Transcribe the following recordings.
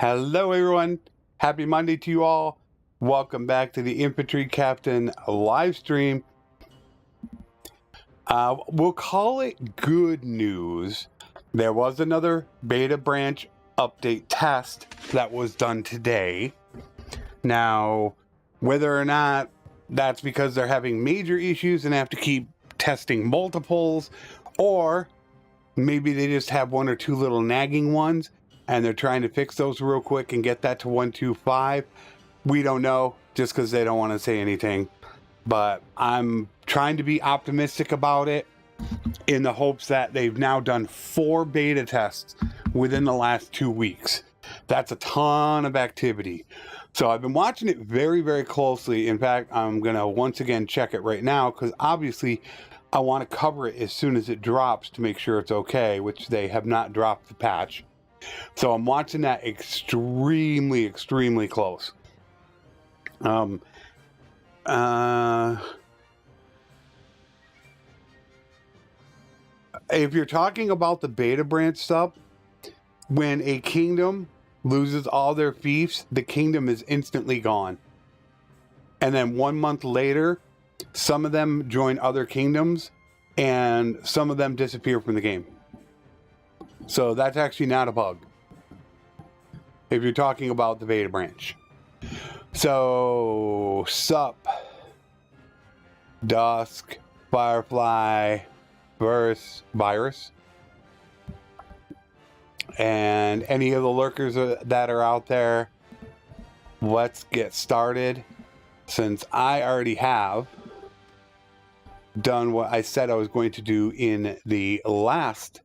Hello everyone, happy Monday to you all. Welcome back to the Infantry Captain live stream. We'll call it good news. There was another beta branch update test that was done today. Now, whether or not that's because they're having major issues and have to keep testing multiples, or maybe they just have one or two little nagging ones and they're trying to fix those real quick and get that to 1.2.5. We don't know, just because they don't want to say anything. But I'm trying to be optimistic about it in the hopes that they've now done 4 beta tests within the last 2 weeks. That's a ton of activity. So I've been watching it very, very closely. In fact, I'm going to once again check it right now because obviously I want to cover it as soon as it drops to make sure it's okay, which they have not dropped the patch. So I'm watching that extremely, extremely close. If you're talking about the beta branch stuff, when a kingdom loses all their fiefs, the kingdom is instantly gone. And then 1 month later, some of them join other kingdoms and some of them disappear from the game. So that's actually not a bug if you're talking about the beta branch. So Sup, Dusk, Firefly, Virus, and any of the lurkers that are out there, let's get started. Since I already have done what I said I was going to do in the last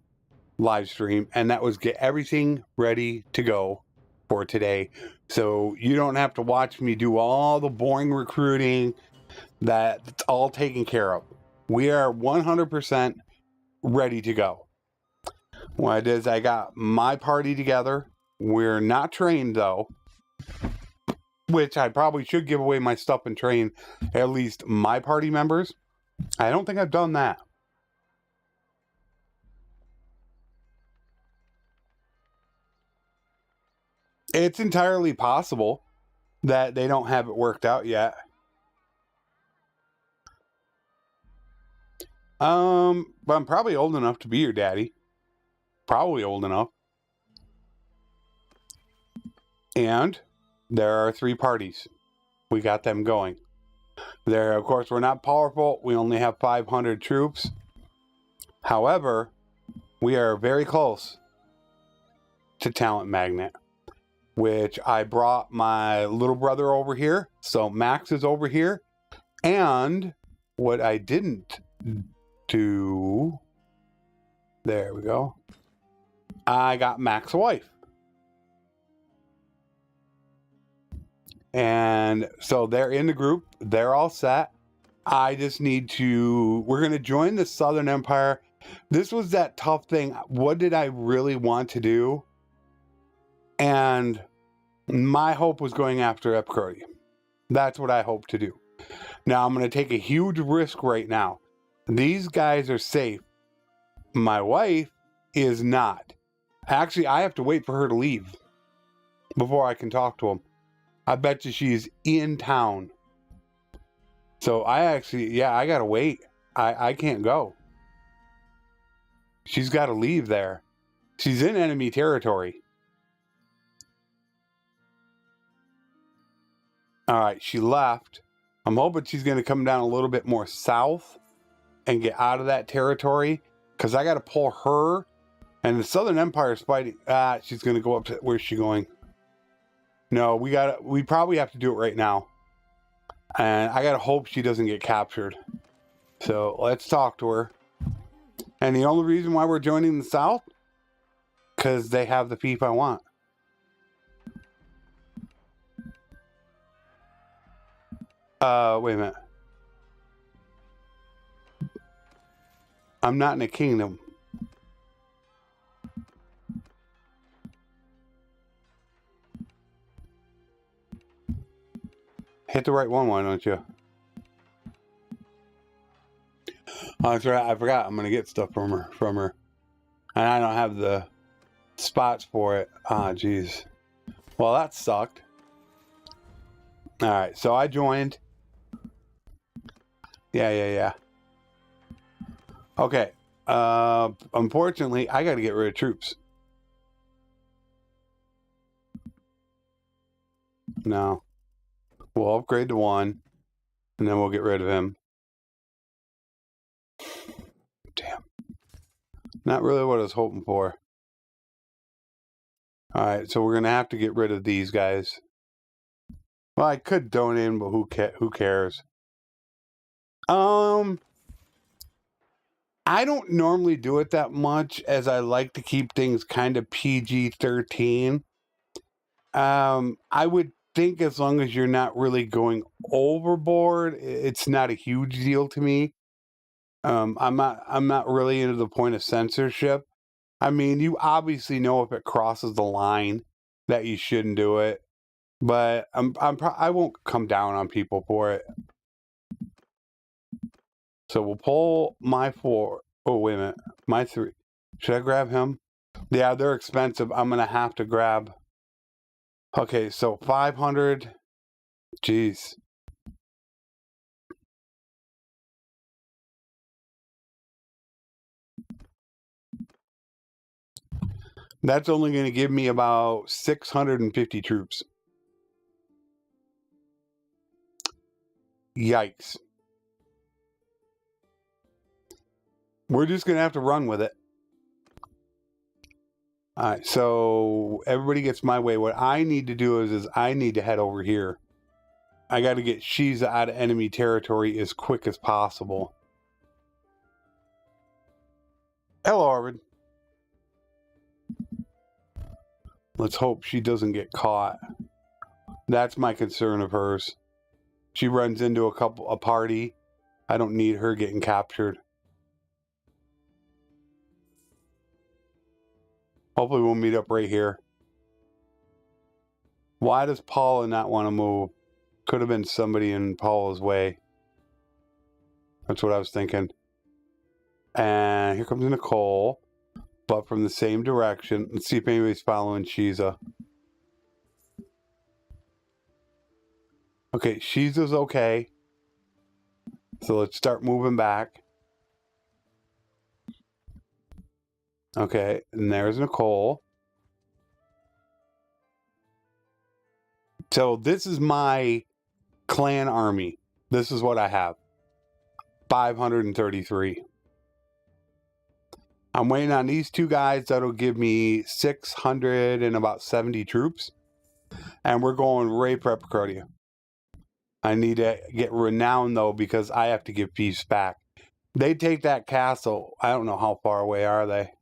live stream, and that was get everything ready to go for today, so you don't have to watch me do all the boring recruiting. That's all taken care of. We are 100% ready to go. What I did is I got my party together. We're not trained though, which I probably should give away my stuff and train at least my party members. I don't think I've done that. It's entirely possible that they don't have it worked out yet. But I'm probably old enough to be your daddy. Probably old enough. And there are 3 parties. We got them going. There, of course, we're not powerful. We only have 500 troops. However, we are very close to Talent Magnet, which I brought my little brother over here. So Max is over here. And what I didn't do, there we go, I got Max's wife. And so they're in the group. They're all set. I just need to, we're going to join the Southern Empire. This was that tough thing. What did I really want to do? And my hope was going after Epcurdy. That's what I hope to do. Now I'm going to take a huge risk right now. These guys are safe. My wife is not. Actually, I have to wait for her to leave before I can talk to them. I bet you she's in town. So I actually, yeah, I got to wait. I can't go. She's got to leave there. She's in enemy territory. All right, she left. I'm hoping she's going to come down a little bit more south and get out of that territory, because I got to pull her. And the Southern Empire is fighting. She's going to go up to, where's she going? No, we probably have to do it right now. And I got to hope she doesn't get captured. So let's talk to her. And the only reason why we're joining the South, because they have the fief I want. Wait a minute. I'm not in a kingdom. Hit the right one, why don't you? Oh, that's right. I forgot. I'm gonna get stuff from her, and I don't have the spots for it. Ah, geez. Well, that sucked. Alright, so I joined. Yeah. Okay. Unfortunately, I gotta get rid of troops. No. We'll upgrade to 1, and then we'll get rid of him. Damn. Not really what I was hoping for. Alright, so we're gonna have to get rid of these guys. Well, I could donate them, but who cares? I don't normally do it that much, as I like to keep things kind of PG-13. I would think as long as you're not really going overboard, it's not a huge deal to me. I'm not really into the point of censorship. I mean, you obviously know if it crosses the line that you shouldn't do it, but I won't come down on people for it. So we'll pull my 4. Oh, wait a minute. My 3. Should I grab him? Yeah, they're expensive. I'm going to have to grab. Okay, so 500. Jeez. That's only going to give me about 650 troops. Yikes. We're just going to have to run with it. All right, so everybody gets my way. What I need to do is I need to head over here. I got to get Shiza out of enemy territory as quick as possible. Hello, Arvid. Let's hope she doesn't get caught. That's my concern of hers. She runs into a party. I don't need her getting captured. Hopefully we'll meet up right here. Why does Paula not want to move? Could have been somebody in Paula's way. That's what I was thinking. And here comes Nicole, but from the same direction. Let's see if anybody's following Shiza. Okay, Shiza's okay. So let's start moving back. Okay, and there's Nicole. So this is my clan army. This is what I have. 533. I'm waiting on these 2 guys. That'll give me 670 troops. And we're going right for Epicardia. I need to get renowned, though, because I have to give peace back. They take that castle. I don't know how far away are they.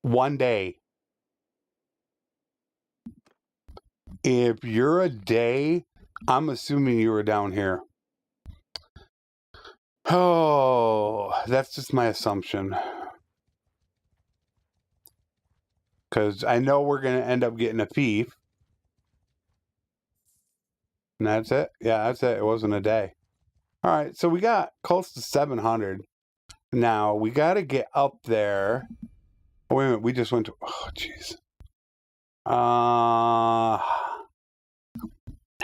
1 day. If you're a day, I'm assuming you were down here. Oh, that's just my assumption. Because I know we're going to end up getting a fief. And that's it? Yeah, that's it. It wasn't a day. All right, so we got close to 700. Now, we got to get up there. Oh, wait a minute. We just went to... Oh, jeez. I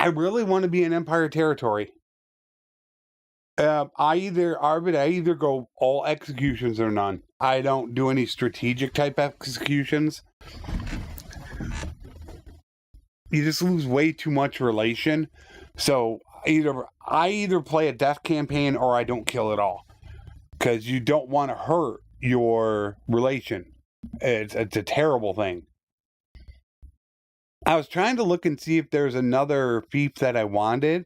really want to be in Empire territory. I either go all executions or none. I don't do any strategic type executions. You just lose way too much relation. So I either play a death campaign or I don't kill at all. Because you don't want to hurt your relation. It's a terrible thing. I was trying to look and see if there's another fief that I wanted.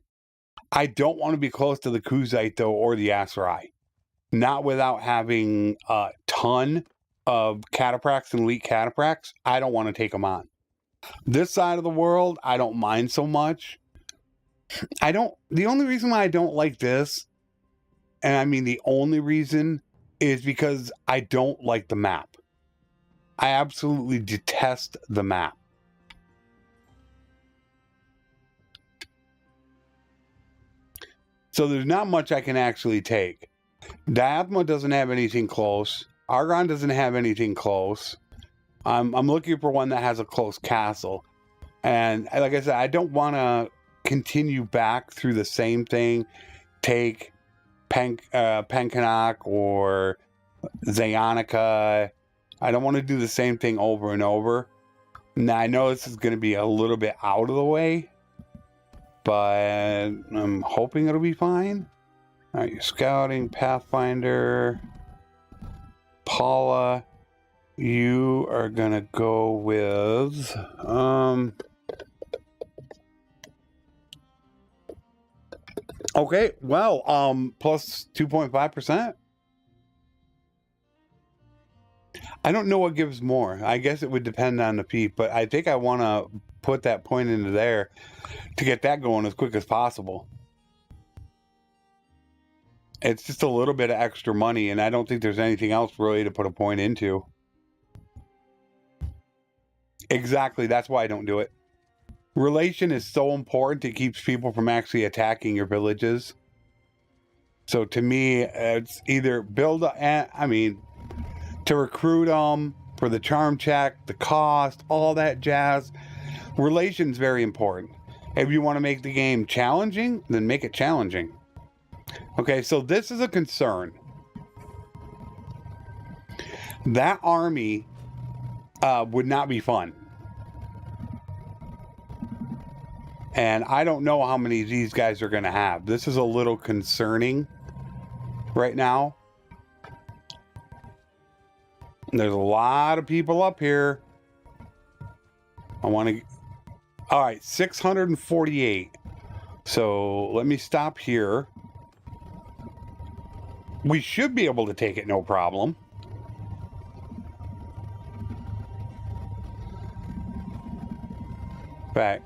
I don't want to be close to the Kuzite, though, or the Aserai. Not without having a ton of cataphrax and elite cataphrax. I don't want to take them on. This side of the world, I don't mind so much. The only reason why I don't like this, and I mean the only reason, is because I don't like the map. I absolutely detest the map. So there's not much I can actually take. Diathma doesn't have anything close. Argon doesn't have anything close. I'm looking for one that has a close castle. And like I said, I don't want to continue back through the same thing. Take Penkanok or Zayonica. I don't want to do the same thing over and over. Now, I know this is going to be a little bit out of the way, but I'm hoping it'll be fine. All right, you're scouting, Pathfinder, Paula. You are going to go with... Okay, well, plus 2.5%. I don't know what gives more. I guess it would depend on the peep, but I think I want to put that point into there to get that going as quick as possible. It's just a little bit of extra money, and I don't think there's anything else really to put a point into. Exactly, that's why I don't do it. Relation is so important. It keeps people from actually attacking your villages. So to me, it's either build to recruit them, for the charm check, the cost, all that jazz. Relation's very important. If you want to make the game challenging, then make it challenging. Okay, so this is a concern. That army would not be fun. And I don't know how many of these guys are going to have. This is a little concerning right now. There's a lot of people up here. I want to... All right, 648. So let me stop here. We should be able to take it no problem. Back.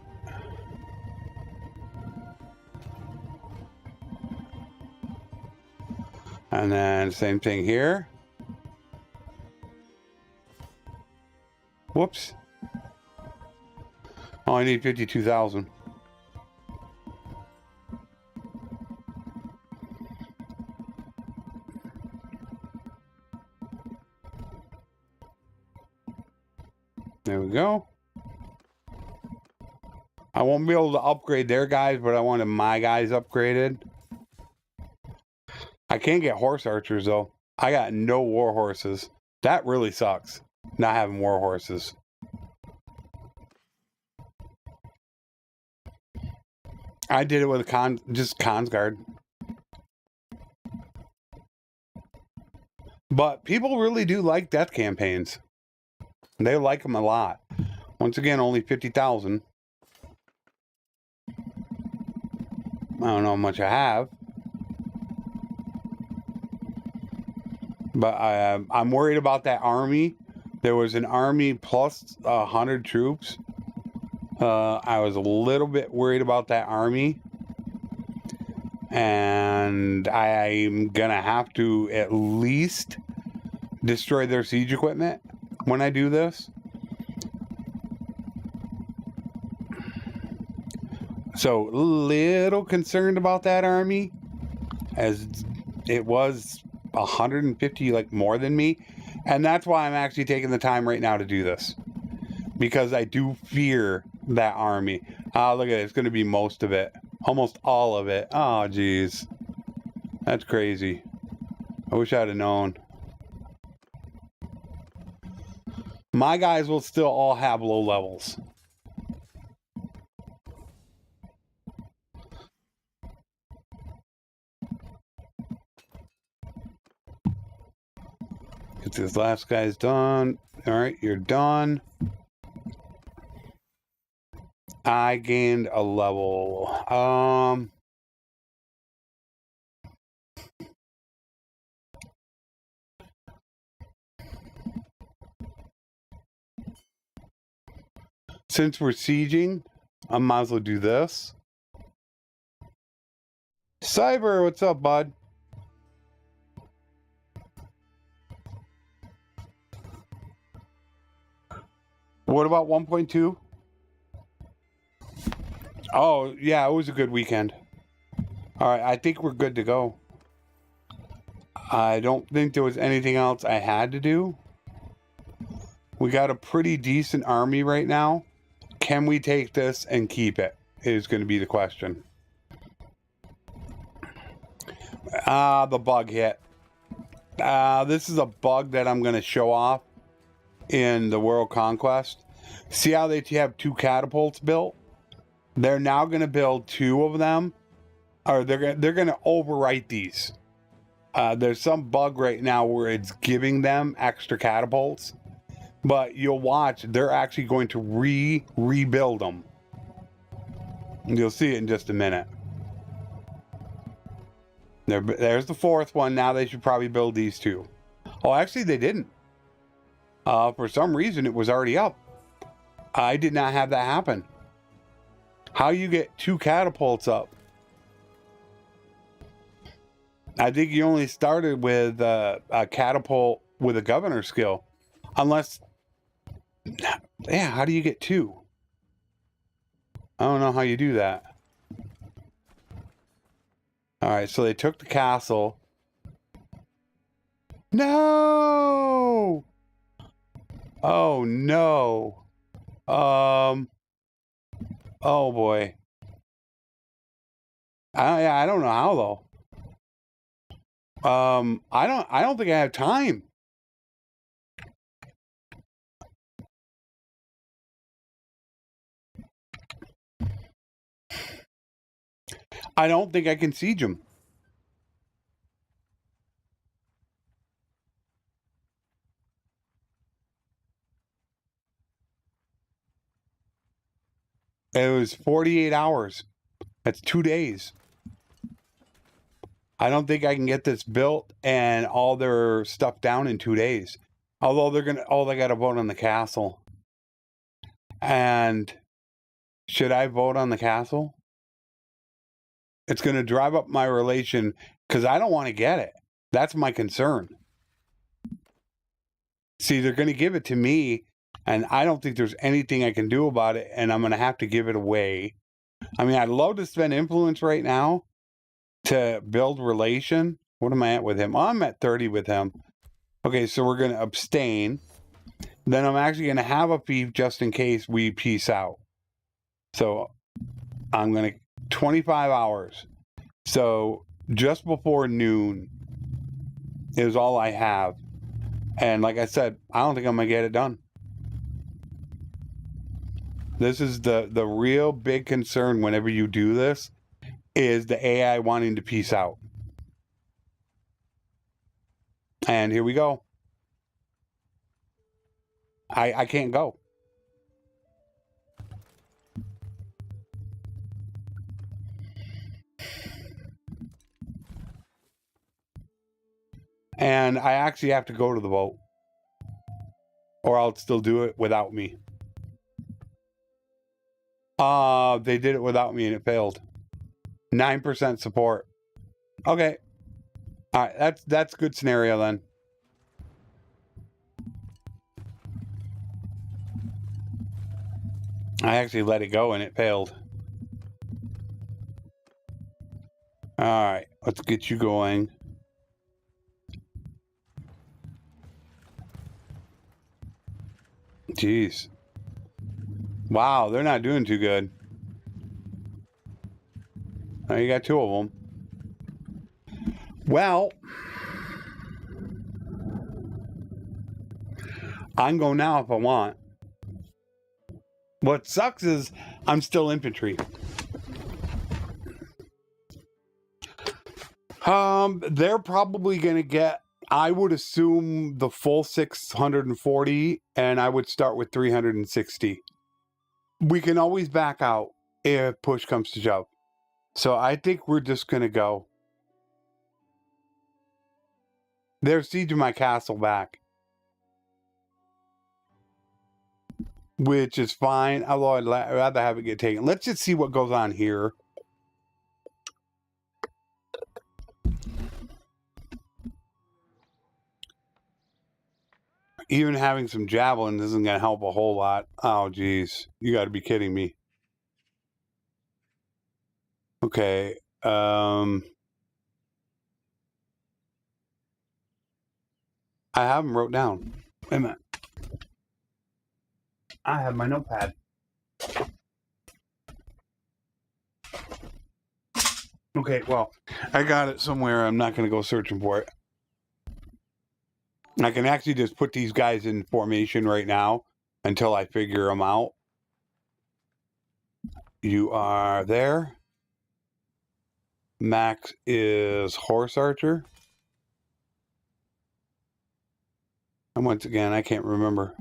And then same thing here. Whoops. Oh, I need 52,000. There we go. I won't be able to upgrade their guys, but I wanted my guys upgraded. I can't get horse archers, though. I got no war horses. That really sucks, not having war horses. I did it with just Consguard. But people really do like death campaigns. They like them a lot. Once again, only 50,000. I don't know how much I have. But I'm worried about that army. There was an army plus 100 troops. I was a little bit worried about that army. And I'm going to have to at least destroy their siege equipment when I do this. So, little concerned about that army, as it was 150, like, more than me. And that's why I'm actually taking the time right now to do this, because I do fear that army. Look at it, it's going to be most of it, almost all of it. Oh geez, that's crazy. I wish I'd have known. My guys will still all have low levels. Get this last guy's done. All right, you're done. I gained a level. Since we're sieging, I might as well do this. Cyber, what's up, bud? What about 1.2? Oh, yeah, it was a good weekend. All right, I think we're good to go. I don't think there was anything else I had to do. We got a pretty decent army right now. Can we take this and keep it? Is going to be the question. The bug hit. This is a bug that I'm going to show off in the World Conquest. See how they have 2 catapults built? They're now going to build 2 of them, or they're going to overwrite these. There's some bug right now where it's giving them extra catapults, but you'll watch, they're actually going to rebuild them. And you'll see it in just a minute. There's the 4th one. Now they should probably build these 2. Oh, actually they didn't. For some reason it was already up. I did not have that happen. How you get 2 catapults up? I think you only started with a catapult with a governor skill. Unless... Yeah, how do you get 2? I don't know how you do that. Alright, so they took the castle. No! Oh, no. Oh, boy. I don't know how, though. I don't think I have time. I don't think I can siege them. It was 48 hours. That's 2 days. I don't think I can get this built and all their stuff down in 2 days. Although they're gonna, they got to vote on the castle. And should I vote on the castle? It's going to drive up my relation because I don't want to get it. That's my concern. See, they're going to give it to me, and I don't think there's anything I can do about it, and I'm going to have to give it away. I mean, I'd love to spend influence right now to build relation. What am I at with him? Oh, I'm at 30 with him. Okay, so we're going to abstain. Then I'm actually going to have a fief just in case we peace out. So I'm going to 25 hours. So just before noon is all I have. And like I said, I don't think I'm going to get it done. This is the real big concern whenever you do this, is the AI wanting to peace out. And here we go. I can't go. And I actually have to go to the vote, or I'll still do it without me. They did it without me and it failed. 9% support. Okay. All right, that's a good scenario then. I actually let it go and it failed. All right, let's get you going. Jeez. Wow, they're not doing too good. Oh, you got 2 of them. Well, I can go now if I want. What sucks is I'm still infantry. They're probably going to get, I would assume, the full 640, and I would start with 360. We can always back out if push comes to shove. So I think we're just going to go. They're sieging my castle back, which is fine, although I'd rather have it get taken. Let's just see what goes on here. Even having some javelins isn't going to help a whole lot. Oh, geez. You got to be kidding me. Okay. I have them wrote down. Wait a minute. I have my notepad. Okay, well, I got it somewhere. I'm not going to go searching for it. I can actually just put these guys in formation right now until I figure them out. You are there. Max is Horse Archer. And once again, I can't remember.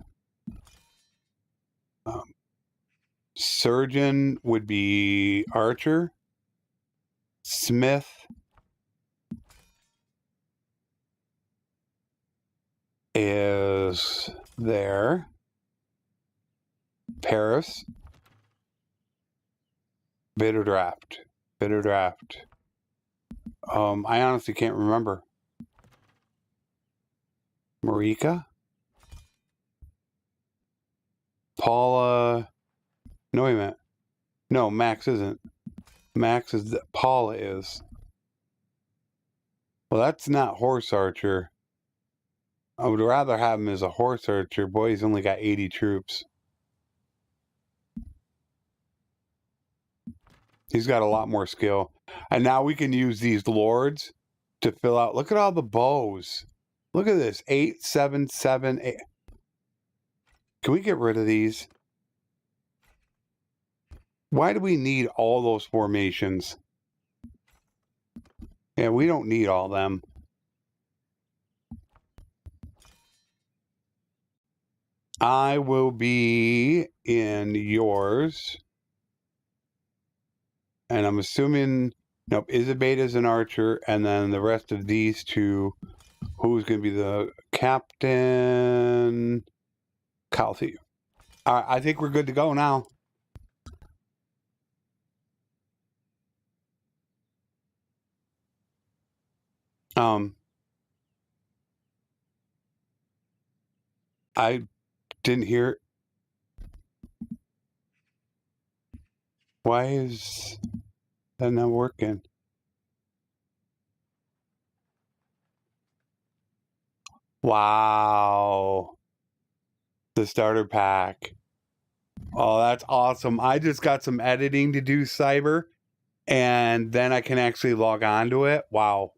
Surgeon would be Archer. Smith is there. Paris. Bitter Draft. Bitter Draft. I honestly can't remember. Marika? Paula. No, wait a minute. No, Max isn't. Max is. Paula is. Well, that's not Horse Archer. I would rather have him as a Horse Archer. Boy, he's only got 80 troops. He's got a lot more skill. And now we can use these lords to fill out. Look at all the bows. Look at this. 8, 7, 7, 8. Can we get rid of these? Why do we need all those formations? Yeah, we don't need all them. I will be in yours. And I'm assuming, nope, Isabeda's an archer, and then the rest of these two, who's going to be the captain? Calthy. All right, I think we're good to go now. I didn't hear it. Why is that not working? Wow. The starter pack. Oh, that's awesome. I just got some editing to do, Cyber, and then I can actually log on to it. Wow.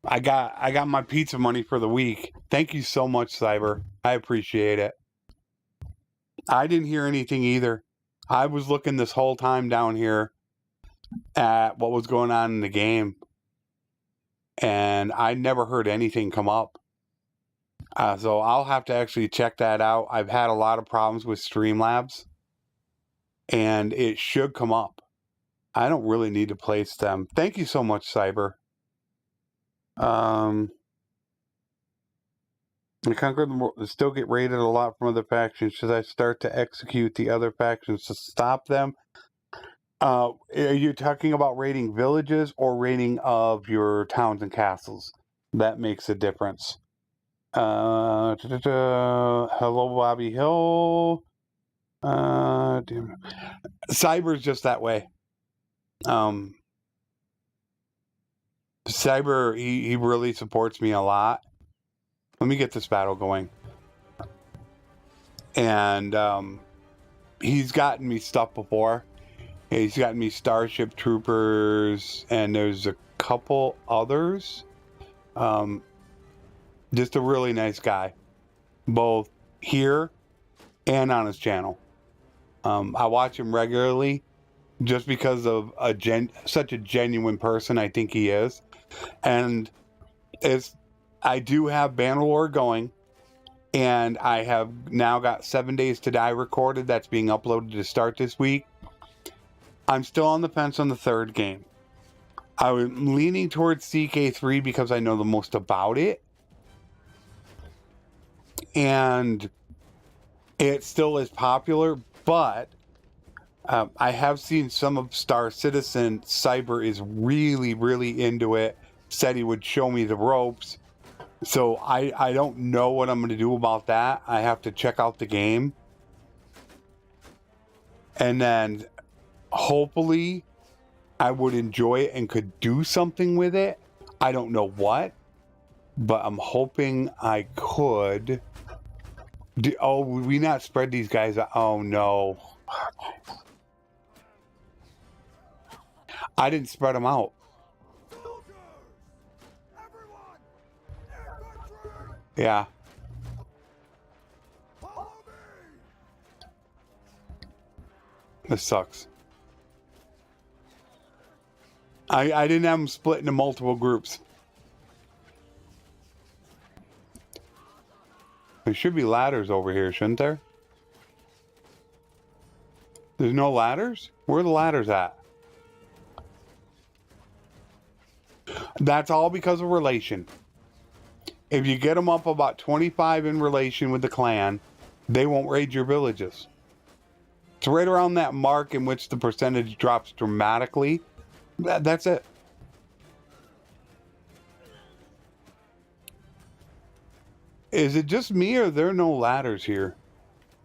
I got my pizza money for the week. Thank you so much, Cyber. I appreciate it. I didn't hear anything either. I was looking this whole time down here at what was going on in the game, and I never heard anything come up. So I'll have to actually check that out. I've had a lot of problems with Streamlabs, and it should come up. I don't really need to place them. Thank you so much, Cyber. I conquered the world, still get raided a lot from other factions. Should I start to execute the other factions to stop them? Are you talking about raiding villages or raiding of your towns and castles? That makes a difference. Hello, Bobby Hill. Damn. Cyber's just that way. Cyber, he really supports me a lot. Let me get this battle going. And he's gotten me stuff before. He's gotten me Starship Troopers, and there's a couple others. Just a really nice guy, both here and on his channel. I watch him regularly just because of such a genuine person I think he is. And I do have Bannerlord going, and I have now got 7 Days to Die recorded. That's being uploaded to start this week. I'm still on the fence on the third game. I'm leaning towards CK3 because I know the most about it. And it still is popular, but I have seen some of Star Citizen. Cyber is really, really into it. Said he would show me the ropes. So I don't know what I'm going to do about that. I have to check out the game. And then hopefully I would enjoy it and could do something with it. I don't know what, but I'm hoping I could. Oh, would we not spread these guys out? Oh, no. I didn't spread them out. Yeah. This sucks. I didn't have them split into multiple groups. There should be ladders over here, shouldn't there? There's no ladders? Where are the ladders at? That's all because of relation. If you get them up about 25 in relation with the clan, they won't raid your villages. It's right around that mark in which the percentage drops dramatically. That's it. Is it just me or there are no ladders here?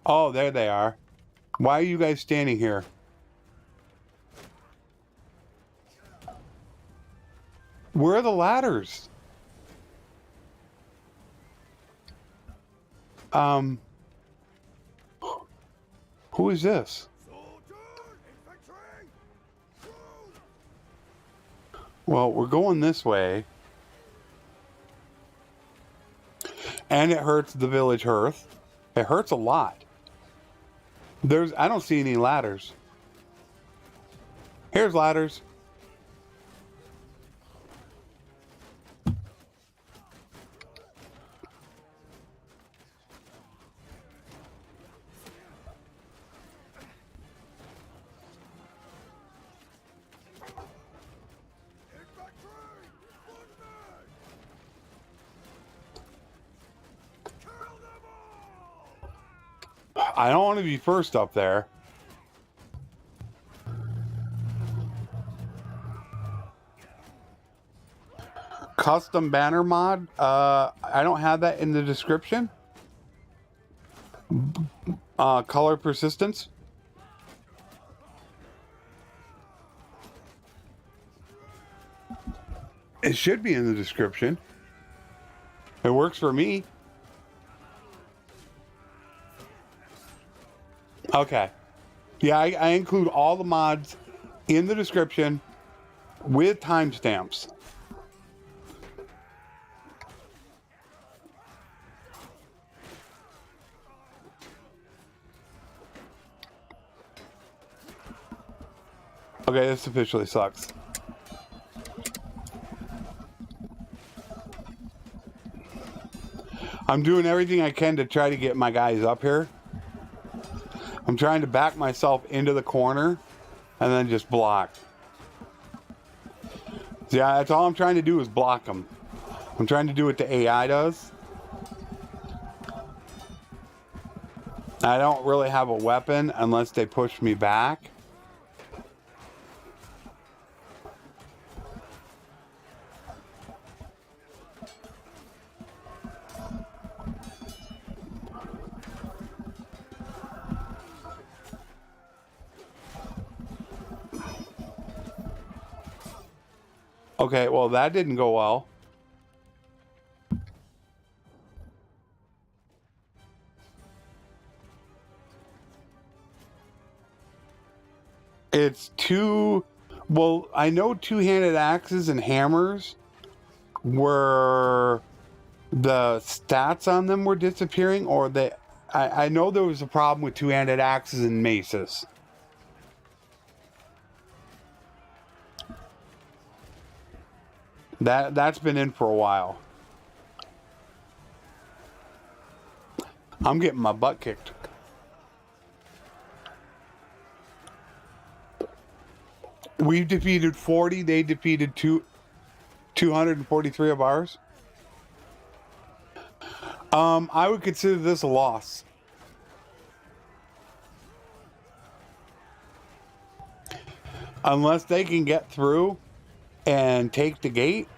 Oh, there they are. Why are you guys standing here? Where are the ladders? Who is this? Well, we're going this way. And it hurts the village hearth. It hurts a lot. I don't see any ladders. Here's ladders. I don't want to be first up there. Custom banner mod. I don't have that in the description. Color persistence. It should be in the description. It works for me. Okay. Yeah, I include all the mods in the description with timestamps. Okay, this officially sucks. I'm doing everything I can to try to get my guys up here. I'm trying to back myself into the corner and then just block. Yeah, that's all I'm trying to do is block them. I'm trying to do what the AI does. I don't really have a weapon unless they push me back. Okay, well, that didn't go well. It's well, I know two-handed axes and hammers were, the stats on them were disappearing, or I know there was a problem with two-handed axes and maces. That's been in for a while. I'm getting my butt kicked. We've defeated 40. They defeated 243 of ours. I would consider this a loss. Unless they can get through and take the gate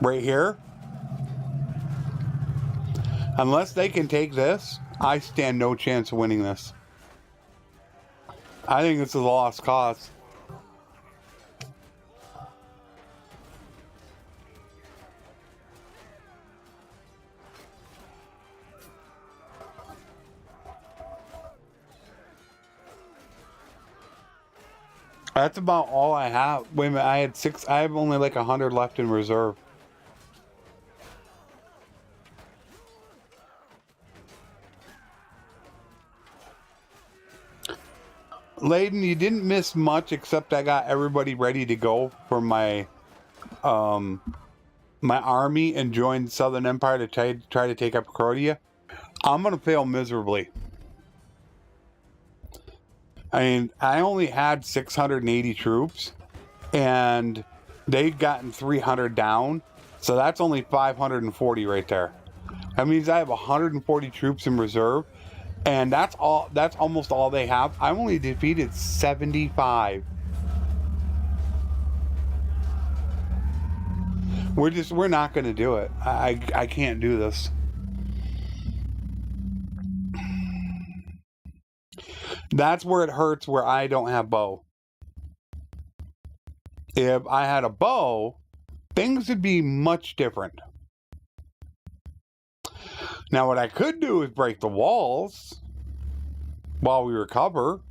right here. Unless they can take this, I stand no chance of winning this. I think it's a lost cause. That's about all I have. Wait a minute, I had 6. I have only like 100 left in reserve. Layden, you didn't miss much, except I got everybody ready to go for my my army and joined Southern Empire to try to take up Croatia. I'm gonna fail miserably. I mean, I only had 680 troops, and they'd gotten 300 down, so that's only 540 right there. That means I have 140 troops in reserve, and that's all. That's almost all they have. I only defeated 75. We're not going to do it. I can't do this. That's where it hurts, where I don't have bow. If I had a bow, things would be much different. Now, what I could do is break the walls while we recover.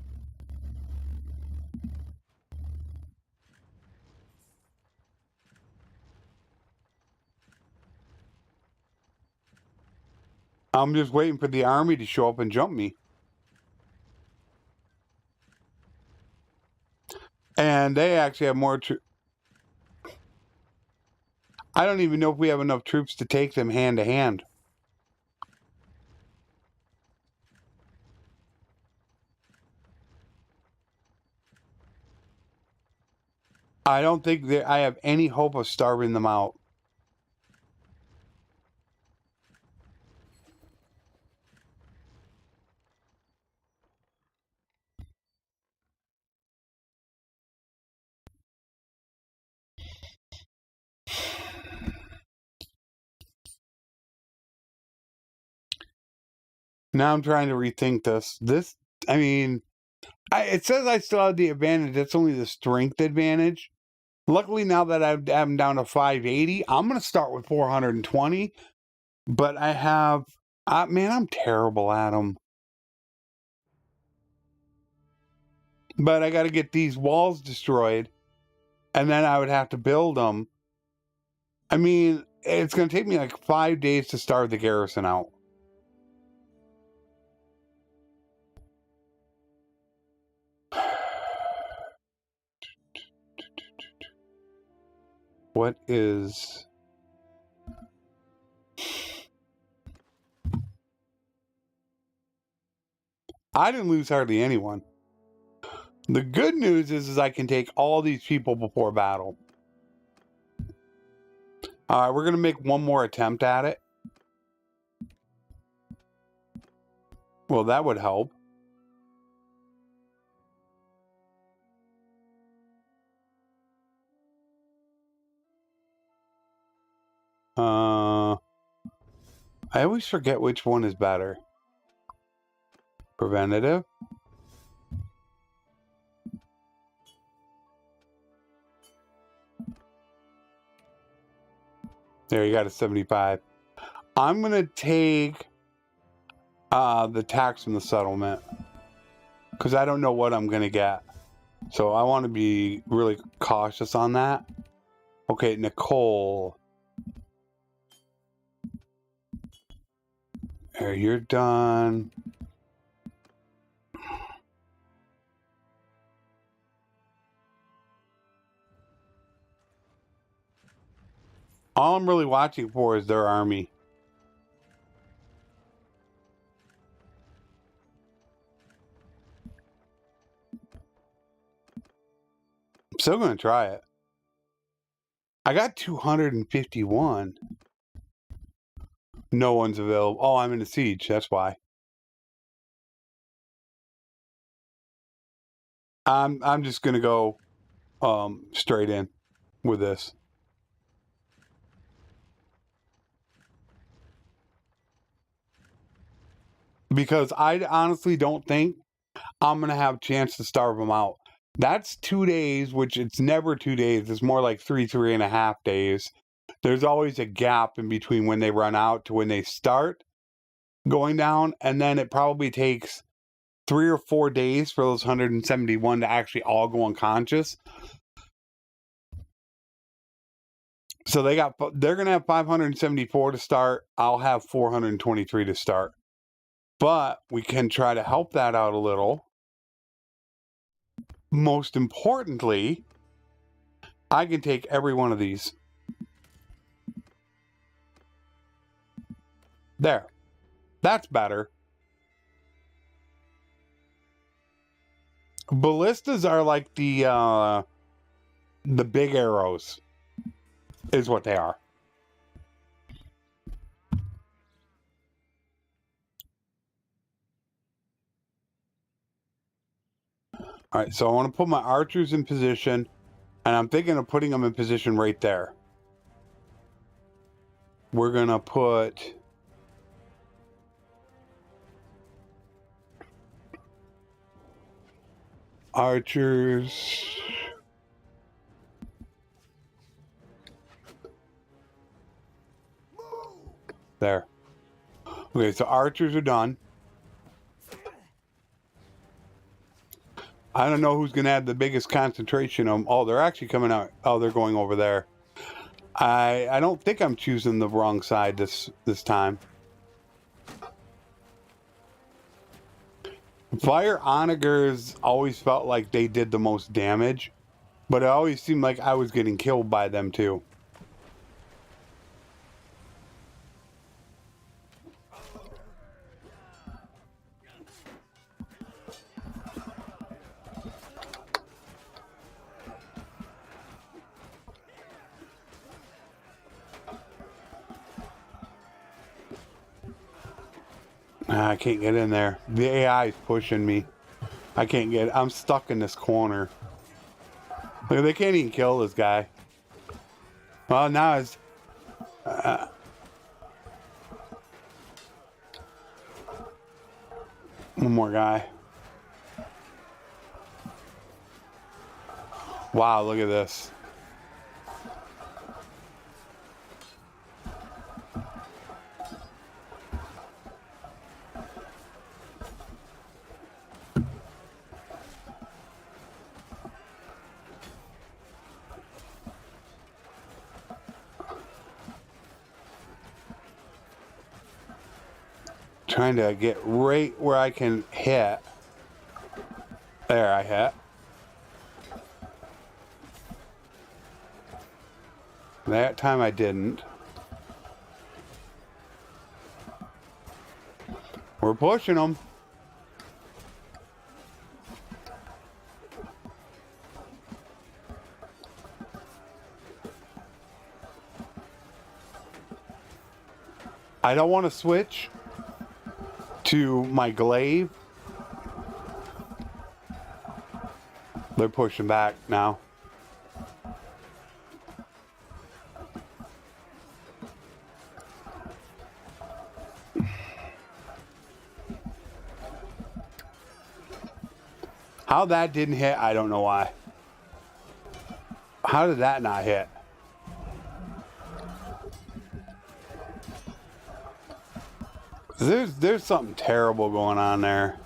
I'm just waiting for the army to show up and jump me. And they actually have more troops. I don't even know if we have enough troops to take them hand to hand. I don't think that I have any hope of starving them out. Now I'm trying to rethink this. I mean, it says I still have the advantage. That's only the strength advantage. Luckily, now that I'm down to 580, I'm going to start with 420. But I have... man, I'm terrible at them. But I got to get these walls destroyed. And then I would have to build them. I mean, it's going to take me like 5 days to starve the garrison out. What is... I didn't lose hardly anyone. The good news is I can take all these people before battle. Alright, we're going to make one more attempt at it. Well, that would help. I always forget which one is better. Preventative. There, you got a 75. I'm going to take the tax from the settlement, because I don't know what I'm going to get. So I want to be really cautious on that. Okay, Nicole. There, you're done. All I'm really watching for is their army. I'm still going to try it. I got 251. No one's available. Oh, I'm in a siege. That's why. I'm just going to go straight in with this. Because I honestly don't think I'm going to have a chance to starve them out. That's 2 days, which it's never 2 days. It's more like 3.5 days. There's always a gap in between when they run out to when they start going down. And then it probably takes 3 or 4 days for those 171 to actually all go unconscious. So they're going to have 574 to start. I'll have 423 to start. But we can try to help that out a little. Most importantly, I can take every one of these. There. That's better. Ballistas are like the big arrows. Is what they are. All right, so I want to put my archers in position, and I'm thinking of putting them in position right there. We're going to put archers. There. Okay, so archers are done. I don't know who's going to have the biggest concentration of them. Oh, they're actually coming out. Oh, they're going over there. I don't think I'm choosing the wrong side this time. Fire onagers always felt like they did the most damage, but it always seemed like I was getting killed by them too. I can't get in there. The AI is pushing me. I can't get. I'm stuck in this corner. Look, they can't even kill this guy. Well, now it's. One more guy. Wow, look at this. Trying to get right where I can hit. There, I hit. That time I didn't. We're pushing them. I don't want to switch to my glaive. They're pushing back now. How that didn't hit, I don't know why. How did that not hit? There's something terrible going on there.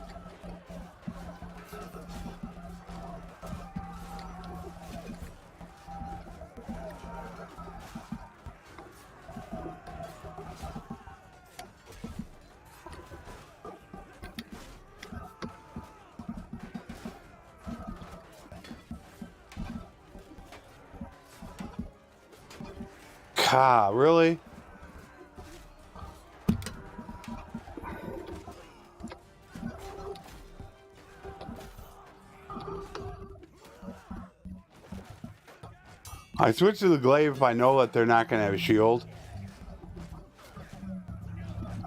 God, really? I switch to the glaive if I know that they're not going to have a shield.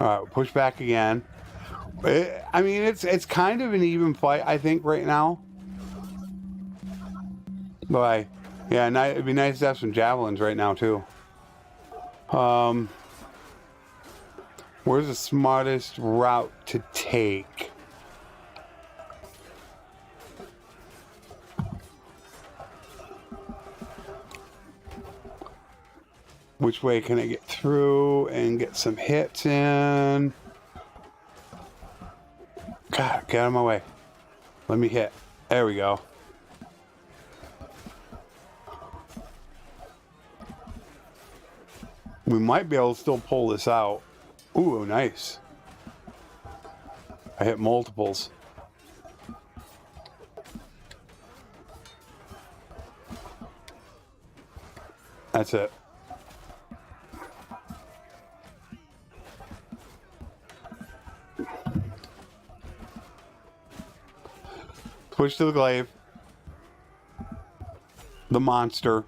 All right, push back again. I mean, it's kind of an even fight, I think, right now. But yeah, it'd be nice to have some javelins right now too. Where's the smartest route to take? Which way can I get through and get some hits in? Okay, God, get out of my way. Let me hit. There we go. We might be able to still pull this out. Ooh, nice. I hit multiples. That's it. Switch to the glaive. The monster.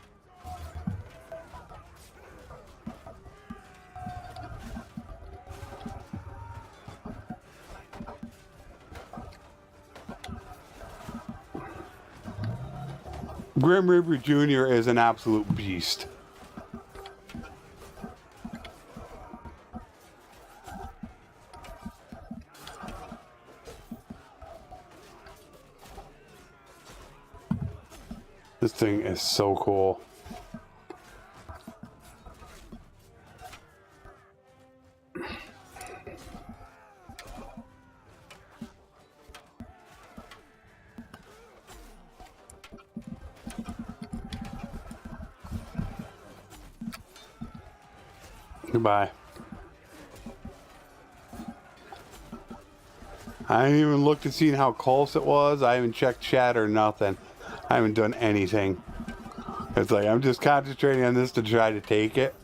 Grim Reaper Jr. is an absolute beast. This thing is so cool. Goodbye. I didn't even look to see how close it was. I haven't checked chat or nothing. I haven't done anything. It's like I'm just concentrating on this to try to take it.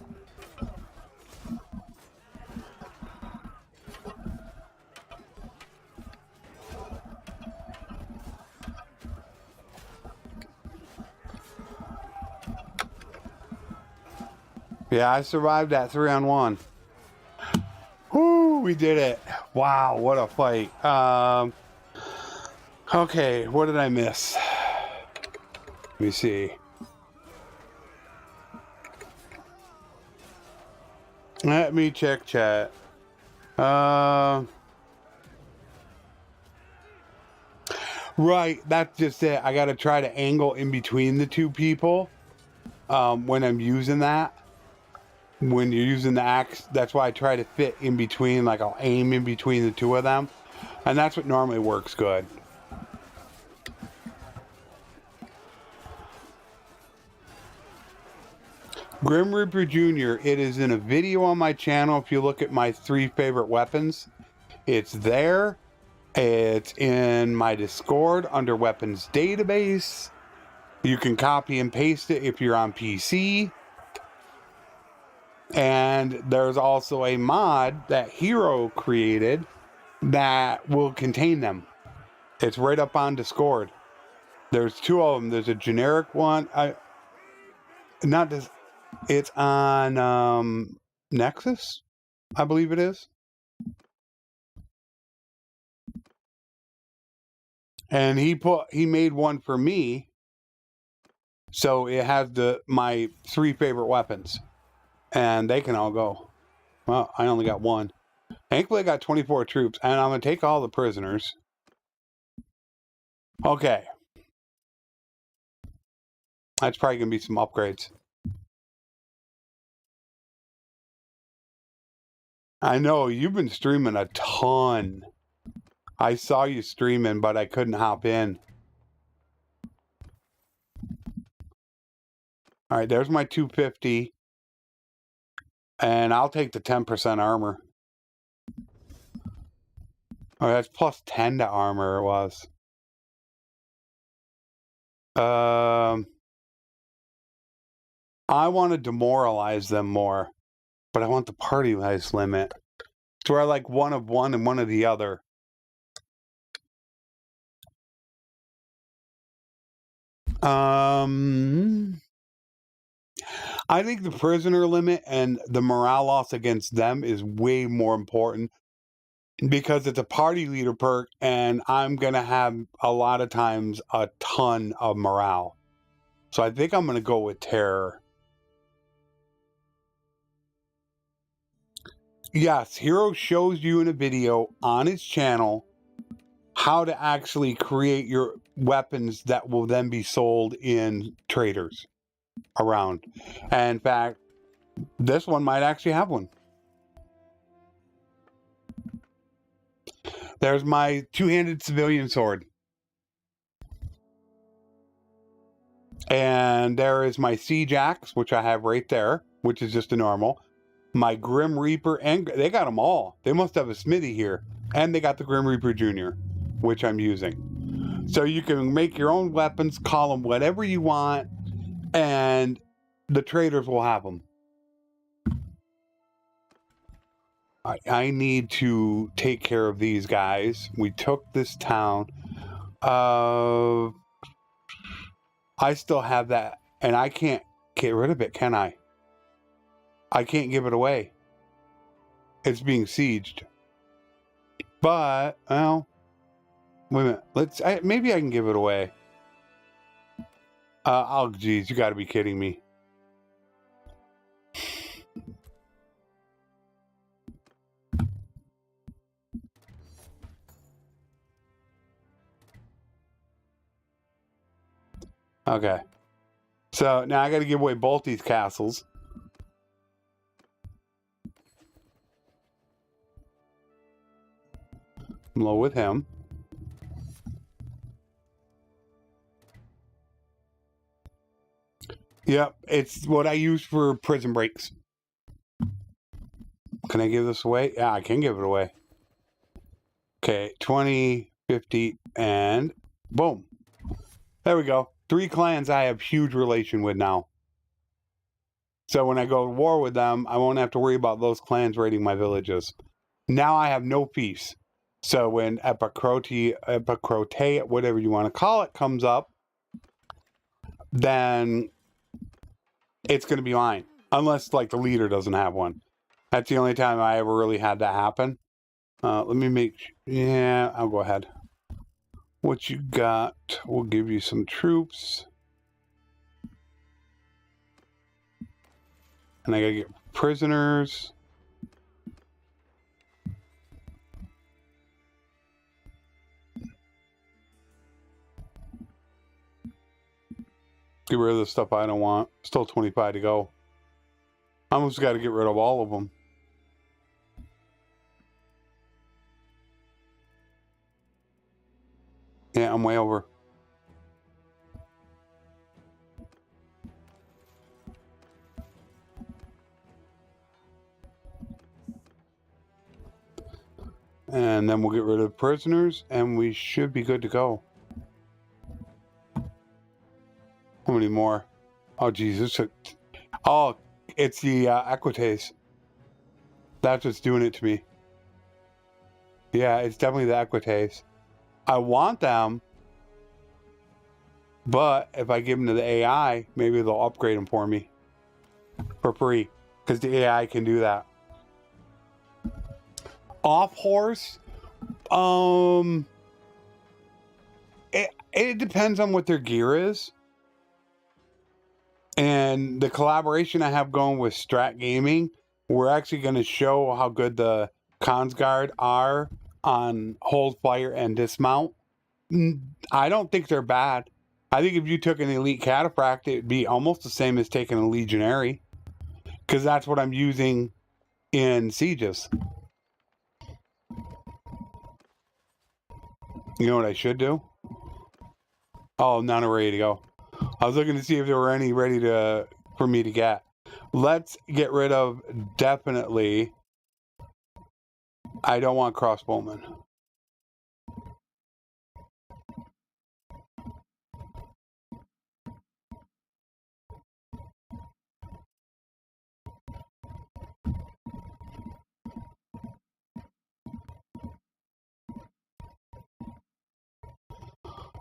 Yeah, I survived that 3-on-1. Whoo, we did it. Wow, what a fight. Okay, what did I miss? Let me see. Let me check chat. Right, that's just it. I gotta try to angle in between the two people when I'm using that. When you're using the axe, that's why I try to fit in between, like I'll aim in between the two of them. And that's what normally works good. Grim Reaper Jr., it is in a video on my channel. If you look at my 3 favorite weapons, it's there. It's in my Discord under weapons database. You can copy and paste it if you're on PC. And there's also a mod that Hero created that will contain them. It's right up on Discord. There's 2 of them. There's a generic one. It's on Nexus, I believe it is. And he made one for me. So it has my 3 favorite weapons. And they can all go. Well, I only got 1. Thankfully, I got 24 troops. And I'm going to take all the prisoners. Okay. That's probably going to be some upgrades. I know, you've been streaming a ton. I saw you streaming, but I couldn't hop in. All right, there's my 250. And I'll take the 10% armor. Oh, that's plus 10 to armor it was. I want to demoralize them more. But I want the party size limit. So I like one of one and one of the other. I think the prisoner limit and the morale loss against them is way more important because it's a party leader perk and I'm going to have a lot of times a ton of morale. So I think I'm going to go with terror. Yes, Hero shows you in a video on his channel how to actually create your weapons that will then be sold in traders around. And in fact, this one might actually have one. There's my two-handed civilian sword. And there is my Siege Axe, which I have right there, which is just a normal. My Grim Reaper, and they got them all. They must have a smithy here. And they got the Grim Reaper Jr., which I'm using. So you can make your own weapons, call them whatever you want, and the traders will have them. I need to take care of these guys. We took this town. I still have that, and I can't get rid of it, can I? I can't give it away. It's being sieged. But, well, wait a minute. Maybe I can give it away. Oh, geez, you got to be kidding me. Okay. So now I got to give away both these castles. I'm low with him. Yep, it's what I use for prison breaks. Can I give this away? Yeah, I can give it away. Okay, 20, 50, and boom. There we go. 3 clans I have huge relation with now. So when I go to war with them, I won't have to worry about those clans raiding my villages. Now I have no peace. So when Epicrote, whatever you want to call it, comes up, then it's going to be mine. Unless, like, the leader doesn't have one. That's the only time I ever really had that happen. Let me make... Yeah, I'll go ahead. What you got? We'll give you some troops. And I gotta get prisoners. Get rid of the stuff I don't want. Still 25 to go. I almost got to get rid of all of them. Yeah, I'm way over. And then we'll get rid of prisoners, and we should be good to go. How many more? Oh, Jesus. Oh, it's the Equites. That's what's doing it to me. Yeah, it's definitely the Equites. I want them, but if I give them to the AI, maybe they'll upgrade them for me for free, because the AI can do that. Off horse, it depends on what their gear is. And the collaboration I have going with Strat Gaming, we're actually going to show how good the Cons Guard are on hold fire and dismount. I don't think they're bad. I think if you took an elite cataphract, it'd be almost the same as taking a legionary, because that's what I'm using in sieges. You know what I should do? Oh, none are ready to go. I was looking to see if there were any ready for me to get. Let's get rid of, definitely, I don't want crossbowmen.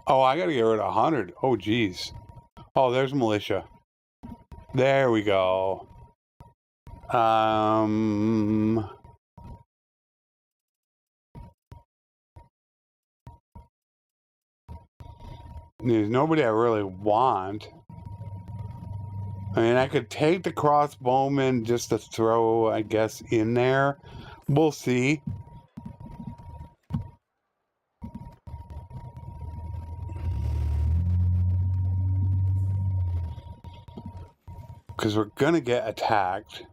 Oh, I gotta get rid of 100. Oh, geez. Oh, there's militia. There we go. There's nobody I really want. I mean, I could take the crossbowman just to throw, I guess, in there. We'll see. Because we're going to get attacked.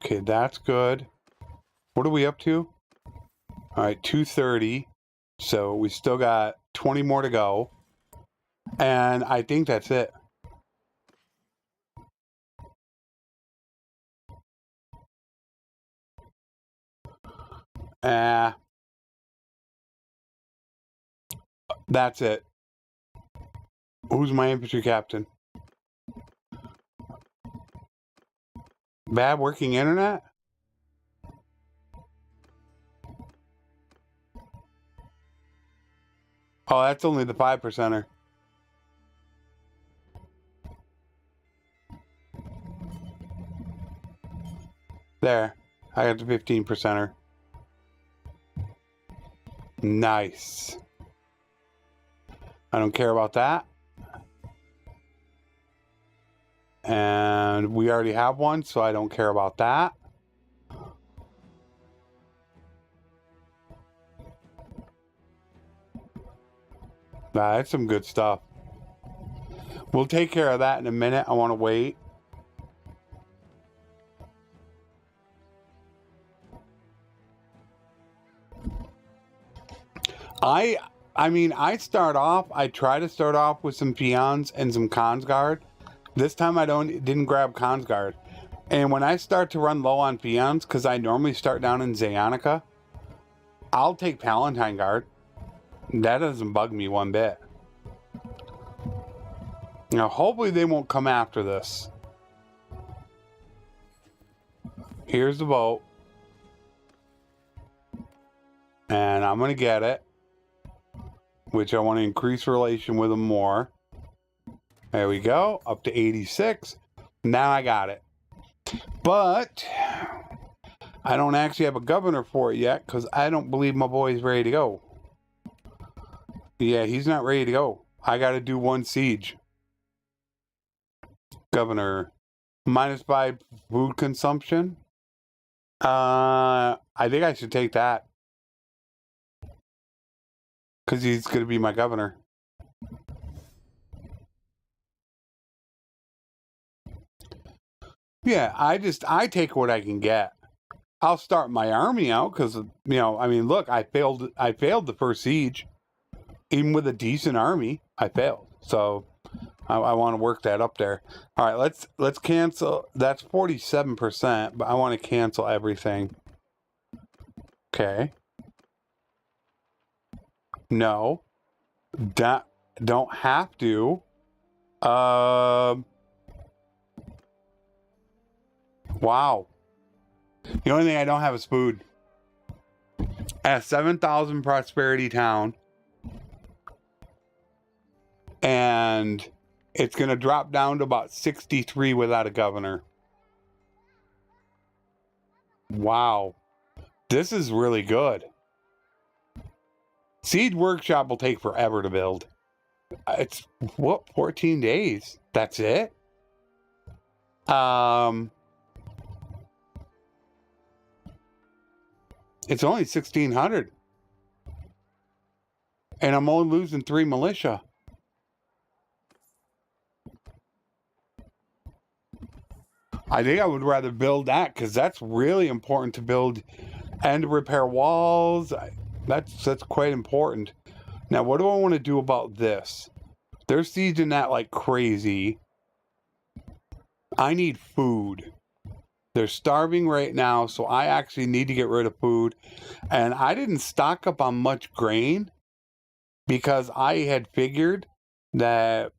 Okay, that's good. What are we up to? All right, 230. So we still got 20 more to go. And I think that's it. That's it. Who's my infantry captain? Bad working internet? Oh, that's only the 5%er. There. I got the 15%er. Nice. I don't care about that. And we already have one, so I don't care about that. That's some good stuff. We'll take care of that in a minute. I want to wait. I mean, I try to start off with some peons and some Consguard. This time I didn't grab Consguard. And when I start to run low on peons, because I normally start down in Zionica, I'll take Palatine Guard. That doesn't bug me one bit. Now, hopefully they won't come after this. Here's the boat. And I'm going to get it. Which I want to increase relation with them more. There we go. Up to 86. Now I got it. But I don't actually have a governor for it yet because I don't believe my boy's ready to go. Yeah, he's not ready to go. I got to do one siege. Governor. -5 food consumption. I think I should take that. Because he's going to be my governor. Yeah, I take what I can get. I'll start my army out because, you know, I mean, look, I failed the first siege. Even with a decent army, I failed. So I want to work that up there. All right, let's cancel. That's 47%, but I want to cancel everything. Okay. No. Don't have to. Wow. The only thing I don't have is food. At 7,000 prosperity town. And it's going to drop down to about 63 without a governor. Wow. This is really good. Seed Workshop will take forever to build. It's, what, 14 days? That's it? It's only 1,600. And I'm only losing 3 militia. I think I would rather build that because that's really important to build and repair walls. That's quite important. Now, what do I want to do about this? They're sieging that like crazy. I need food. They're starving right now, so I actually need to get rid of food. And I didn't stock up on much grain because I had figured that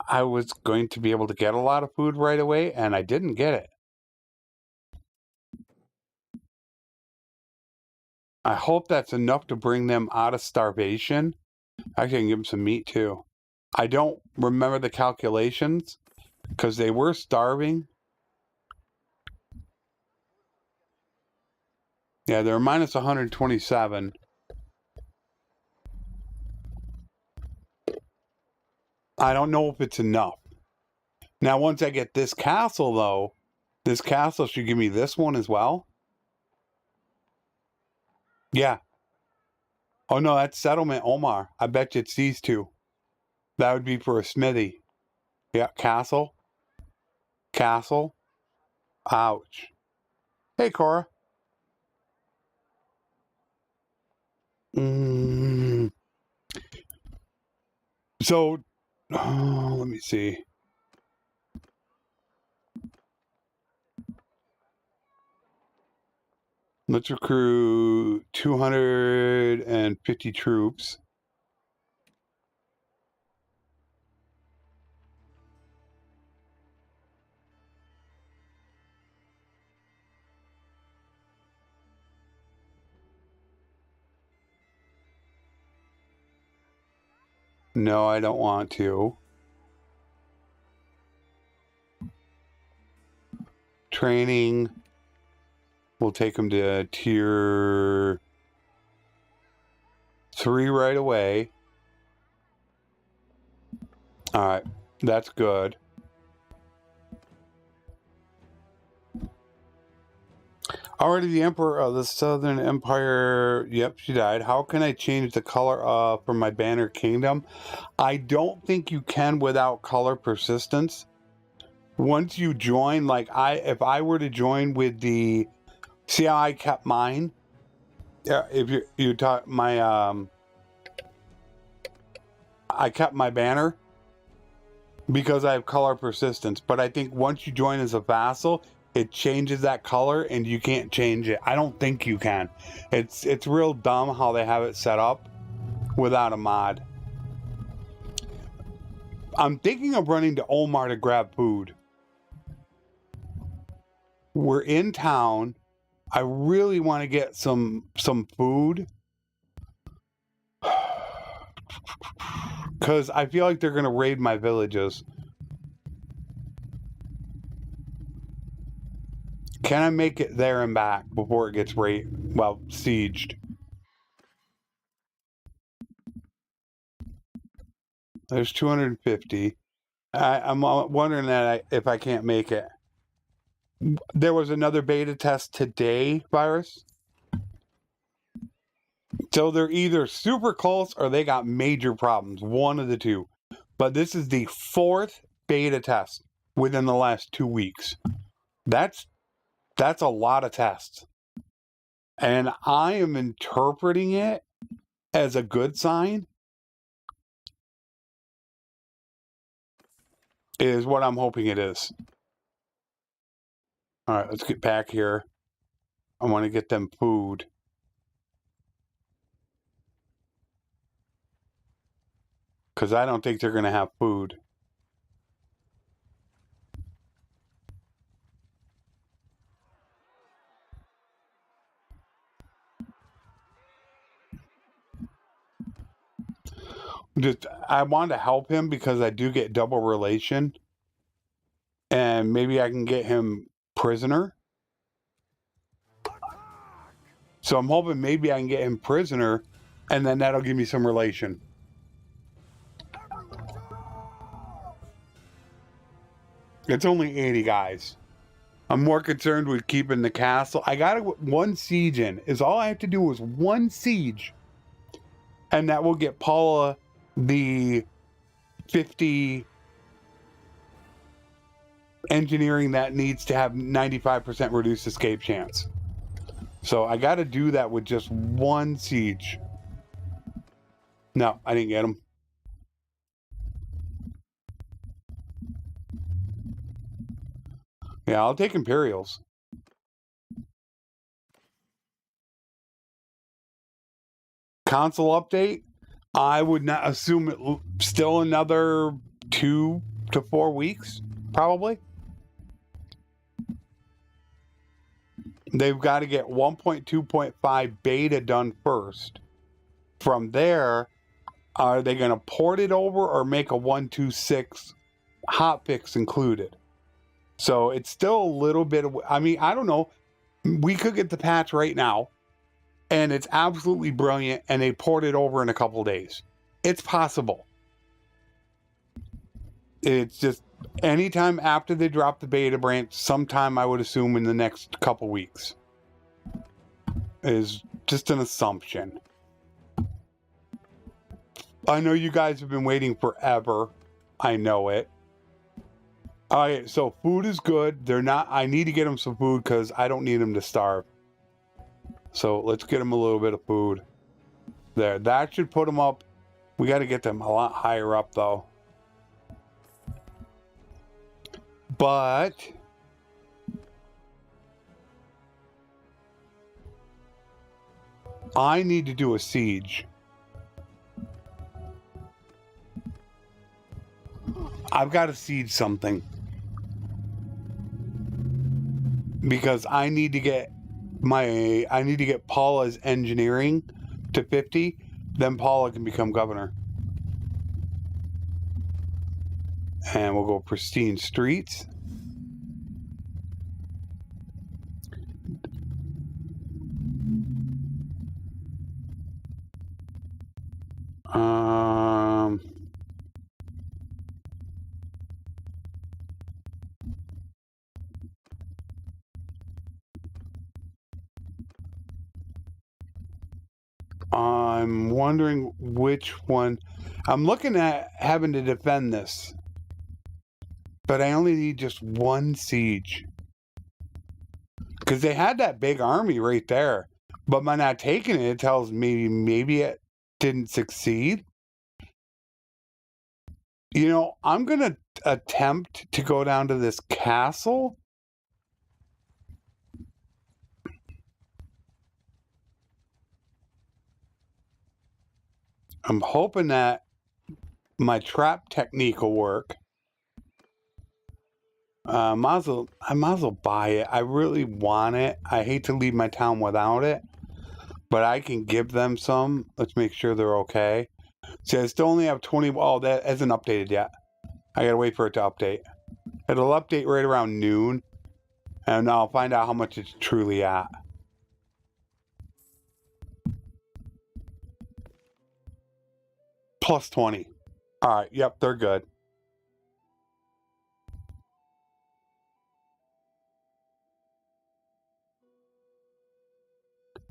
I was going to be able to get a lot of food right away, and I didn't get it. I hope that's enough to bring them out of starvation. I can give them some meat too. I don't remember the calculations because they were starving. Yeah, they're minus 127. I don't know if it's enough. Now, once I get this castle, though, this castle should give me this one as well. Yeah. Oh, no, that's Settlement Omar. I bet you it's these two. That would be for a smithy. Yeah, castle. Castle. Ouch. Hey, Cora. So, let me see. Let's recruit 250 troops. No, I don't want to. Training. We'll take them to tier 3 right away. All right, that's good. Already the Emperor of the Southern Empire, yep, she died. How can I change the color from my banner kingdom? I don't think you can without color persistence. Once you join, like if I were to join with the, see how I kept mine? Yeah, if you talk my I kept my banner because I have color persistence, but I think once you join as a vassal, it changes that color and you can't change it. I don't think you can. It's real dumb how they have it set up without a mod. I'm thinking of running to Omar to grab food. We're in town. I really want to get some food. Because I feel like they're going to raid my villages. Can I make it there and back before it gets sieged? There's 250. I'm wondering if I can't make it. There was another beta test today, Virus. So they're either super close or they got major problems. One of the two. But this is the 4th beta test within the last 2 weeks. That's a lot of tests. And I am interpreting it as a good sign. Is what I'm hoping it is. All right, let's get back here. I want to get them food. Because I don't think they're going to have food. I want to help him because I do get double relation. And maybe I can get him prisoner. So I'm hoping maybe I can get him prisoner, and then that'll give me some relation. It's only 80 guys. I'm more concerned with keeping the castle. I got one siege in. Is all I have to do is one siege. And that will get Paula the 50 engineering that needs to have 95% reduced escape chance. So I got to do that with just one siege. No, I didn't get him. Yeah, I'll take Imperials. Console update, I would not assume it still another 2 to 4 weeks, probably. They've got to get 1.2.5 beta done first. From there, are they going to port it over or make a 1.2.6 hotfix included? So it's still a little bit of, I mean, I don't know. We could get the patch right now and it's absolutely brilliant and they port it over in a couple days. It's possible. It's just anytime after they drop the beta branch, sometime I would assume in the next couple weeks. Is just an assumption. I know you guys have been waiting forever. I know it. Alright, so food is good. They're not... I need to get them some food because I don't need them to starve. So let's get them a little bit of food. There. That should put them up. We got to get them a lot higher up, though. But... I need to do a siege. I've got to siege something. Because I need to get Paula's engineering to 50, then Paula can become governor. And we'll go pristine streets. I'm wondering which one. I'm looking at having to defend this. But I only need just one siege. Because they had that big army right there. But by not taking it, it tells me maybe it didn't succeed. You know, I'm going to attempt to go down to this castle. I'm hoping that my trap technique will work. I might as well buy it. I really want it. I hate to leave my town without it. But I can give them some. Let's make sure they're okay. See, I still only have 20. Oh, that hasn't updated yet. I gotta wait for it to update. It'll update right around noon. And I'll find out how much it's truly at. Plus 20. Alright, yep, they're good.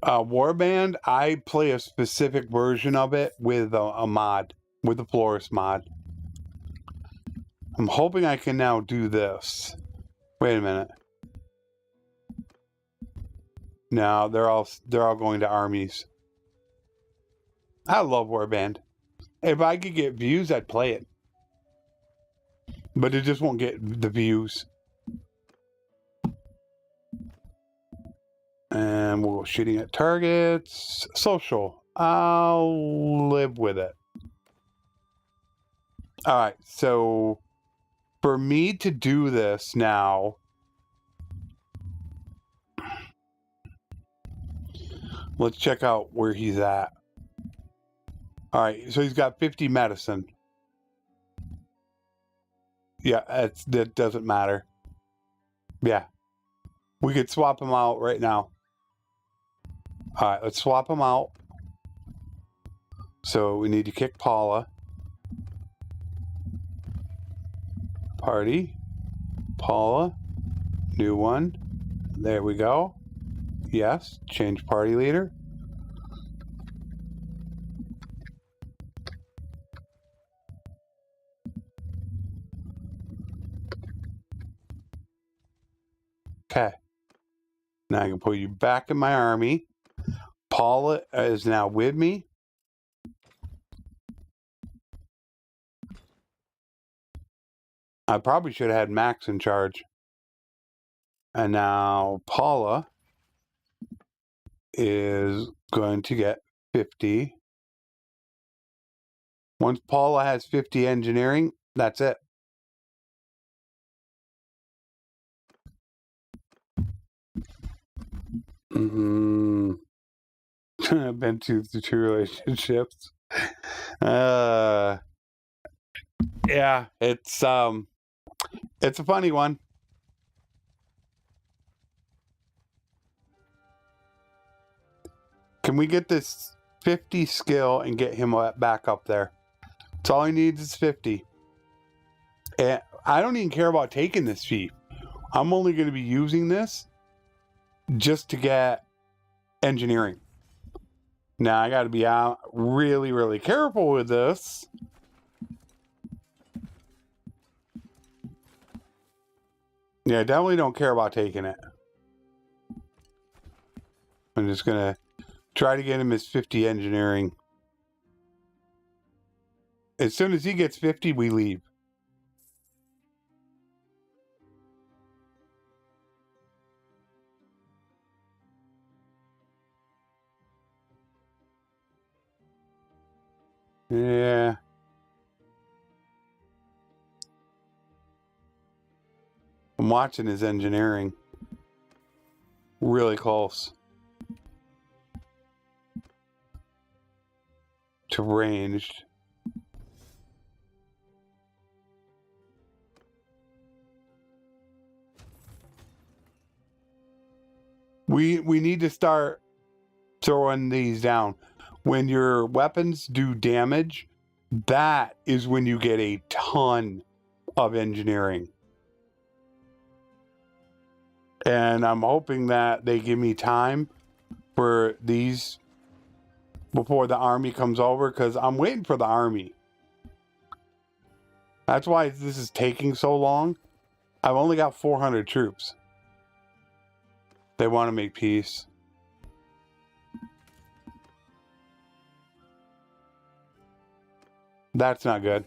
Warband, I play a specific version of it with a mod. With the Florist mod. I'm hoping I can now do this. Wait a minute. No, they're all going to armies. I love Warband. If I could get views, I'd play it. But it just won't get the views. And we'll go shooting at targets. Social. I'll live with it. Alright, so for me to do this now, let's check out where he's at. Alright, so he's got 50 medicine. Yeah, that doesn't matter. Yeah. We could swap him out right now. Alright, let's swap him out. So we need to kick Paula. Party. Paula. New one. There we go. Yes. Change party leader. Okay. Now I can put you back in my army. Paula is now with me. I probably should have had Max in charge. And now Paula is going to get 50. Once Paula has 50 engineering, that's it. I've been to two relationships. Yeah, it's a funny one. Can we get this 50 skill and get him back up there? That's all he needs is 50. And I don't even care about taking this feat. I'm only going to be using this just to get engineering. Now I got to be out really, really careful with this. Yeah, I definitely don't care about taking it. I'm just gonna try to get him his 50 engineering. As soon as he gets 50, we leave. Yeah. I'm watching his engineering. Really close to ranged. We need to start throwing these down. When your weapons do damage, that is when you get a ton of engineering. And I'm hoping that they give me time for these before the army comes over, because I'm waiting for the army. That's why this is taking so long. I've only got 400 troops. They want to make peace. That's not good.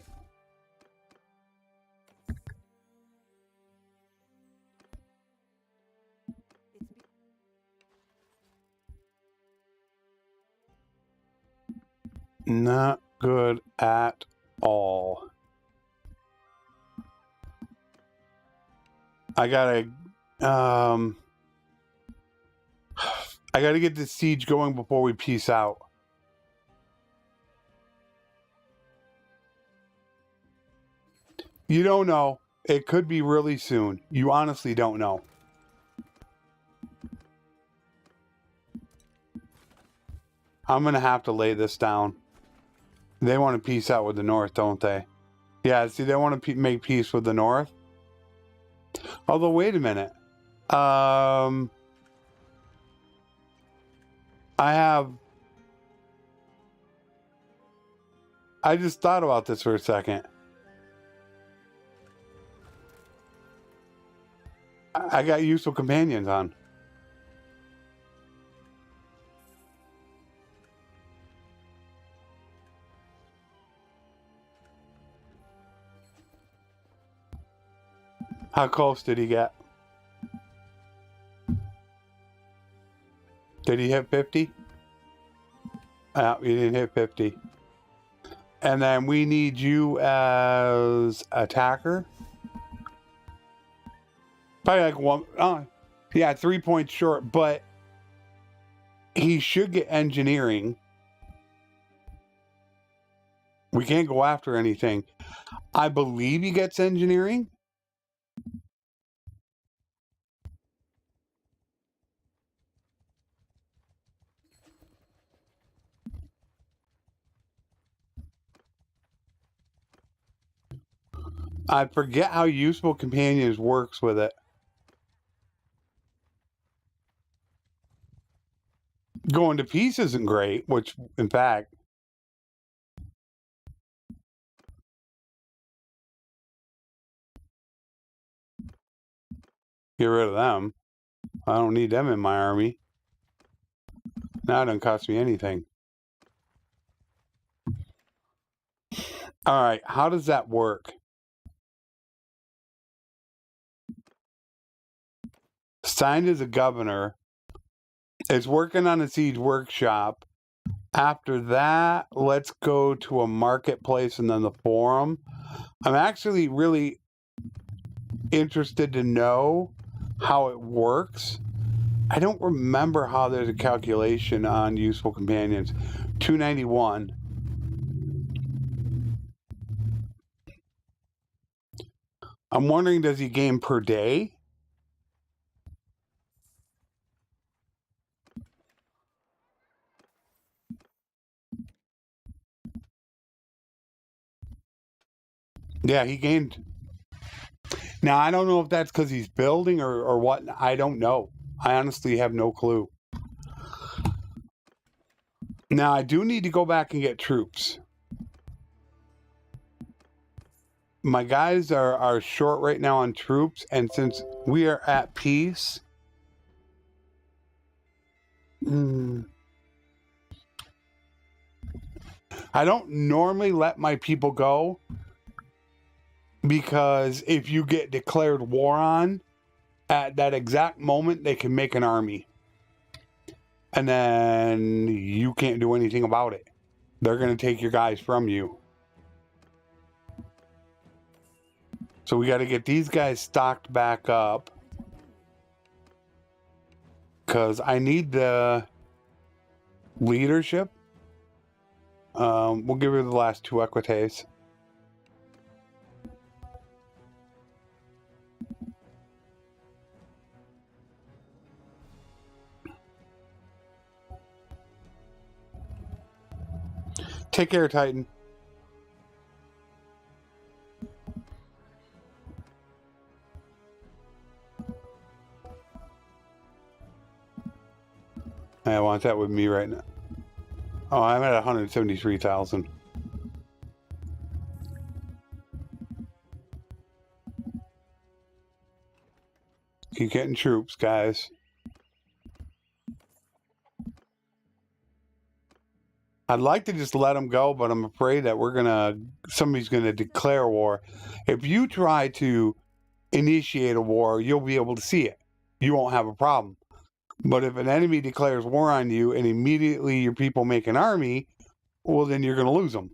Not good at all. I gotta get this siege going before we peace out. You don't know. It could be really soon. You honestly don't know. I'm gonna have to lay this down. They want to peace out with the North, don't they? Yeah, see, they want to make peace with the North. Although, wait a minute. I just thought about this for a second. I got useful companions on. How close did he get? Did he hit 50? He didn't hit 50. And then we need you as attacker. Probably like one. Yeah, 3 points short, but he should get engineering. We can't go after anything. I believe he gets engineering. I forget how useful companions works with it. Going to peace isn't great, which, in fact, get rid of them. I don't need them in my army. Now it doesn't cost me anything. All right, how does that work? Signed as a governor. It's working on a siege workshop. After that, let's go to a marketplace and then the forum. I'm actually really interested to know how it works. I don't remember how there's a calculation on useful companions. 291. I'm wondering, does he gain per day? Yeah, he gained. Now, I don't know if that's because he's building or what. I don't know. I honestly have no clue. Now, I do need to go back and get troops. my guys are short right now on troops, and since we are at peace, I don't normally let my people go, because if you get declared war on, at that exact moment, they can make an army. And then you can't do anything about it. They're going to take your guys from you. So we got to get these guys stocked back up, because I need the leadership. We'll give her the last 2 equites. Take care, Titan. I want that with me right now. Oh, I'm at 173,000. Keep getting troops, guys. I'd like to just let them go, but I'm afraid that somebody's gonna declare war. If you try to initiate a war, you'll be able to see it. You won't have a problem. But if an enemy declares war on you and immediately your people make an army, well, then you're gonna lose them.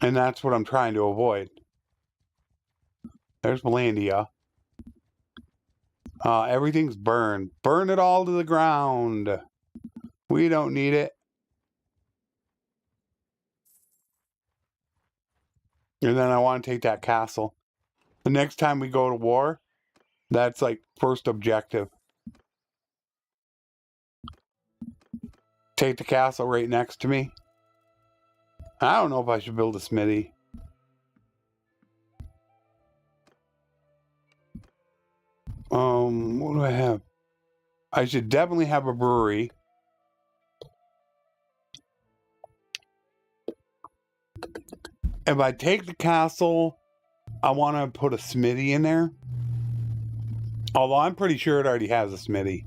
And that's what I'm trying to avoid. There's Melandia. Everything's burned. Burn it all to the ground. We don't need it. And then I want to take that castle. The next time we go to war, that's like first objective. Take the castle right next to me. I don't know if I should build a smithy. What do I have? I should definitely have a brewery. If I take the castle, I want to put a smithy in there. Although I'm pretty sure it already has a smithy.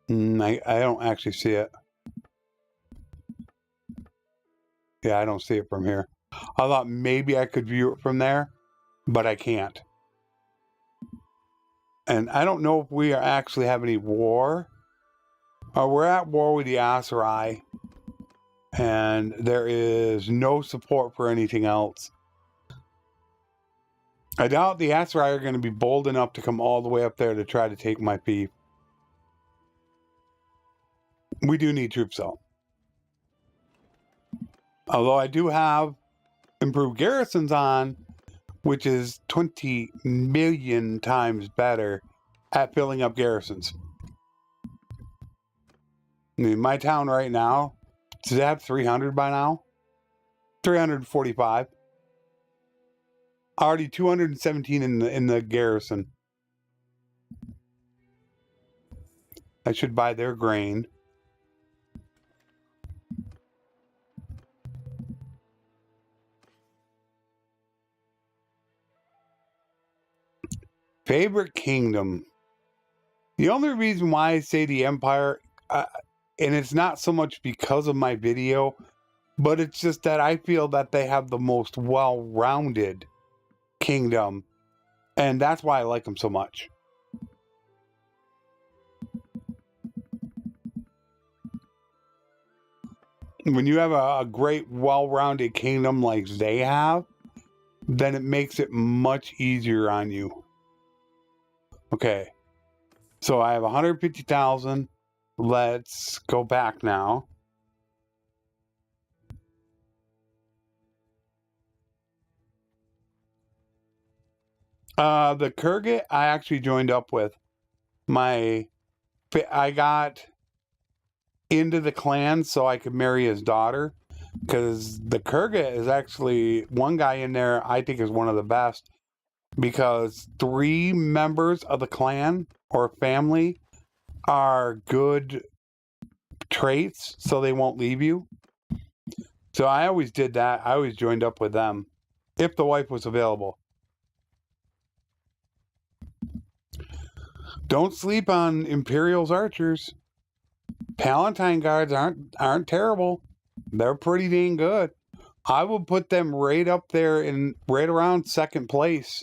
I don't actually see it. Yeah, I don't see it from here. I thought maybe I could view it from there, but I can't. And I don't know if we actually have any war. We're at war with the ASUS, and there is no support for anything else. I doubt the ASUS are going to be bold enough to come all the way up there to try to take my fief. We do need troops though. Although I do have improved garrisons on, which is 20 million times better at filling up garrisons. I mean, my town right now, does it have 300 by now? 345. Already 217 in the garrison. I should buy their grain. Favorite kingdom. The only reason why I say the Empire, and it's not so much because of my video, but it's just that I feel that they have the most well-rounded kingdom, and that's why I like them so much. When you have a great, well-rounded kingdom like they have, then it makes it much easier on you. Okay, so I have 150,000. Let's go back now. The Kurgit I actually joined up with. I got into the clan so I could marry his daughter, because the Kurgit is actually one guy in there I think is one of the best, because 3 members of the clan or family are good traits, so they won't leave you. So I always did that. I always joined up with them if the wife was available. Don't sleep on Imperial's archers. Palatine guards aren't terrible. They're pretty dang good. I would put them right up there in right around second place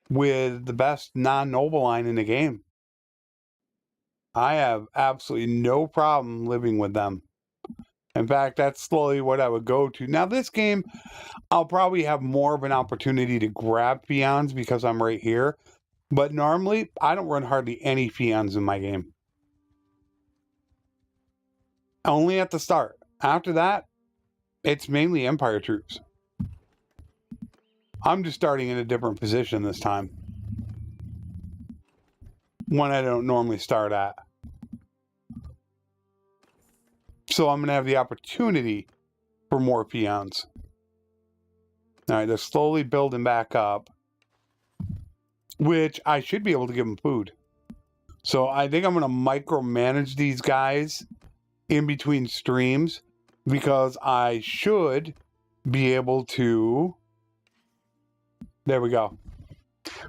with the best non-noble line in the game. I have absolutely no problem living with them. In fact, that's slowly what I would go to. Now, this game, I'll probably have more of an opportunity to grab peons because I'm right here. But normally, I don't run hardly any peons in my game. Only at the start. After that, it's mainly Empire troops. I'm just starting in a different position this time. One I don't normally start at. So I'm going to have the opportunity for more peons. All right, they're slowly building back up. Which I should be able to give them food. So I think I'm going to micromanage these guys in between streams. Because I should be able to... There we go.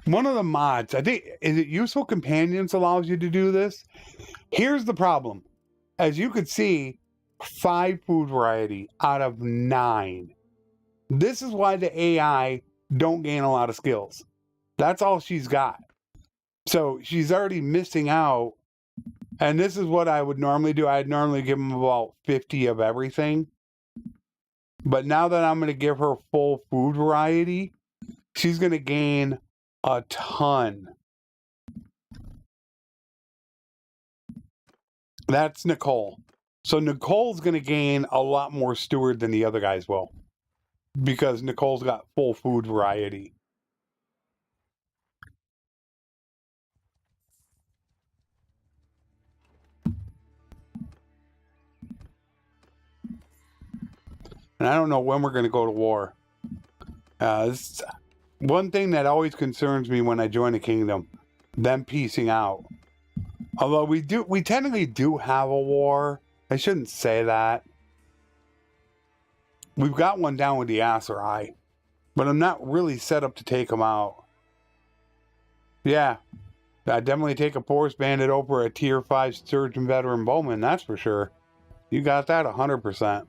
One of the mods, I think, is it Useful Companions allows you to do this? Here's the problem. As you could see, 5 food variety out of 9. This is why the AI don't gain a lot of skills. That's all she's got. So she's already missing out. And this is what I would normally do. I'd normally give them about 50 of everything. But now that I'm going to give her full food variety, she's going to gain a ton. That's Nicole. So Nicole's going to gain a lot more steward than the other guys will. Because Nicole's got full food variety. And I don't know when we're going to go to war. It's one thing that always concerns me when I join a kingdom. Them piecing out. Although we technically do have a war. I shouldn't say that. We've got one down with the ASUS. But I'm not really set up to take them out. Yeah. I'd definitely take a Force Bandit over a Tier 5 Surgeon Veteran Bowman. That's for sure. You got that 100%.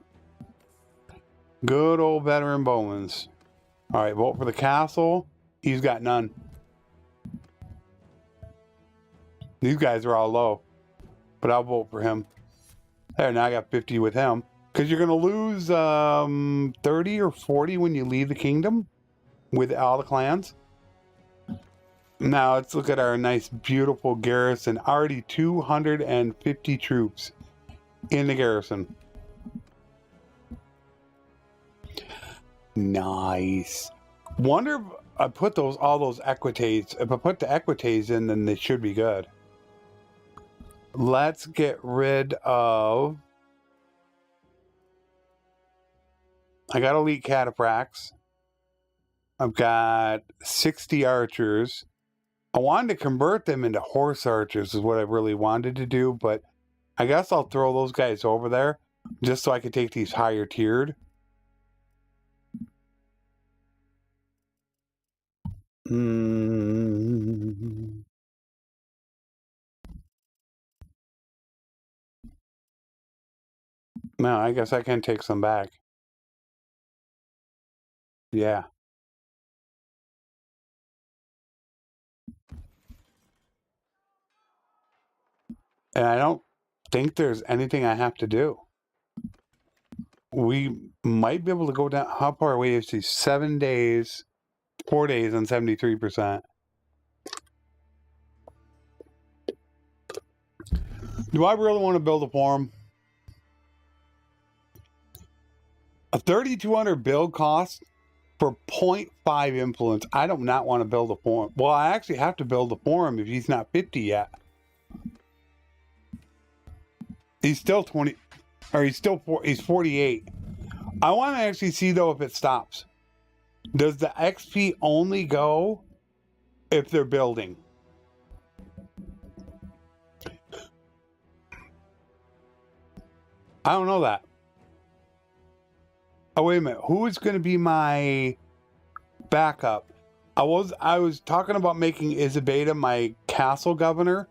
Good old veteran Bowmans. Alright, vote for the castle. He's got none. These guys are all low. But I'll vote for him. There, now I got 50 with him. Because you're going to lose 30 or 40 when you leave the kingdom. With all the clans. Now let's look at our nice, beautiful garrison. Already 250 troops in the garrison. Nice. Wonder if I put all those equites. If I put the equites in, then they should be good. Let's get rid of... I got elite cataphracts. I've got 60 archers. I wanted to convert them into horse archers is what I really wanted to do, but I guess I'll throw those guys over there just so I can take these higher tiered. No, I guess I can take some back. Yeah. And I don't think there's anything I have to do. We might be able to go down. How far away is he? 7 days. 4 days on 73%. Do I really want to build a forum? A 3,200 build cost for 0.5 influence. I do not want to build a forum. Well, I actually have to build a forum if he's not 50 yet. He's still 20, or he's 48. I want to actually see though if it stops. Does the XP only go if they're building? I don't know that. Oh, wait a minute. Who is going to be my backup? I was talking about making Isabella my castle governor,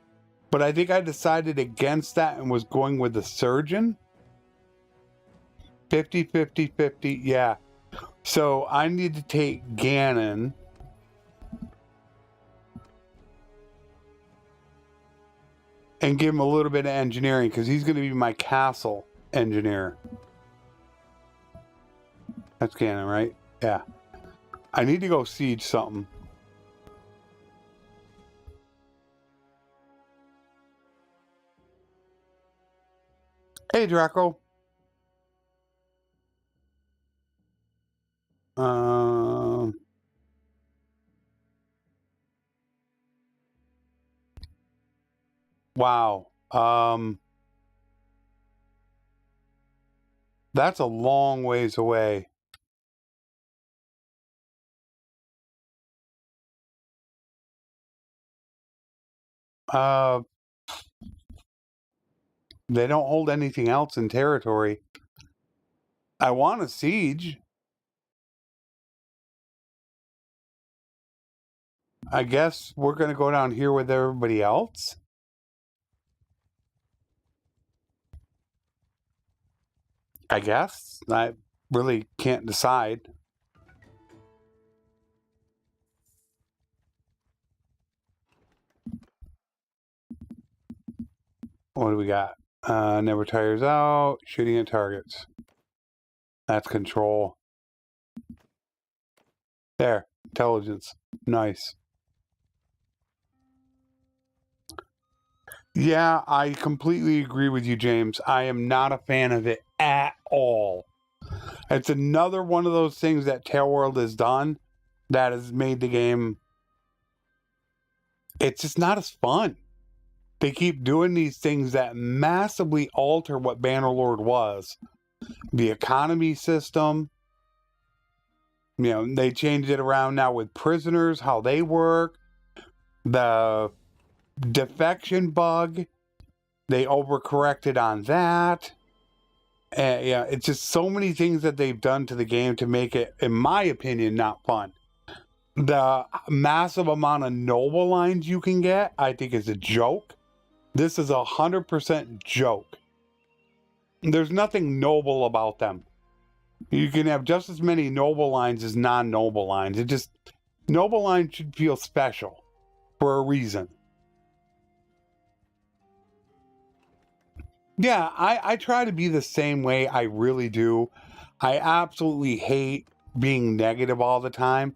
but I think I decided against that and was going with the surgeon. 50, 50, 50. Yeah. So I need to take Gannon. And give him a little bit of engineering because he's going to be my castle engineer. That's Gannon, right? Yeah. I need to go siege something. Hey, Draco. Wow. That's a long ways away. They don't hold anything else in territory. I want a siege. I guess we're going to go down here with everybody else. I guess. I really can't decide. What do we got? Never tires out. Shooting at targets. That's control. There. Intelligence. Nice. Yeah, I completely agree with you, James. I am not a fan of it at all. It's another one of those things that Tailworld has done that has made the game... It's just not as fun. They keep doing these things that massively alter what Bannerlord was. The economy system. You know, they changed it around now with prisoners, how they work. The defection bug. They overcorrected on that. Yeah, it's just so many things that they've done to the game to make it, in my opinion, not fun. The massive amount of noble lines you can get, I think, is a joke. This is 100% joke. There's nothing noble about them. You can have just as many noble lines as non-noble lines. It just, noble lines should feel special for a reason. Yeah, I try to be the same way. I really do. I absolutely hate being negative all the time,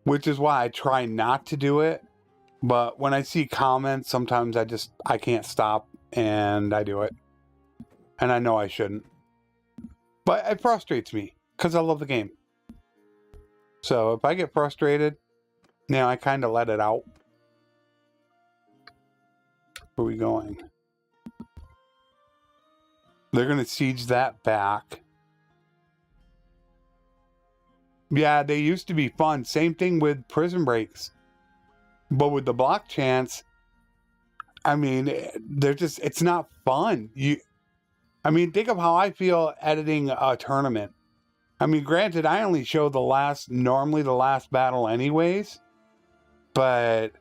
which is why I try not to do it. But when I see comments, sometimes I can't stop and I do it. And I know I shouldn't. But it frustrates me because I love the game. So if I get frustrated, you know, I kind of let it out. Where are we going? They're going to siege that back. Yeah, they used to be fun. Same thing with prison breaks. But with the block chance, I mean, they're just, it's not fun. I mean, think of how I feel editing a tournament. I mean, granted, I only show normally the last battle anyways. But,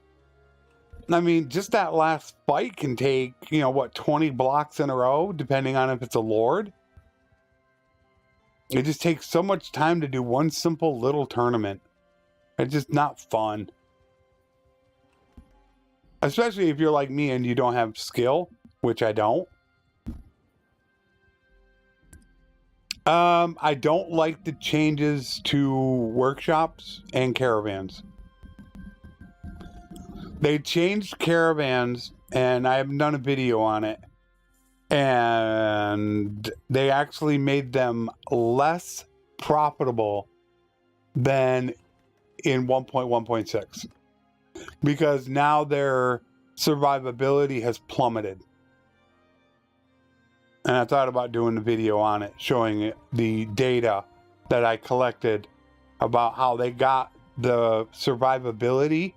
I mean, just that last fight can take, you know, what, 20 blocks in a row, depending on if it's a Lord. It just takes so much time to do one simple little tournament. It's just not fun. Especially if you're like me and you don't have skill, which I don't. I don't like the changes to workshops and caravans. They changed caravans, and I haven't done a video on it. And they actually made them less profitable than in 1.1.6. Because now their survivability has plummeted. And I thought about doing a video on it, showing it, the data that I collected about how they got the survivability.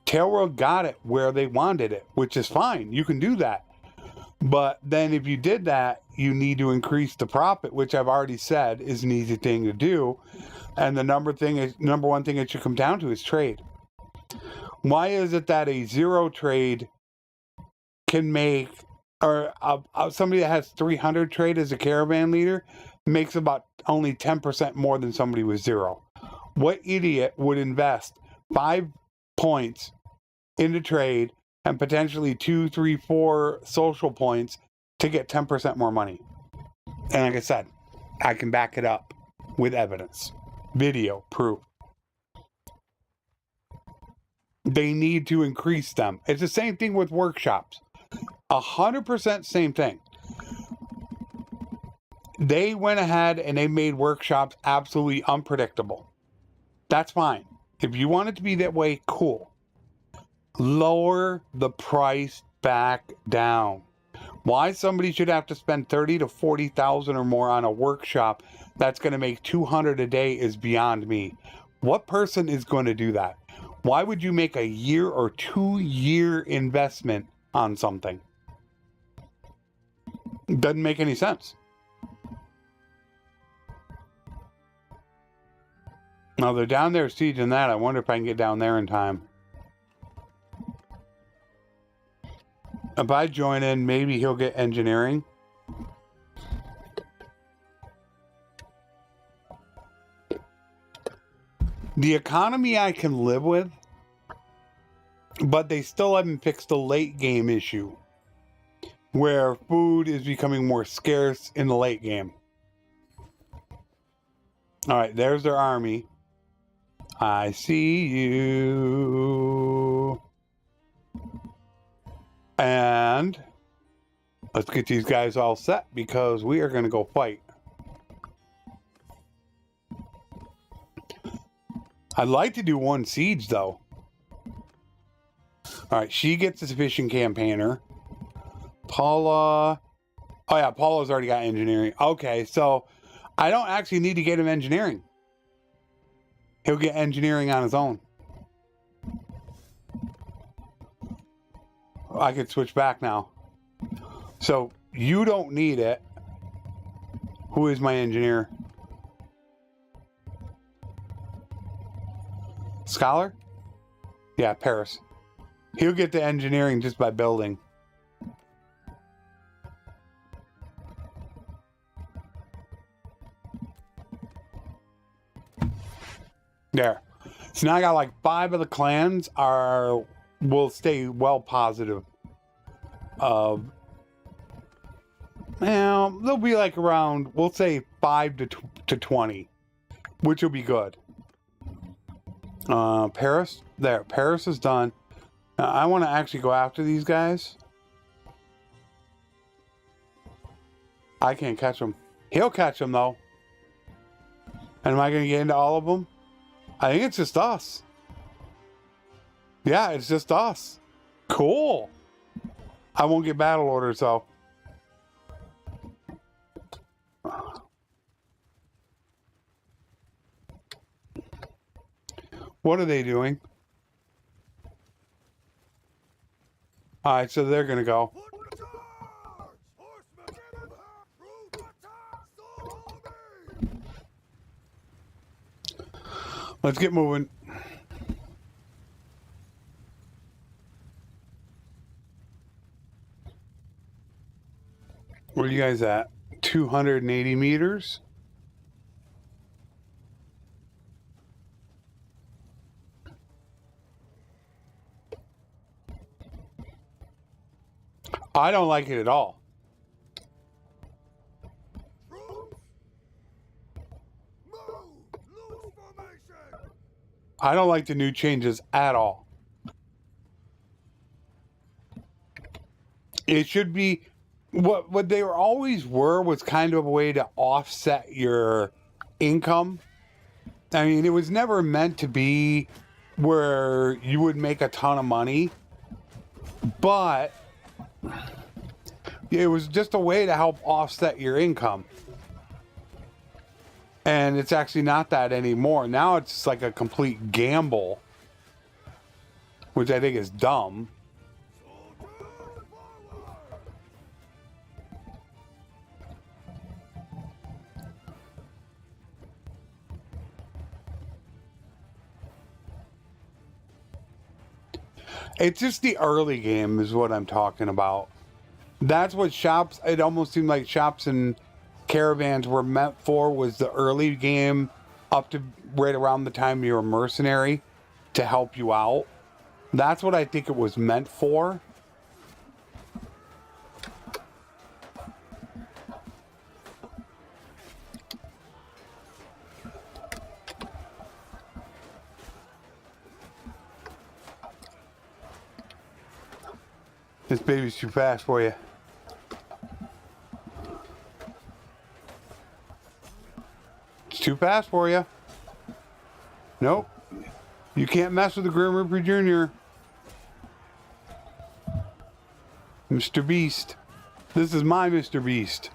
Tailworld got it where they wanted it, which is fine. You can do that. But then if you did that, you need to increase the profit, which I've already said is an easy thing to do. And the number one thing it should come down to is trade. Why is it that a zero trade can make, or somebody that has 300 trade as a caravan leader makes about only 10% more than somebody with zero? What idiot would invest 5 points into trade and potentially 2, 3, 4 social points to get 10% more money? And like I said, I can back it up with evidence, video, proof. They need to increase them. It's the same thing with workshops. 100% same thing. They went ahead and they made workshops absolutely unpredictable. That's fine. If you want it to be that way, cool. Lower the price back down. Why somebody should have to spend 30 to 40,000 or more on a workshop that's going to make 200 a day is beyond me. What person is going to do that? Why would you make a year or 2-year investment on something? It doesn't make any sense. Now they're down there sieging that. I wonder if I can get down there in time. If I join in, maybe he'll get engineering. The economy I can live with, but they still haven't fixed the late game issue, where food is becoming more scarce in the late game. All right, there's their army. I see you. And let's get these guys all set because we are going to go fight. I'd like to do one siege though. All right, she gets a sufficient campaigner. Paula. Oh yeah, Paula's already got engineering. Okay, so I don't actually need to get him engineering. He'll get engineering on his own. I could switch back now. So you don't need it. Who is my engineer? Scholar? Yeah, Paris. He'll get the engineering just by building. There. So now I got like 5 of the clans will stay well positive. Now they'll be like around, we'll say 5 to 20, which will be good. Paris, there. Paris is done. Now I want to actually go after these guys. I can't catch them. He'll catch them though. And am I going to get into all of them? I think it's just us. Yeah, it's just us. Cool. I won't get battle orders though. What are they doing? Alright, so they're gonna go. Let's get moving. Where are you guys at? 280 meters? I don't like it at all. I don't like the new changes at all. It should be what they always were was kind of a way to offset your income. I mean, it was never meant to be where you would make a ton of money, but it was just a way to help offset your income. And it's actually not that anymore. Now it's just like a complete gamble, which I think is dumb. It's just the early game is what I'm talking about. That's what shops, it almost seemed like shops and caravans were meant for, was the early game up to right around the time you're a mercenary to help you out. That's what I think it was meant for. This baby's too fast for you. It's too fast for you. Nope. You can't mess with the Grim Reaper Jr. Mr. Beast. This is my Mr. Beast.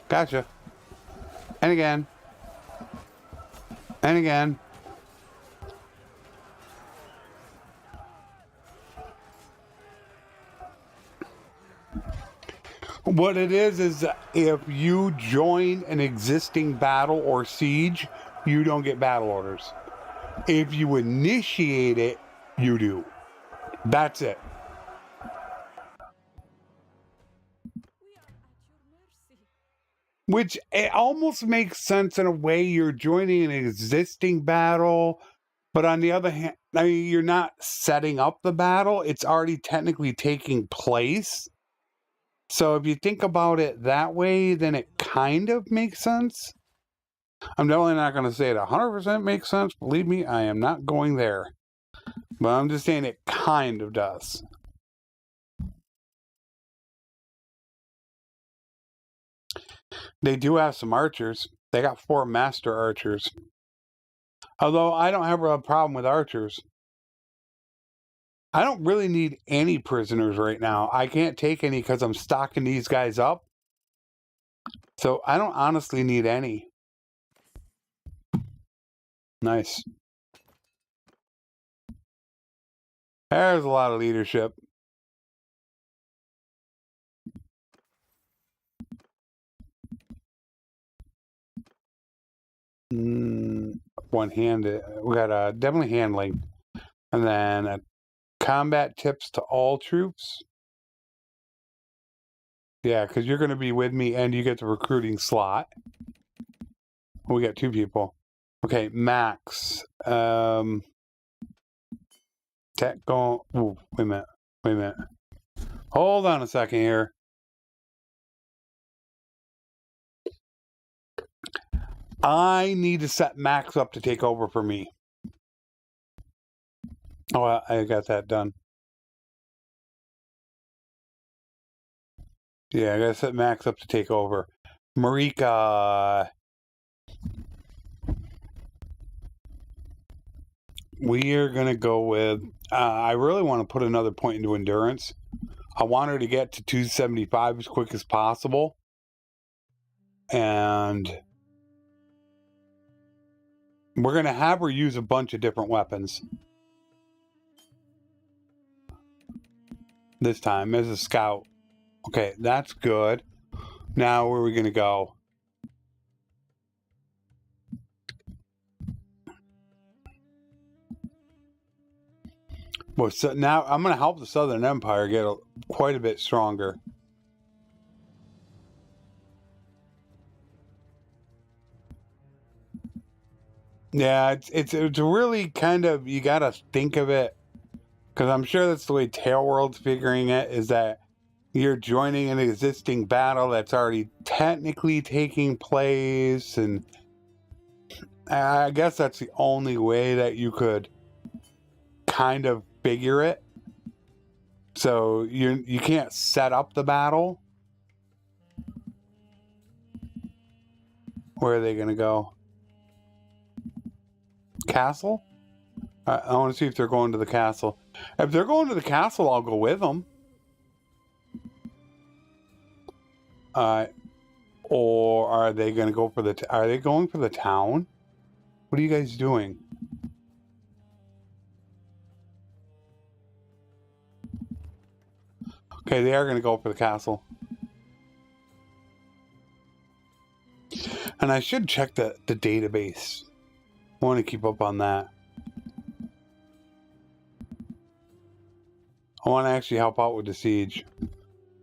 Gotcha. And again. And again. What it is if you join an existing battle or siege, you don't get battle orders. If you initiate it, you do. That's it. Which it almost makes sense in a way. You're joining an existing battle, but on the other hand, I mean, you're not setting up the battle. It's already technically taking place. So if you think about it that way, then it kind of makes sense. I'm definitely not going to say it 100% makes sense. Believe me, I am not going there. But I'm just saying it kind of does. They do have some archers. They got 4 master archers. Although I don't have a problem with archers. I don't really need any prisoners right now. I can't take any because I'm stocking these guys up. So I don't honestly need any. Nice. There's a lot of leadership. One-handed. We got definitely handling. And then combat tips to all troops. Yeah, because you're going to be with me and you get the recruiting slot. We got 2 people. Okay, Max. Tech going. Ooh, wait a minute. Wait a minute. Hold on a second here. I need to set Max up to take over for me. Oh, I got that done. Yeah, I gotta set Max up to take over. Marika. We are gonna go with. I really want to put another point into endurance. I want her to get to 275 as quick as possible. And we're gonna have her use a bunch of different weapons. This time as a scout. Okay, that's good. Now where are we gonna go? Well, so now I'm going to help the Southern Empire get quite a bit stronger. Yeah, it's really kind of, you got to think of it, because I'm sure that's the way Tail World's figuring it, is that you're joining an existing battle that's already technically taking place, and I guess that's the only way that you could kind of figure it. So you can't set up the battle. Where are they going to go? Castle? I want to see if they're going to the castle. If they're going to the castle, I'll go with them. Or are they going to go for the... Are they going for the town? What are you guys doing? Okay, they are going to go for the castle. And I should check the database. I want to keep up on that. I want to actually help out with the siege.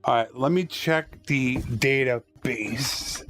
Alright, let me check the database.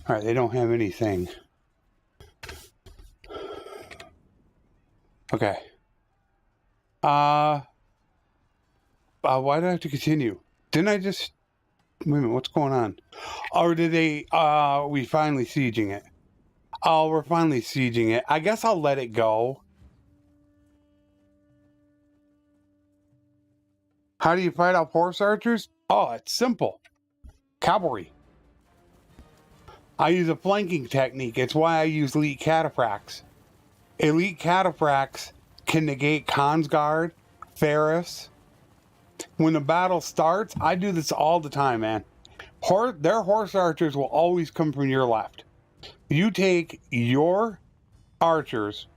Alright, they don't have anything. Okay. Why do I have to continue? Didn't I just... Wait a minute, what's going on? Or did they... we finally sieging it? Oh, we're finally sieging it. I guess I'll let it go. How do you fight off horse archers? Oh, it's simple. Cavalry. I use a flanking technique. It's why I use elite cataphracts. Elite cataphracts can negate Khan's Guard, Ferris. When the battle starts, I do this all the time, man. Their horse archers will always come from your left. You take your archers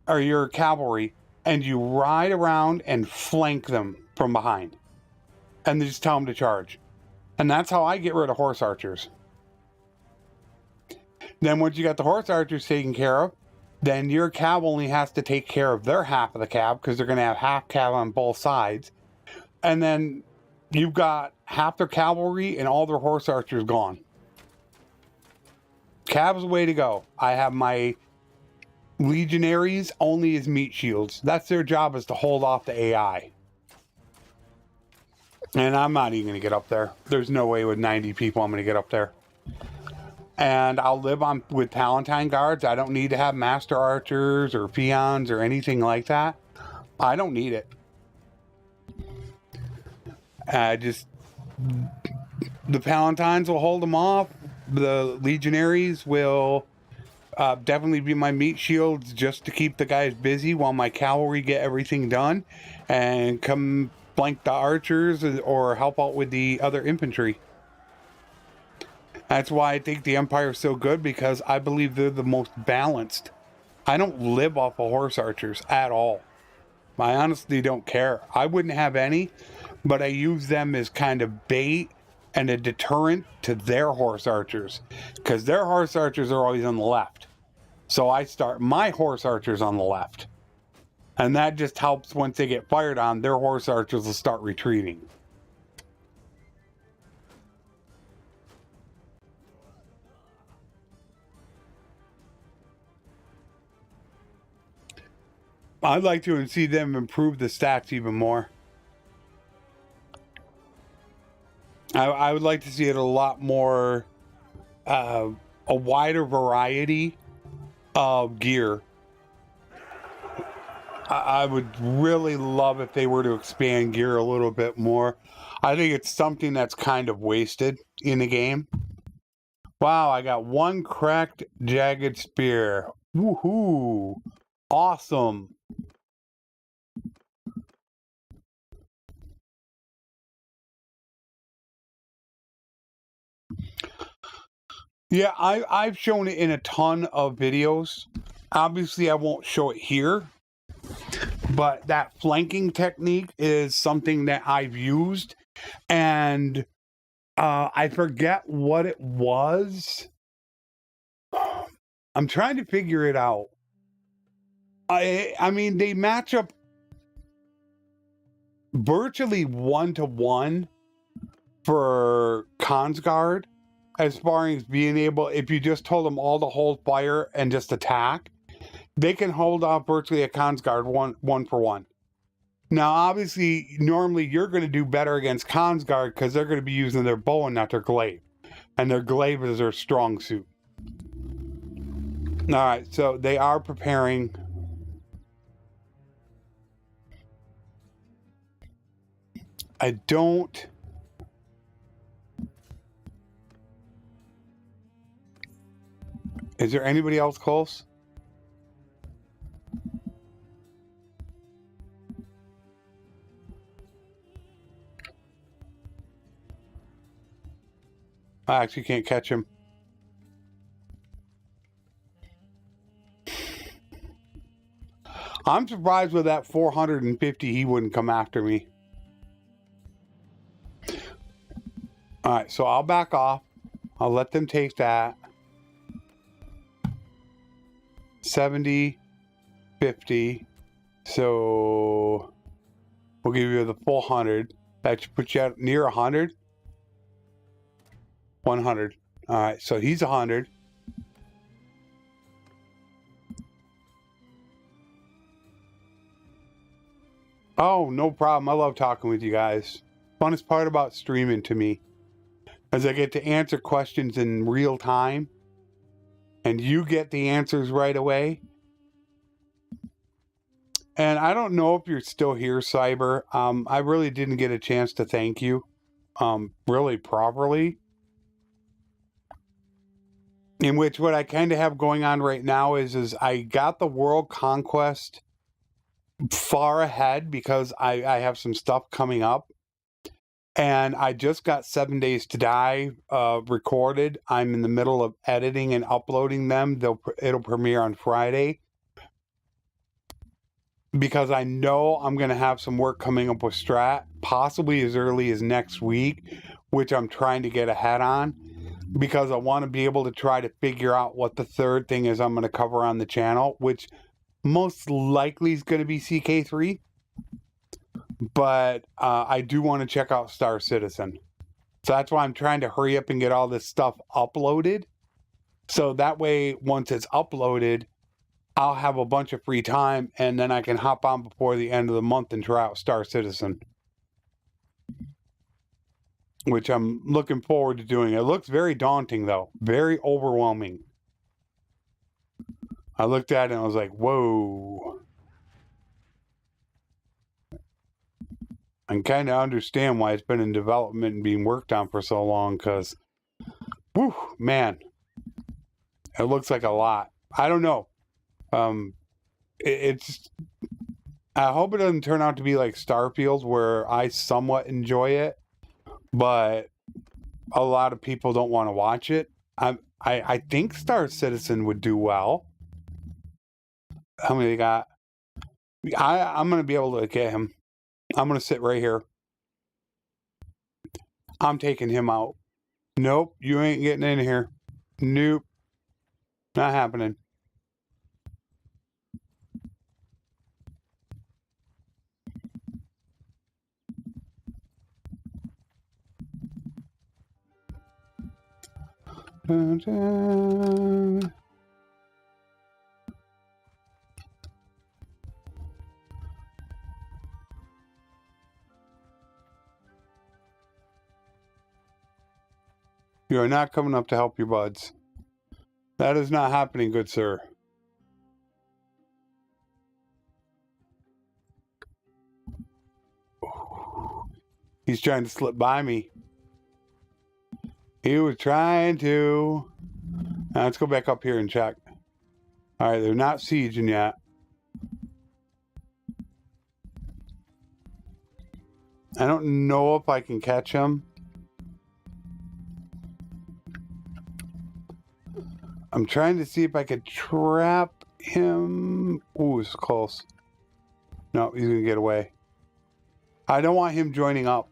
or your cavalry and you ride around and flank them from behind. And then just tell them to charge. And that's how I get rid of horse archers. Then once you got the horse archers taken care of, then your cav only has to take care of their half of the cav because they're going to have half cav on both sides. And then you've got half their cavalry and all their horse archers gone. Cav's the way to go. I have my legionaries only as meat shields. That's their job, is to hold off the AI. And I'm not even going to get up there. There's no way with 90 people I'm going to get up there. And I'll live on with Palatine guards. I don't need to have master archers or peons or anything like that. I don't need it. The Palatines will hold them off. The legionaries will definitely be my meat shields just to keep the guys busy while my cavalry get everything done and come flank the archers or help out with the other infantry. That's why I think the Empire is so good, because I believe they're the most balanced. I don't live off of horse archers at all. I honestly don't care. I wouldn't have any, but I use them as kind of bait and a deterrent to their horse archers, because their horse archers are always on the left. So I start my horse archers on the left. And that just helps. Once they get fired on, their horse archers will start retreating. I'd like to see them improve the stats even more. I would like to see it a lot more, a wider variety of gear. I would really love if they were to expand gear a little bit more. I think it's something that's kind of wasted in the game. Wow, I got one cracked jagged spear. Woohoo! Awesome. Yeah, I've shown it in a ton of videos. Obviously, I won't show it here, but that flanking technique is something that I've used, and I forget what it was. I'm trying to figure it out. I mean, they match up virtually 1-to-1 for Consguard, as far as being able, if you just told them all to hold fire and just attack, they can hold off virtually a Consguard one for one. Now, obviously, normally you're going to do better against Consguard because they're going to be using their bow and not their glaive. And their glaive is their strong suit. All right, so they are preparing. I don't... Is there anybody else close? I actually can't catch him. I'm surprised with that 450 he wouldn't come after me. Alright, so I'll back off. I'll let them take that. 70, 50. So we'll give you the full 100. That should put you out near 100. 100. Alright, so he's 100. Oh, no problem. I love talking with you guys. Funnest part about streaming to me is I get to answer questions in real time, and you get the answers right away. And I don't know if you're still here, Cyber. I really didn't get a chance to thank you really properly. In which what I kind of have going on right now is I got the World Conquest far ahead because I have some stuff coming up. And I just got 7 Days to Die recorded. I'm in the middle of editing and uploading them. It'll premiere on Friday. Because I know I'm going to have some work coming up with Strat, possibly as early as next week, which I'm trying to get ahead on. Because I want to be able to try to figure out what the third thing is I'm going to cover on the channel, which most likely is going to be CK3. But I do want to check out Star Citizen. So that's why I'm trying to hurry up and get all this stuff uploaded. So that way, once it's uploaded, I'll have a bunch of free time, and then I can hop on before the end of the month and try out Star Citizen. Which I'm looking forward to doing. It looks very daunting, though. Very overwhelming. I looked at it and I was like, whoa. I kind of understand why it's been in development and being worked on for so long, because, whew, man, it looks like a lot. I don't know. It's, I hope it doesn't turn out to be like Starfield, where I somewhat enjoy it, but a lot of people don't want to watch it. I think Star Citizen would do well. How many they got? I'm going to be able to get him. I'm going to sit right here. I'm taking him out. Nope, you ain't getting in here. Nope. Not happening. Dun, dun. You are not coming up to help your buds. That is not happening, good sir. He's trying to slip by me. He was trying to. Now let's go back up here and check. Alright, they're not sieging yet. I don't know if I can catch him. I'm trying to see if I could trap him. Ooh, it's close. No, he's gonna get away. I don't want him joining up.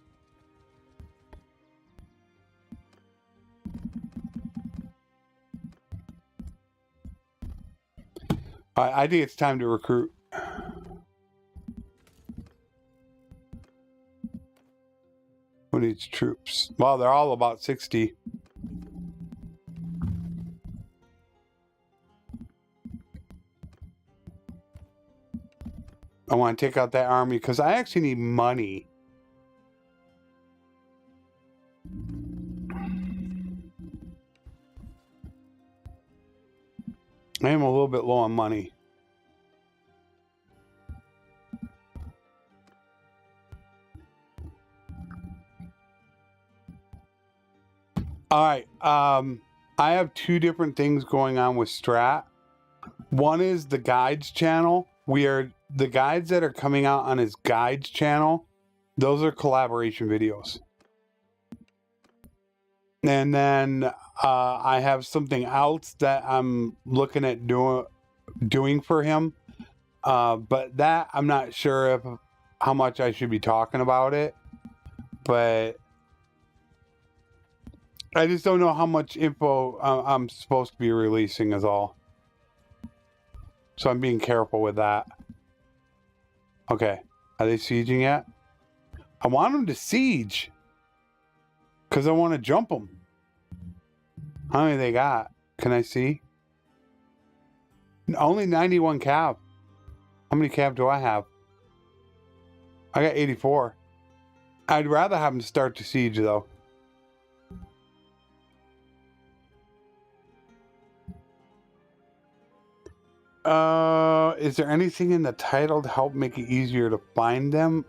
I think it's time to recruit. Who needs troops? Well, they're all about 60. I want to take out that army because I actually need money. I am a little bit low on money. All right. I have two different things going on with Strat. One is the guides channel. The guides that are coming out on his guides channel, those are collaboration videos. And then I have something else that I'm looking at doing for him. But that I'm not sure how much I should be talking about it. But I just don't know how much info I'm supposed to be releasing is all. So I'm being careful with that. Okay. Are they sieging yet? I want them to siege. Because I want to jump them. How many they got? Can I see? Only 91 cav. How many cav do I have? I got 84. I'd rather have them start to siege though. Is there anything in the title to help make it easier to find them?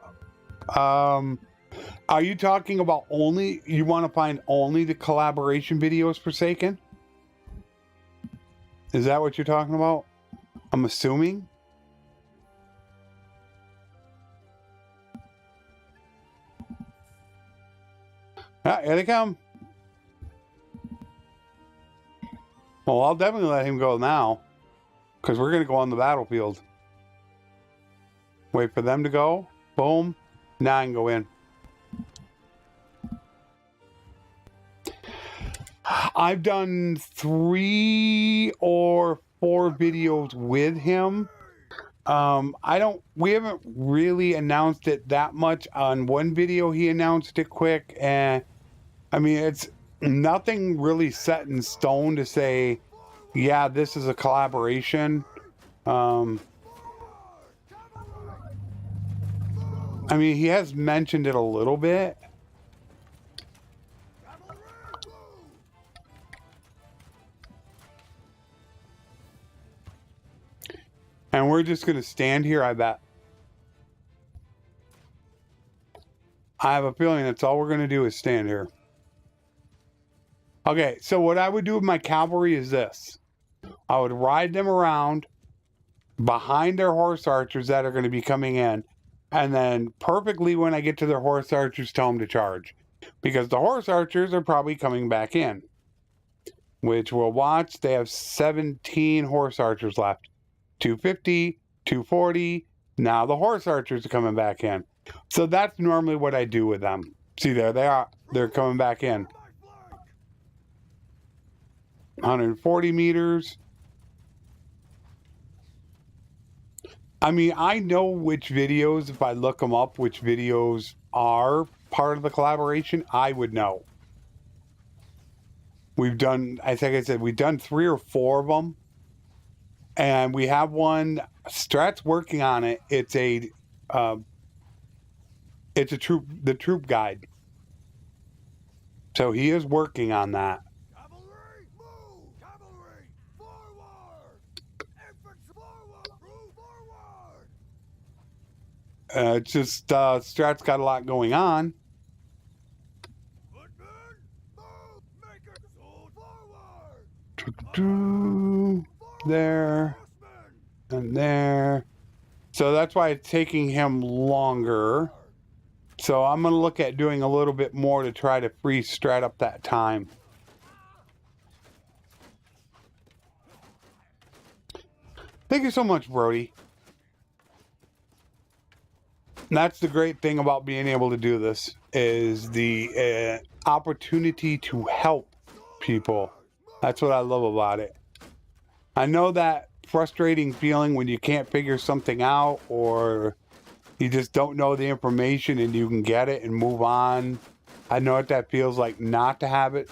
Are you talking about only, you want to find only the collaboration videos, Forsaken? Is that what you're talking about? I'm assuming. Ah, here they come. Well, I'll definitely let him go now. Because we're going to go on the battlefield. Wait for them to go. Boom. Now I can go in. I've done 3 or 4 videos with him. We haven't really announced it that much. On one video he announced it quick, and I mean it's nothing really set in stone to say, yeah, this is a collaboration. I mean, he has mentioned it a little bit. And we're just going to stand here, I bet. I have a feeling that's all we're going to do is stand here. Okay, so what I would do with my cavalry is this. I would ride them around behind their horse archers that are going to be coming in. And then perfectly when I get to their horse archers, tell them to charge. Because the horse archers are probably coming back in. Which we'll watch. They have 17 horse archers left. 250, 240. Now the horse archers are coming back in. So that's normally what I do with them. See, there they are. They're coming back in. 140 meters. I mean, I know which videos, if I look them up, which videos are part of the collaboration, I would know. We've done, I think I said, we've done 3 or 4 of them. And we have one, Strat's working on it. It's the troop guide. So he is working on that. Cavalry, move! Cavalry, forward! Infantry, forward! Move forward! It's just, Strat's got a lot going on. Footmen, move! Make it forward! There. And there. So that's why it's taking him longer. So I'm going to look at doing a little bit more to try to free Strat up that time. Thank you so much, Brody. And that's the great thing about being able to do this, is the opportunity to help people. That's what I love about it. I know that frustrating feeling when you can't figure something out, or you just don't know the information and you can get it and move on. I know what that feels like not to have it.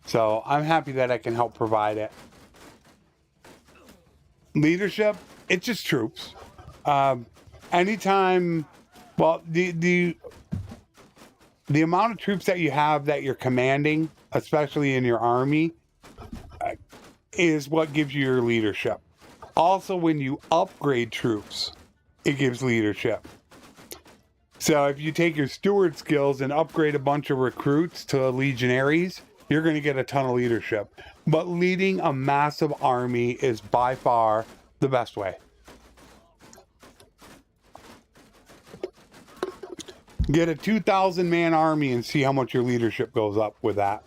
So I'm happy that I can help provide it. Leadership, it's just troops. Anytime, well, the amount of troops that you have that you're commanding, especially in your army, is what gives you your leadership. Also, when you upgrade troops, it gives leadership. So if you take your steward skills and upgrade a bunch of recruits to legionaries, you're going to get a ton of leadership. But leading a massive army is by far the best way. Get a 2,000 man army and see how much your leadership goes up with that.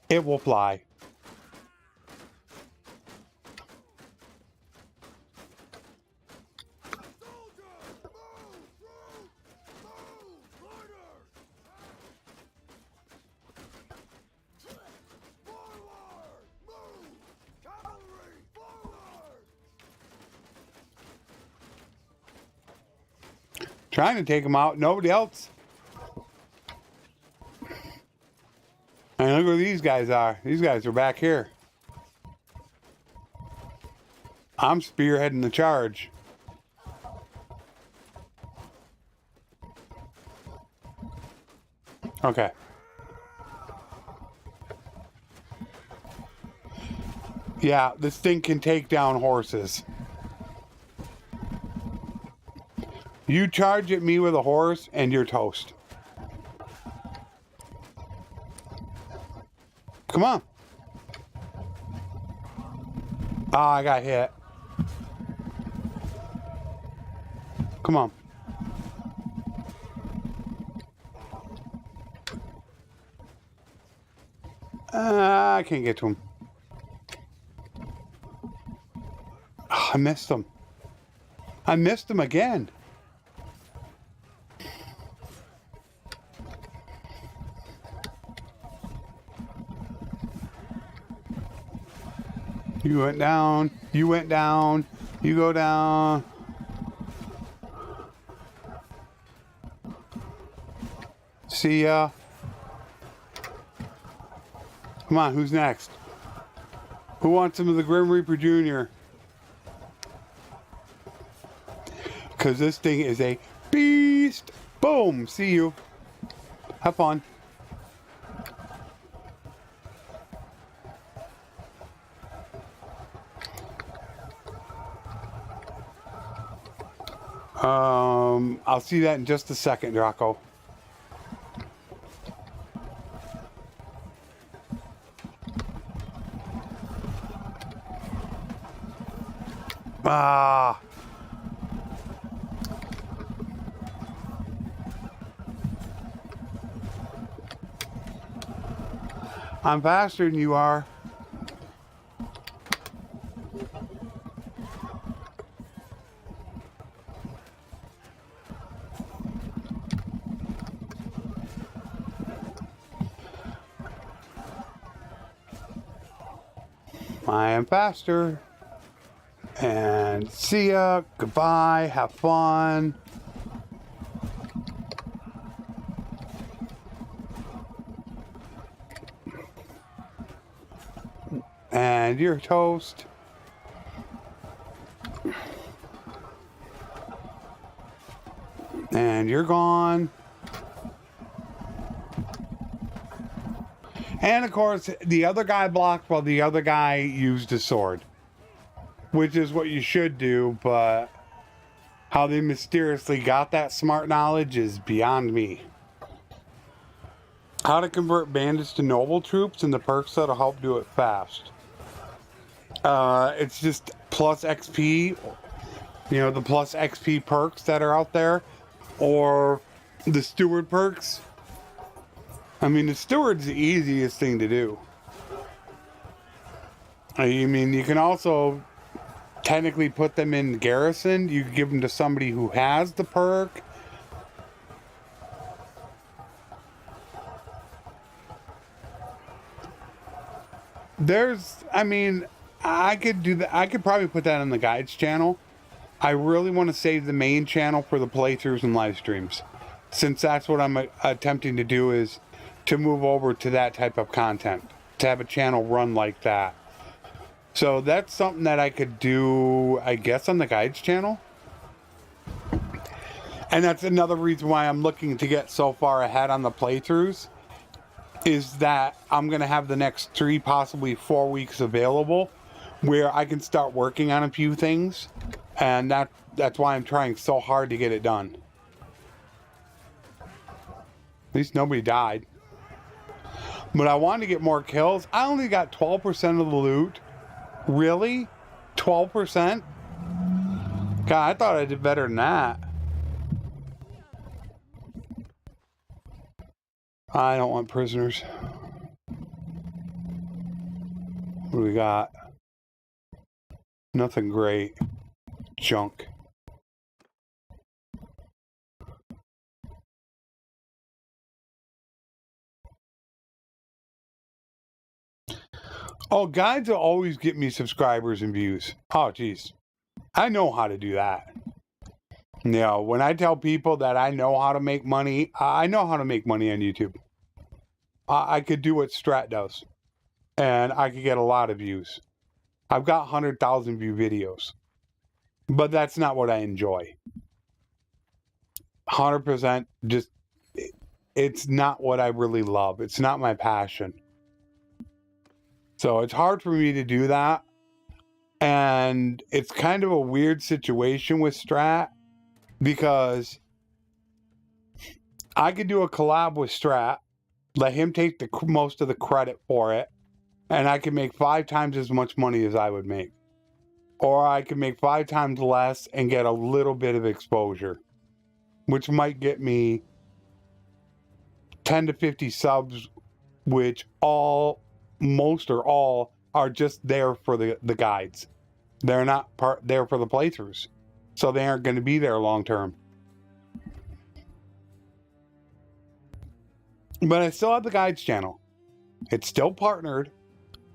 It will fly. Trying to take them out. Nobody else. And look where these guys are. These guys are back here. I'm spearheading the charge. Okay. Yeah, this thing can take down horses. You charge at me with a horse and you're toast. Come on. Ah, I got hit. Come on. I can't get to him. Oh, I missed him. I missed him again. You went down. You went down. You go down. See ya. Come on, who's next? Who wants some of the Grim Reaper Jr.? Because this thing is a beast. Boom. See you. Have fun. I'll see that in just a second, Draco. Ah. I'm faster than you are. I am faster. And see ya. Goodbye. Have fun. And you're toast. And you're gone. And of course, the other guy blocked while the other guy used his sword. Which is what you should do, but how they mysteriously got that smart knowledge is beyond me. How to convert bandits to noble troops and the perks that'll help do it fast. It's just plus XP, you know, the plus XP perks that are out there, or the steward perks. I mean, the steward's the easiest thing to do. I mean, you can also technically put them in Garrison. You could give them to somebody who has the perk. I mean, I could do that. I could probably put that on the guides channel. I really want to save the main channel for the playthroughs and live streams, since that's what I'm attempting to do, is to move over to that type of content, to have a channel run like that. So that's something that I could do, I guess, on the guides channel. And that's another reason why I'm looking to get so far ahead on the playthroughs, is that I'm going to have the next 3, possibly 4 weeks available where I can start working on a few things. And that's why I'm trying so hard to get it done. At least nobody died. But I wanted to get more kills. I only got 12% of the loot. Really? 12%? God, I thought I did better than that. I don't want prisoners. What do we got? Nothing great. Junk. Oh, guides will always get me subscribers and views. Oh, geez. I know how to do that. You know, when I tell people that I know how to make money, I know how to make money on YouTube. I could do what Strat does, and I could get a lot of views. I've got 100,000 view videos, but that's not what I enjoy. 100% just, it's not what I really love. It's not my passion. So it's hard for me to do that. And it's kind of a weird situation with Strat, because I could do a collab with Strat, let him take the most of the credit for it, and I could make 5 times as much money as I would make. Or I could make 5 times less and get a little bit of exposure, which might get me 10 to 50 subs, which most or all are just there for the guides. They're not there for the playthroughs, so they aren't going to be there long term. But I still have the guides channel. It's still partnered,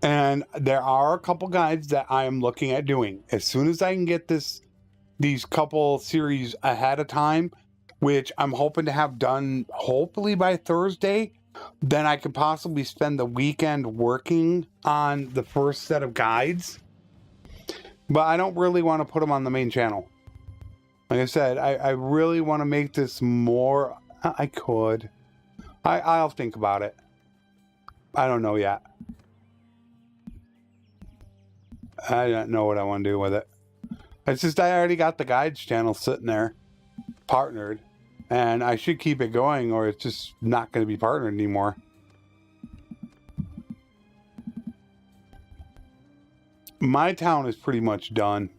and there are a couple guides that I am looking at doing. As soon as I can get these couple series ahead of time, which I'm hoping to have done hopefully by Thursday, then I could possibly spend the weekend working on the first set of guides. But I don't really want to put them on the main channel. Like I said, I really want to make this more. I could. I'll think about it. I don't know yet. I don't know what I want to do with it. It's just I already got the guides channel sitting there, partnered, and I should keep it going, or it's just not going to be partnered anymore. My town is pretty much done.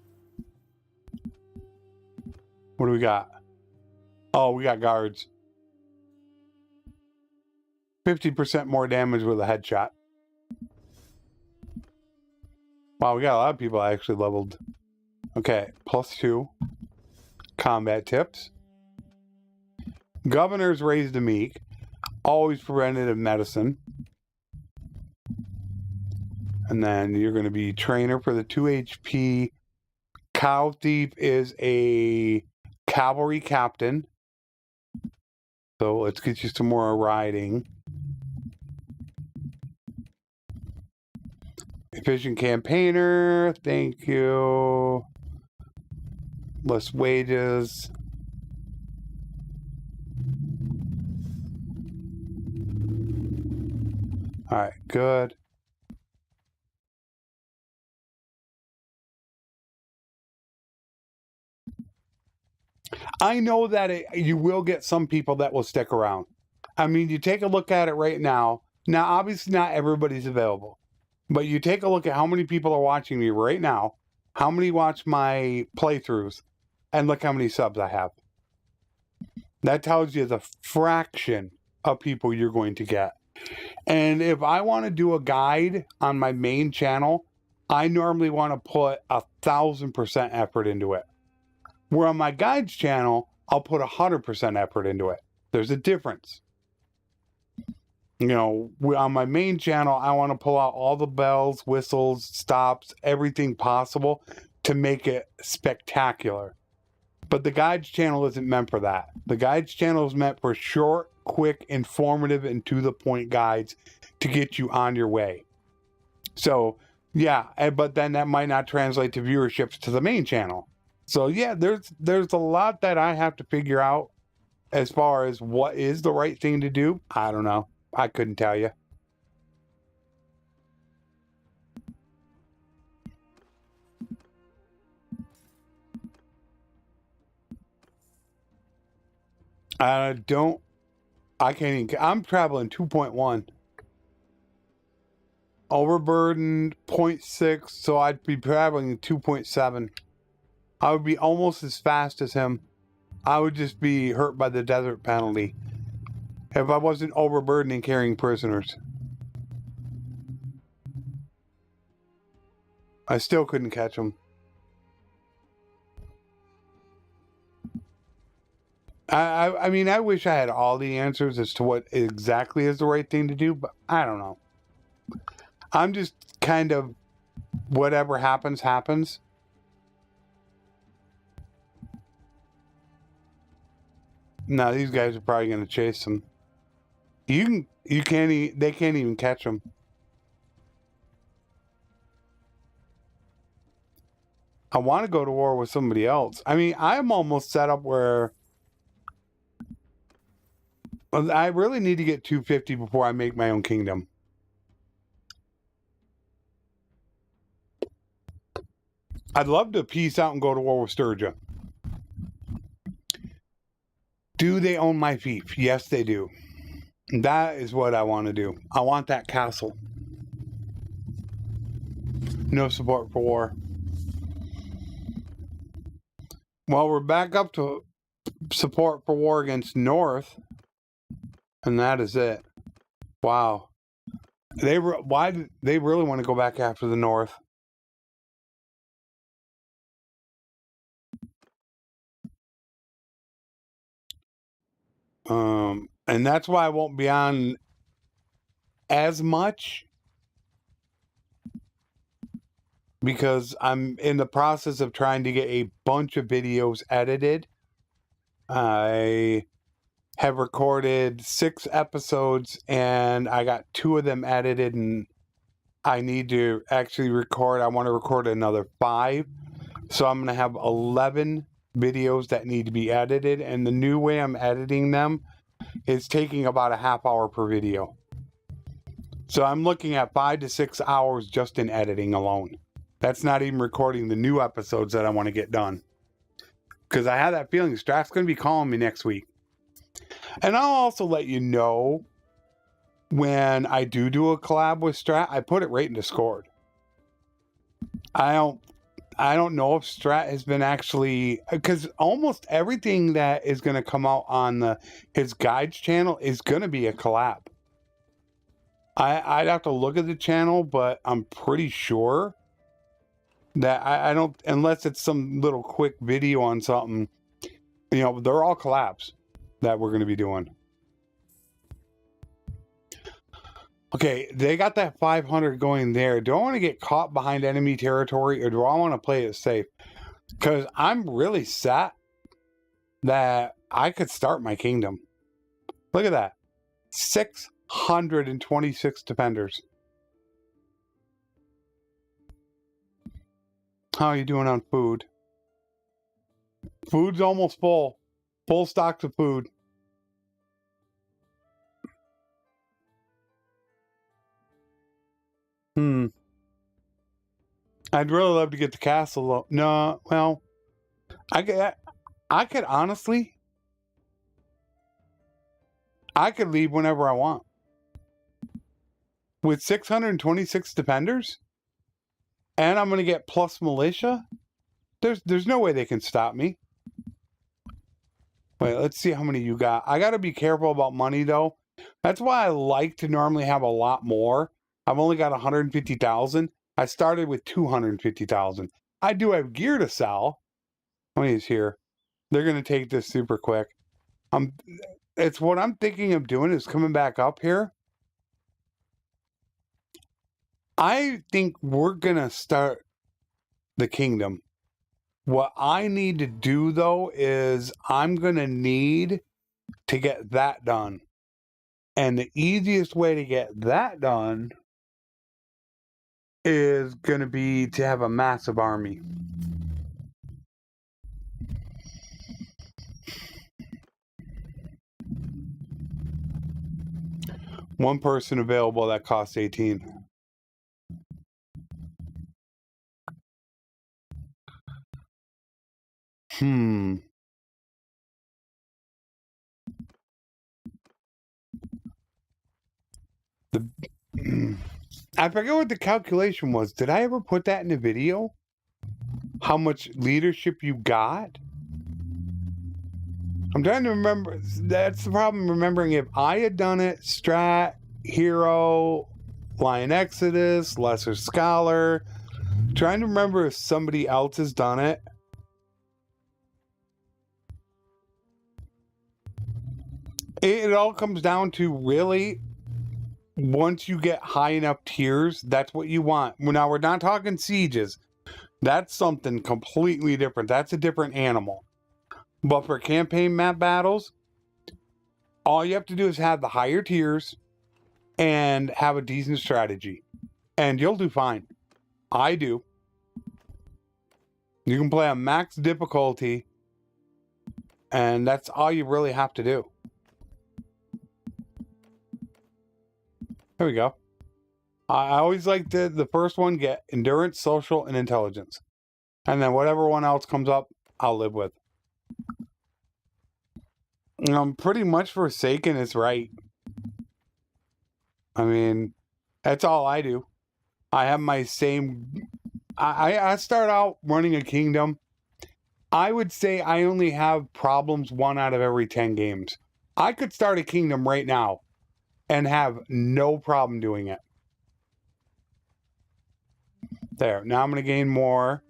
What do we got? Oh, we got guards. 50% more damage with a headshot. Wow, we got a lot of people actually leveled. Okay, +2. Combat tips. Governors raised the meek. Always preventative medicine. And then you're going to be trainer for the 2 HP. Cow Thief is a cavalry captain. So let's get you some more riding. Efficient campaigner, thank you. Less wages. All right, good. I know that you will get some people that will stick around. I mean, you take a look at it right now. Now, obviously, not everybody's available. But you take a look at how many people are watching me right now, how many watch my playthroughs, and look how many subs I have. That tells you the fraction of people you're going to get. And if I want to do a guide on my main channel, I normally want to put 1,000% effort into it. Where on my guides channel, I'll put 100% effort into it. There's a difference. You know, on my main channel, I want to pull out all the bells, whistles, stops, everything possible to make it spectacular. But the guides channel isn't meant for that. The guides channel is meant for short, quick, informative, and to-the-point guides to get you on your way. So, yeah, but then that might not translate to viewerships to the main channel. So, yeah, there's a lot that I have to figure out as far as what is the right thing to do. I don't know. I couldn't tell you. I can't even, I'm traveling 2.1. Overburdened 0.6, so I'd be traveling 2.7. I would be almost as fast as him. I would just be hurt by the desert penalty if I wasn't overburdened carrying prisoners. I still couldn't catch him. I mean, I wish I had all the answers as to what exactly is the right thing to do, but I don't know. I'm just kind of, whatever happens, happens. No, these guys are probably going to chase him. They can't even catch him. I want to go to war with somebody else. I mean, I'm almost set up where I really need to get 250 before I make my own kingdom. I'd love to peace out and go to war with Sturgia. Do they own my fief? Yes, they do. That is what I want to do. I want that castle. No support for war. Well, we're back up to support for war against North. And that is it. Wow. Why did they really want to go back after the North? And that's why I won't be on as much, because I'm in the process of trying to get a bunch of videos edited. I have recorded 6 episodes and I got 2 of them edited, and I need to actually record. I want to record another 5. So I'm going to have 11 videos that need to be edited, and the new way I'm editing them is taking about a half hour per video. So I'm looking at 5 to 6 hours just in editing alone. That's not even recording the new episodes that I want to get done. Because I have that feeling Strat's going to be calling me next week. And I'll also let you know when I do a collab with Strat. I put it right in Discord. I don't know if Strat has been actually, because almost everything that is going to come out on his guides channel is going to be a collab. I'd have to look at the channel, but I'm pretty sure that I don't, unless it's some little quick video on something, you know, they're all collabs that we're going to be doing. Okay, they got that 500 going there. Do I want to get caught behind enemy territory, or do I want to play it safe? Because I'm really set that I could start my kingdom. Look at that. 626 defenders. How are you doing on food? Food's almost full. Full stocks of food. I'd really love to get the castle though. No, well, I could honestly, I could leave whenever I want. With 626 defenders, and I'm gonna get plus militia. There's no way they can stop me. Wait, let's see how many you got. I gotta be careful about money though. That's why I like to normally have a lot more. I've only got 150,000. I started with 250,000. I do have gear to sell. How many is here? They're going to take this super quick. It's what I'm thinking of doing is coming back up here. I think we're going to start the kingdom. What I need to do, though, is I'm going to need to get that done. And the easiest way to get that done is going to be to have a massive army. One person available that costs 18. I forget what the calculation was. Did I ever put that in a video? How much leadership you got? I'm trying to remember. That's the problem, remembering if I had done it, Strat, Hero, Lion Exodus, Lesser Scholar. Trying to remember if somebody else has done it. It all comes down to really, once you get high enough tiers, that's what you want. Now, we're not talking sieges. That's something completely different. That's a different animal. But for campaign map battles, all you have to do is have the higher tiers and have a decent strategy. And you'll do fine. I do. You can play on max difficulty, and that's all you really have to do. There we go. I always like the first one, get endurance, social, and intelligence. And then whatever one else comes up, I'll live with. Pretty much Forsaken is right. I mean, that's all I do. I have my same... I start out running a kingdom. I would say I only have problems 1 out of every 10 games. I could start a kingdom right now and have no problem doing it. There. Now I'm going to gain more.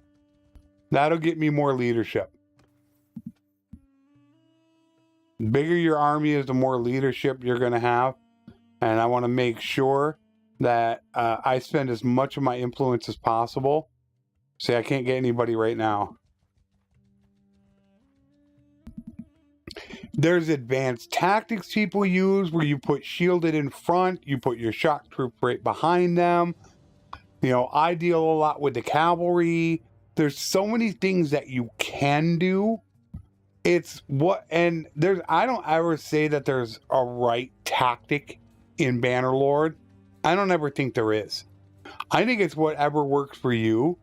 That'll get me more leadership. The bigger your army is, the more leadership you're going to have. And I want to make sure that I spend as much of my influence as possible. See, I can't get anybody right now. There's advanced tactics people use where you put shielded in front, you put your shock troop right behind them. You know, I deal a lot with the cavalry. There's so many things that you can do. It's what, and there's, I don't ever say that there's a right tactic in Bannerlord. I don't ever think there is. I think it's whatever works for you.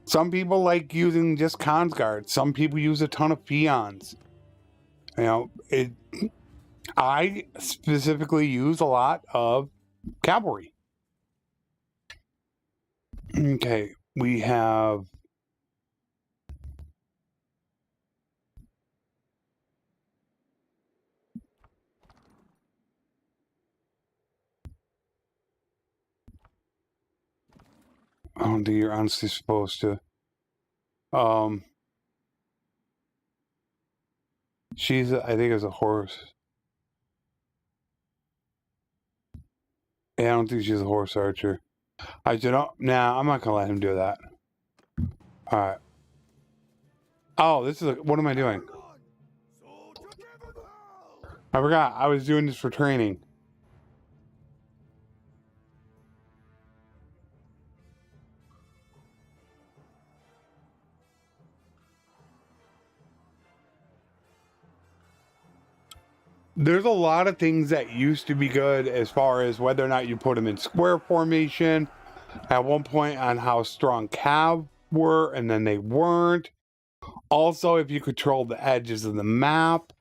Some people like using just cons guards. Some people use a ton of peons. You know, I specifically use a lot of cavalry. Okay, we have... I don't think you're honestly supposed to. She's, I think, is a horse. Yeah, I don't think she's a horse archer. I do not. Nah, I'm not gonna let him do that. All right. Oh, this is a, what am I doing? I forgot. I was doing this for training. There's a lot of things that used to be good as far as whether or not you put them in square formation. At one point on how strong cav were, and then they weren't. Also, if you control the edges of the map.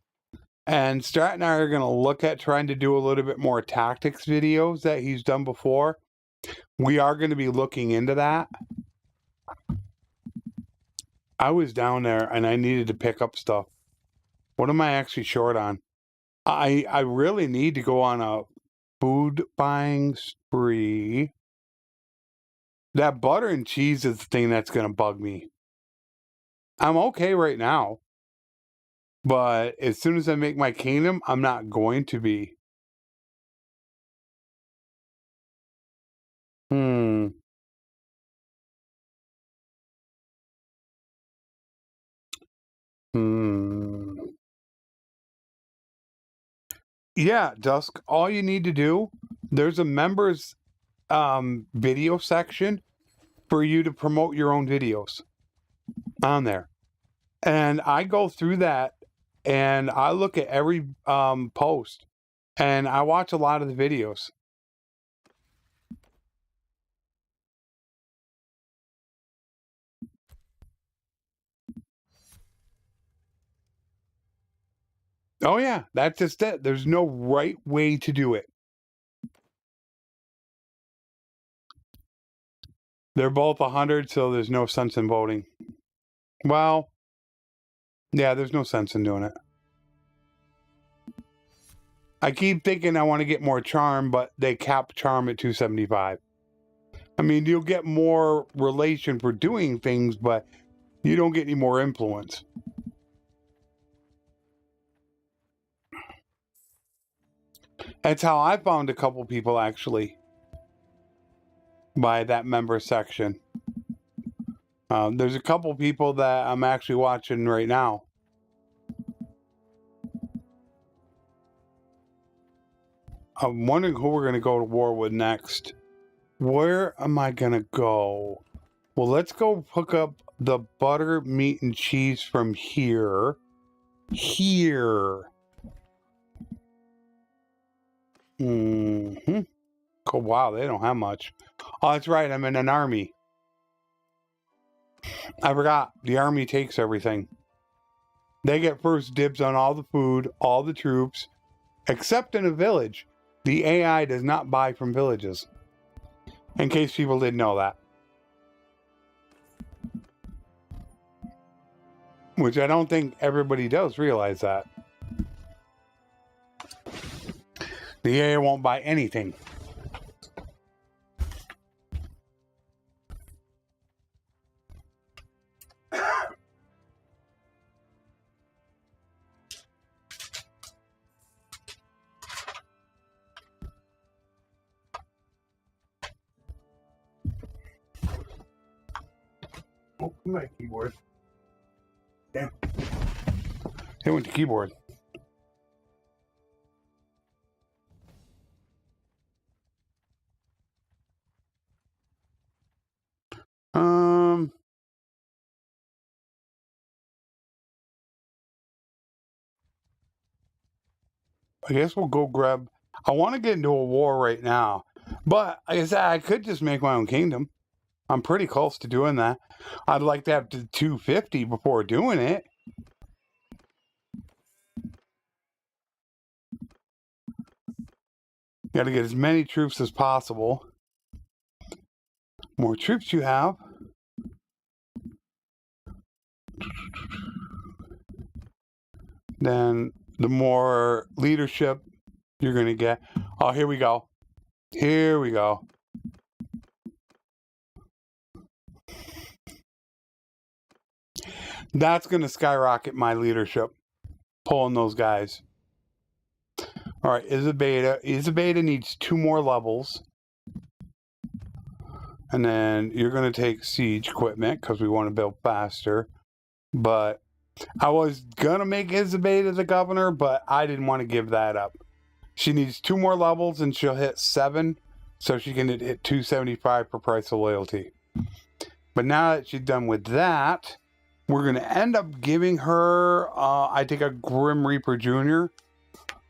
And Strat and I are going to look at trying to do a little bit more tactics videos that he's done before. We are going to be looking into that. I was down there and I needed to pick up stuff. What am I actually short on? I really need to go on a food buying spree. That butter and cheese is the thing that's going to bug me. I'm okay right now. But as soon as I make my kingdom, I'm not going to be. Hmm. Yeah, Dusk, all you need to do, there's a members video section for you to promote your own videos on there. And I go through that and I look at every post and I watch a lot of the videos. Oh yeah, that's just it. There's no right way to do it. They're both 100, so there's no sense in voting. Well, yeah, there's no sense in doing it. I keep thinking I want to get more charm, but they cap charm at 275. I mean, you'll get more relation for doing things, but you don't get any more influence. That's how I found a couple people, actually, by that member section. There's a couple people that I'm actually watching right now. I'm wondering who we're going to go to war with next. Where am I going to go? Well, let's go hook up the butter, meat, and cheese from here. Here. Mm-hmm. Oh, wow, they don't have much. Oh, that's right, I'm in an army. I forgot, the army takes everything. They get first dibs on all the food, all the troops, except in a village. The AI does not buy from villages. In case people didn't know that. Which I don't think everybody does realize that. The AI won't buy anything. Oh, my keyboard. Damn. It went to keyboard. I guess we'll go grab... I want to get into a war right now. But, like I said, I could just make my own kingdom. I'm pretty close to doing that. I'd like to have to 250 before doing it. Got to get as many troops as possible. More troops you have, then the more leadership you're going to get. Oh, here we go. Here we go. That's going to skyrocket my leadership. Pulling those guys. All right, Isabeta. Isabeta needs 2 more levels. And then you're going to take siege equipment because we want to build faster. But I was going to make Isabeta the governor, but I didn't want to give that up. She needs 2 more levels and she'll hit 7. So she can hit 275 for price of loyalty. But now that she's done with that, we're going to end up giving her, I think, a Grim Reaper Jr.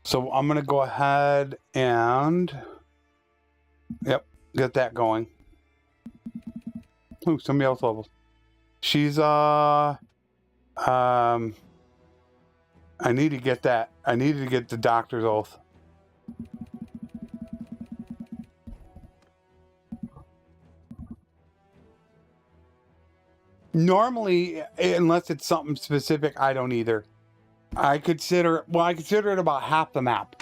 So I'm going to go ahead and, yep, get that going. Ooh, somebody else levels. She's, I need to get that. I needed to get the doctor's oath. Normally, unless it's something specific, I don't either. I consider it about half the map.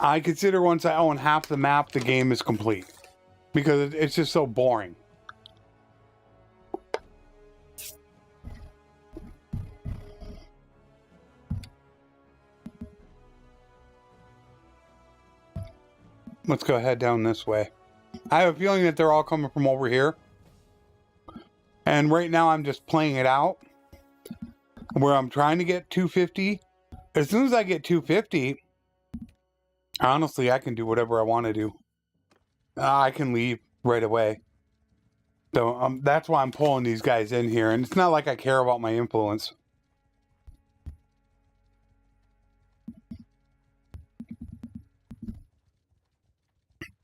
I consider once I own half the map, the game is complete. Because it's just so boring. Let's go ahead down this way. I have a feeling that they're all coming from over here. And right now I'm just playing it out. Where I'm trying to get 250. As soon as I get 250, honestly, I can do whatever I want to do. I can leave right away. So that's why I'm pulling these guys in here. And it's not like I care about my influence.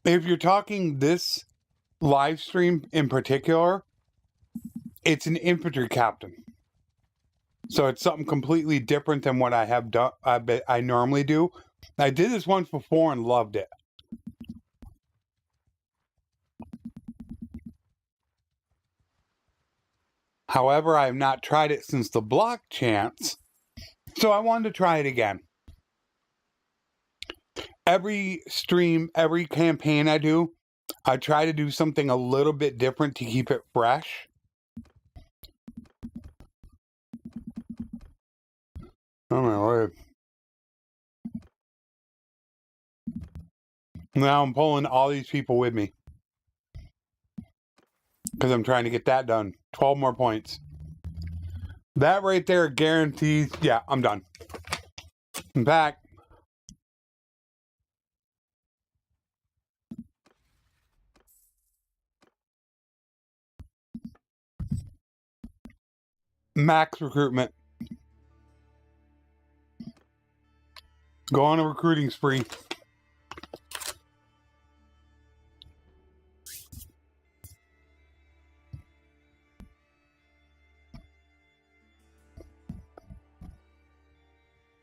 If you're talking this live stream in particular, it's an infantry captain. So it's something completely different than what I have done. I normally do. I did this once before and loved it. However, I have not tried it since the block chance, so I wanted to try it again. Every stream, every campaign I do, I try to do something a little bit different to keep it fresh. Oh my word. Now I'm pulling all these people with me. Because I'm trying to get that done. 12 more points. That right there guarantees... Yeah, I'm done. I'm back. Max recruitment. Go on a recruiting spree.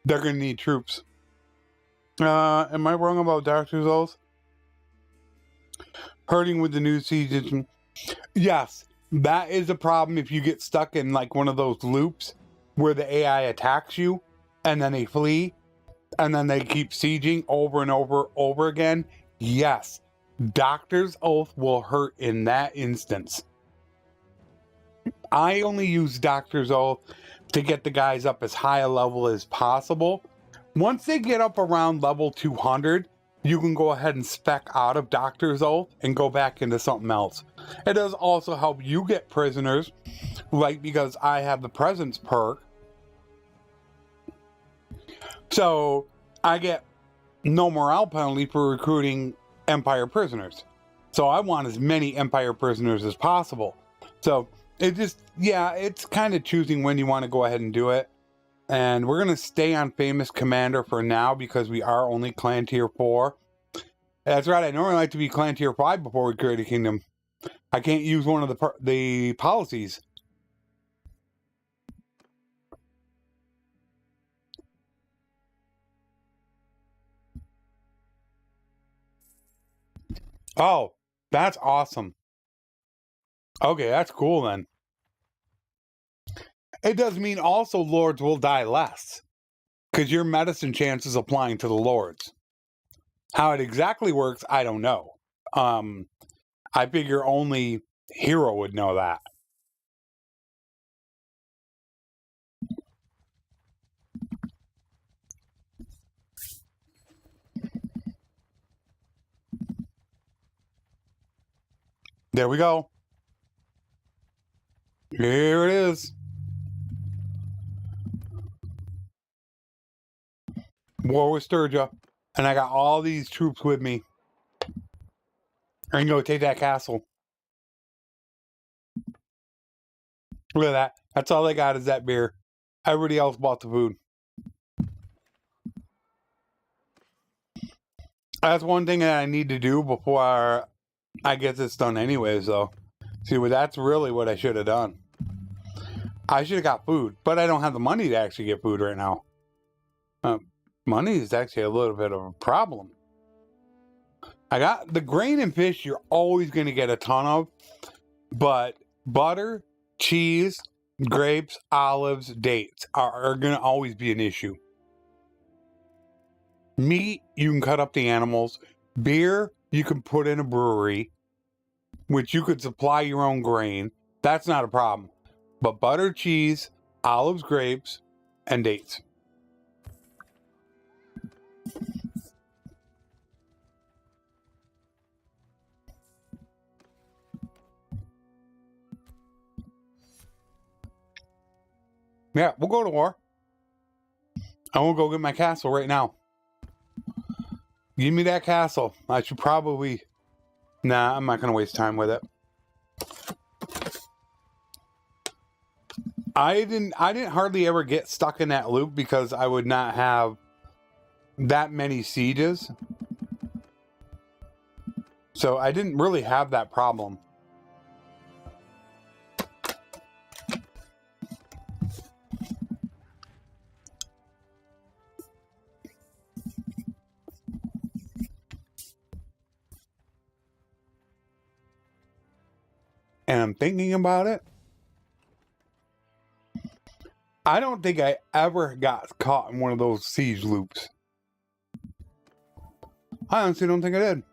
They're going to need troops. Am I wrong about Dr. Zol's? Hurting with the new season. Yes, that is a problem if you get stuck in like one of those loops where the AI attacks you and then they flee and then they keep sieging over and over again. Yes, Doctor's Oath will hurt in that instance. I only use Doctor's Oath to get the guys up as high a level as possible. Once they get up around level 200, you can go ahead and spec out of Doctor's Oath and go back into something else. It does also help you get prisoners, like because I have the presence perk. So I get no morale penalty for recruiting Empire prisoners. So I want as many Empire prisoners as possible. So it just, yeah, it's kind of choosing when you want to go ahead and do it. And we're going to stay on Famous Commander for now because we are only Clan Tier 4. That's right, I normally like to be Clan Tier 5 before we create a kingdom. I can't use one of the policies. Oh, that's awesome. Okay, that's cool then. It does mean also lords will die less. Because your medicine chance is applying to the lords. How it exactly works, I don't know. I figure only Hero would know that. There we go. Here it is. War with Sturgia. And I got all these troops with me. I can go take that castle. Look at that. That's all they got is that beer. Everybody else bought the food. That's one thing that I need to do before I get this done anyways, though. See, well, that's really what I should have done. I should have got food, but I don't have the money to actually get food right now. Money is actually a little bit of a problem. I got the grain and fish you're always going to get a ton of, but butter, cheese, grapes, olives, dates are going to always be an issue. Meat, you can cut up the animals. Beer, you can put in a brewery, which you could supply your own grain. That's not a problem. But butter, cheese, olives, grapes, and dates. Yeah, we'll go to war. I won't go get my castle right now. Give me that castle. I should probably... Nah, I'm not going to waste time with it. I didn't hardly ever get stuck in that loop because I would not have that many sieges. So I didn't really have that problem. And I'm thinking about it. I don't think I ever got caught in one of those siege loops. I honestly don't think I did.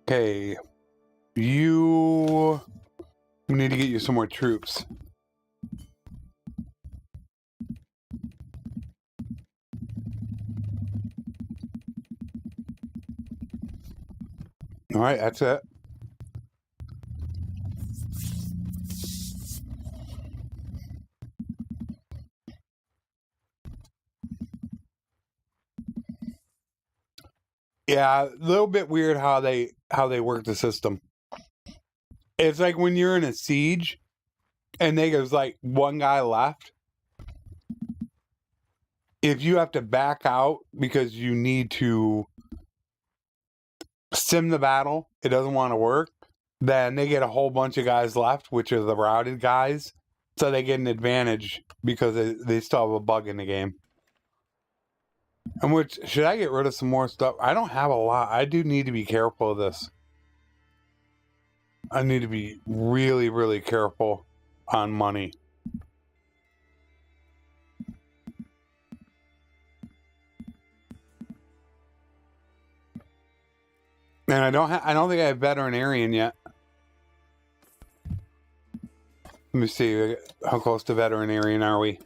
Okay. We need to get you some more troops. All right, that's it. Yeah, a little bit weird how they work the system. It's like when you're in a siege and there's like one guy left. If you have to back out because you need to sim the battle, it doesn't want to work, then they get a whole bunch of guys left, which are the routed guys. So they get an advantage because they still have a bug in the game. And which, should I get rid of some more stuff? I don't have a lot. I do need to be careful of this. I need to be really, really careful on money. And I don't think I have veterinarian yet. Let me see, how close to veterinarian are we?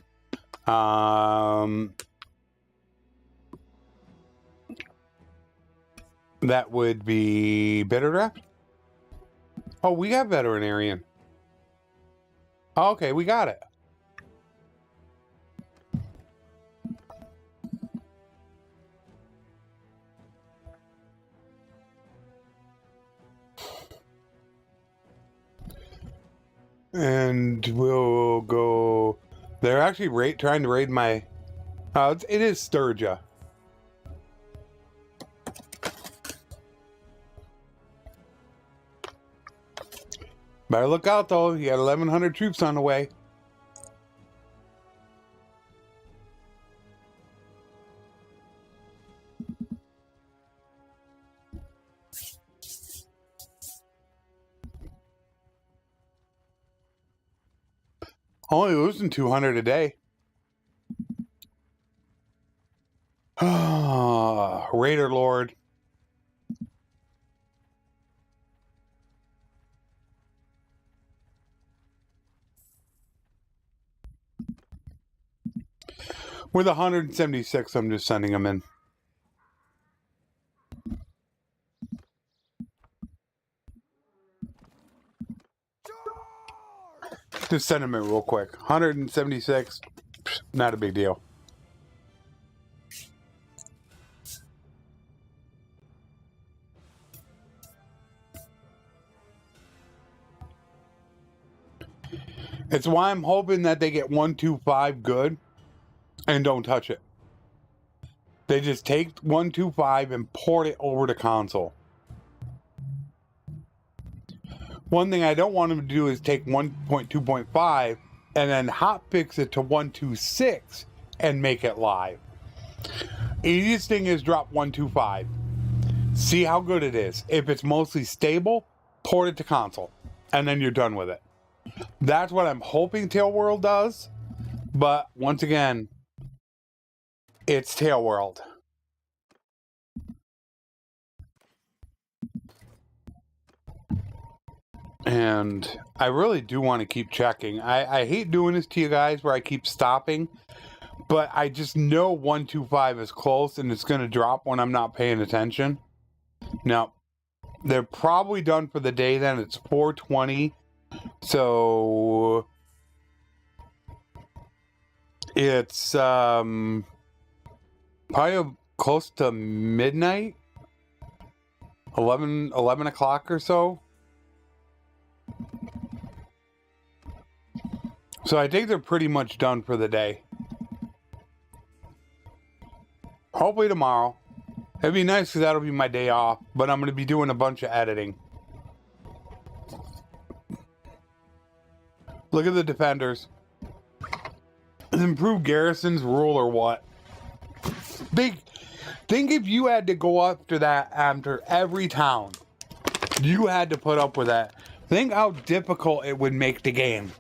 That would be bitter draft. Oh, we got veterinarian. Okay, we got it. And we'll go... They're actually trying to raid my... it is Sturgia. Better look out, though. You got 1,100 troops on the way. Only losing 200 a day. Raider Lord. With 176, I'm just sending them in. Just send them in real quick. 176, not a big deal. It's why I'm hoping that they get 125 good and don't touch it. They just take 125 and port it over to console. One thing I don't want them to do is take 1.2.5 and then hotfix it to 126 and make it live. Easiest thing is drop 125. See how good it is. If it's mostly stable, port it to console. And then you're done with it. That's what I'm hoping Tail World does. But once again, it's Tail World. And I really do want to keep checking. I hate doing this to you guys where I keep stopping, but I just know 1.2.5 is close and it's going to drop when I'm not paying attention. Now, they're probably done for the day then. It's 4:20. So it's probably close to midnight, 11 o'clock or so. So I think they're pretty much done for the day. Hopefully tomorrow. It'd be nice because that'll be my day off, but I'm going to be doing a bunch of editing. Look at the defenders. Is improved Garrisons rule or what? Think if you had to go after that after every town, you had to put up with that. Think how difficult it would make the game.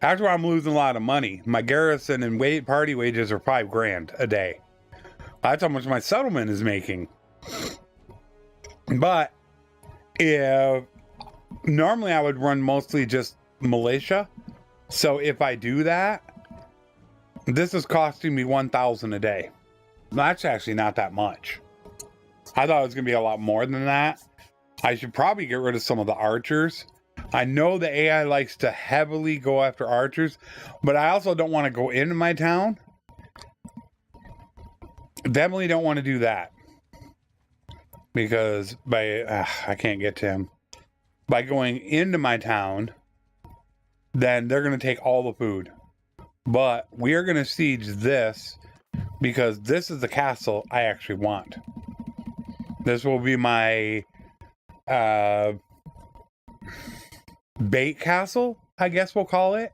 That's why I'm losing a lot of money. My garrison and party wages are $5,000 a day. That's how much my settlement is making. But if normally I would run mostly just militia. So if I do that, this is costing me $1,000 a day. That's actually not that much. I thought it was gonna be a lot more than that. I should probably get rid of some of the archers. I know the AI likes to heavily go after archers, but I also don't want to go into my town. Definitely don't want to do that. Because I can't get to him. By going into my town, then they're going to take all the food. But we are going to siege this because this is the castle I actually want. This will be my bait castle, I guess we'll call it.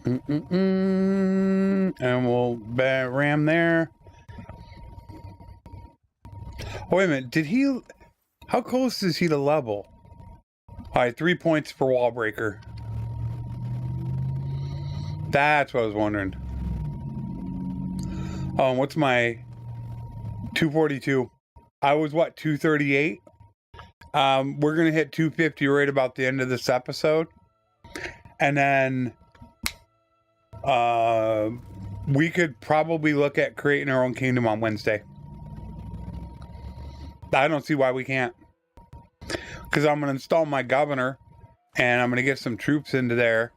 And we'll ram there. Oh, wait a minute. Did he... How close is he to level? Alright, 3 points for wall breaker. That's what I was wondering. What's my... 242. I was what, 238? We're gonna hit 250 right about the end of this episode. And then we could probably look at creating our own kingdom on Wednesday. I don't see why we can't. Because I'm gonna install my governor and I'm gonna get some troops into there.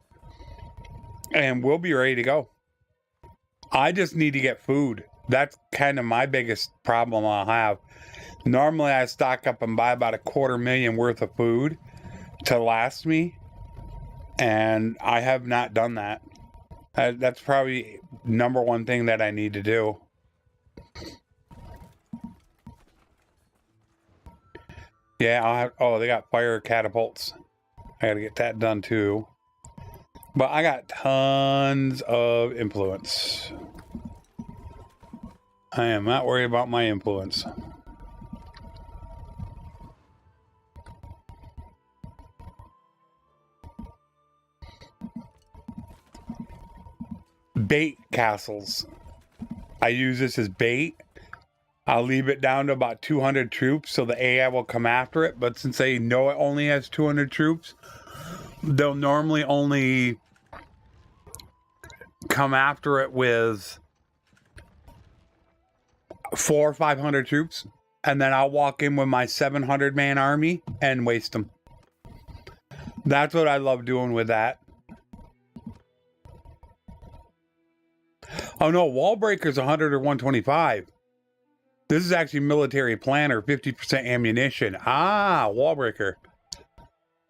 And we'll be ready to go. I just need to get food. That's kind of my biggest problem I'll have. Normally I stock up and buy about $250,000 worth of food to last me. And I have not done that. That's probably number one thing that I need to do. Yeah, I'll have, oh, they got fire catapults. I gotta get that done too. But I got tons of influence. I am not worried about my influence. Bait castles. I use this as bait. I'll leave it down to about 200 troops so the AI will come after it. But since they know it only has 200 troops, they'll normally only come after it with 400 or 500 troops, and then I'll walk in with my 700-man army and waste them. That's what I love doing with that. Oh no, wall breaker's 100 or 125. This is actually military planner, 50% ammunition. Ah, wall breaker.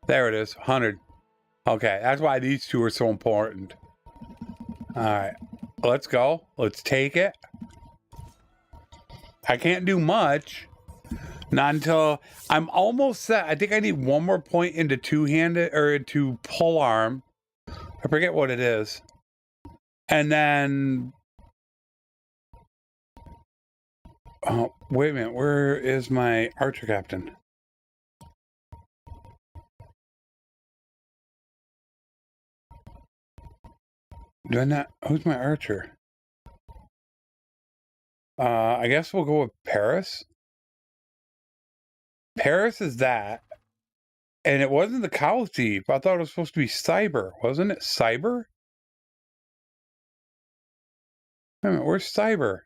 There it is, 100. Okay, that's why these two are so important. All right, let's go. Let's take it. I can't do much. Not until I'm almost set. I think I need one more point into two-handed or into pole arm. I forget what it is. And then... Oh, wait a minute. Where is my archer captain? Do I not? Who's my archer? I guess we'll go with Paris. Paris is that. And it wasn't the Cowl Thief. I thought it was supposed to be Cyber. Wasn't it Cyber? Wait a minute, where's Cyber?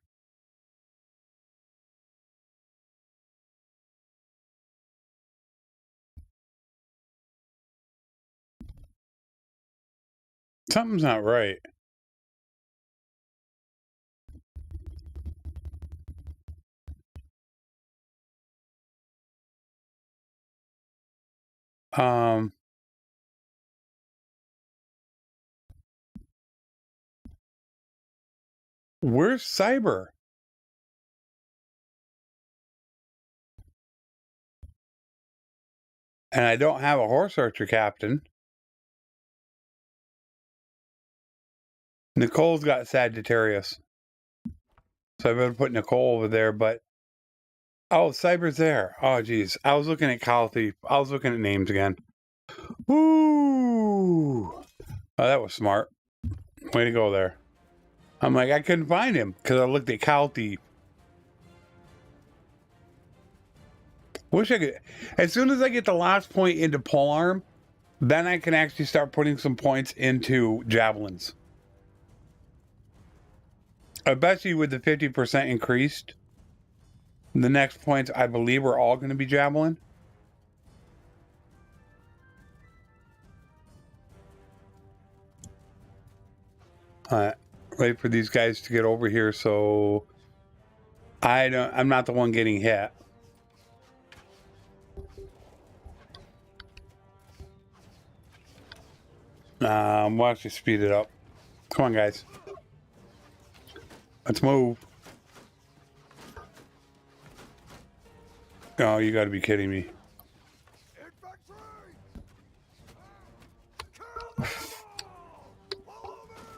Something's not right. Where's Cyber? And I don't have a horse archer captain. Nicole's got Sagittarius. So I better put Nicole over there, but... Oh, Cyber's there. Oh, geez. I was looking at Cowl Thief. I was looking at names again. Woo! Oh, that was smart. Way to go there. I'm like, I couldn't find him because I looked at Cowl Thief. Wish I could. As soon as I get the last point into polearm, then I can actually start putting some points into javelins. Especially with the 50% increased. The next points, I believe, are all going to be javelin. Wait for these guys to get over here so I'm not the one getting hit. We'll actually speed it up. Come on, guys. Let's move. Oh, you gotta be kidding me. Infantry! Kill them all! Follow me!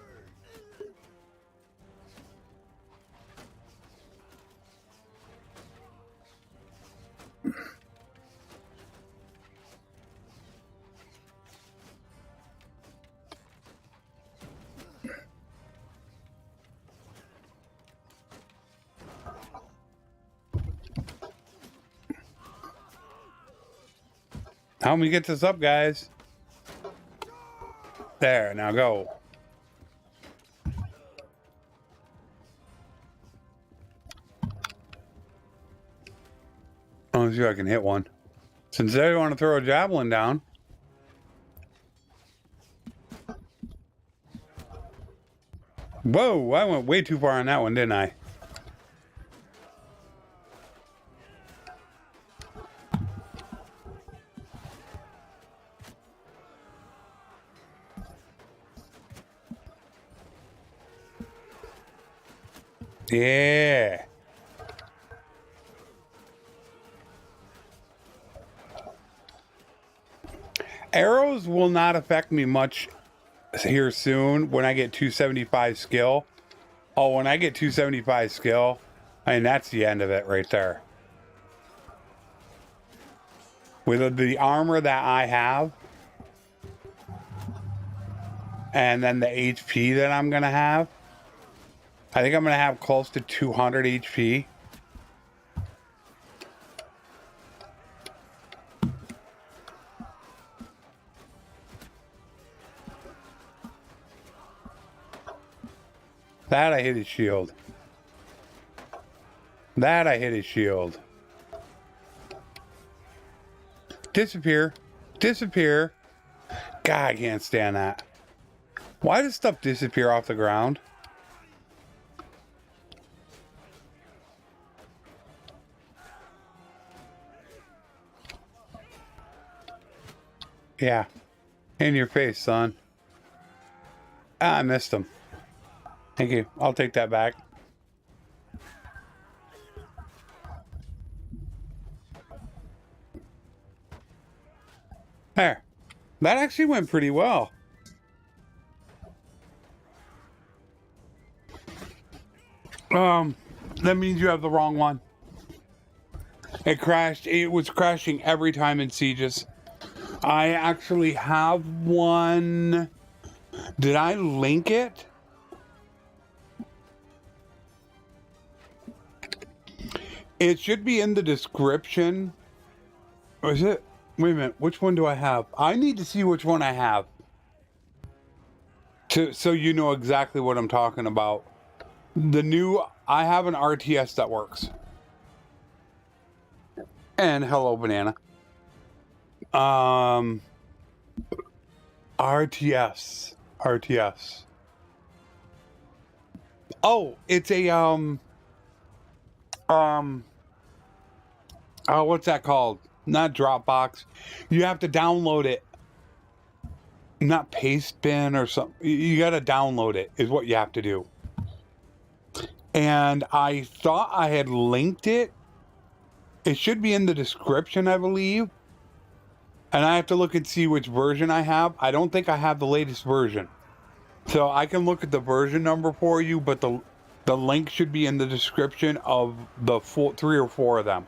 Help me get this up, guys. There, now go. Let's see if I can hit one. Since they want to throw a javelin down. Whoa, I went way too far on that one, didn't I? Yeah. Arrows will not affect me much here soon when I get 275 skill. Oh, when I get 275 skill, I mean, that's the end of it right there. With the armor that I have, and then the HP that I'm going to have, I think I'm going to have close to 200 HP. That I hit his shield. That I hit his shield. Disappear. Disappear. God, I can't stand that. Why does stuff disappear off the ground? Yeah. In your face, son. Ah, I missed him. Thank you. I'll take that back. There. That actually went pretty well. That means you have the wrong one. It crashed. It was crashing every time in sieges. I actually have one. Did I link it? It should be in the description. Or is it? Wait a minute. Which one do I have? I need to see which one I have. So you know exactly what I'm talking about. I have an RTS that works. And hello, banana. RTS. Oh, it's a what's that called? Not Dropbox. You have to download it. Not paste bin or something. You got to download it is what you have to do. And I thought I had linked it. It should be in the description, I believe. And I have to look and see which version I have. I don't think I have the latest version. So I can look at the version number for you, but the link should be in the description of the 3 or 4 of them.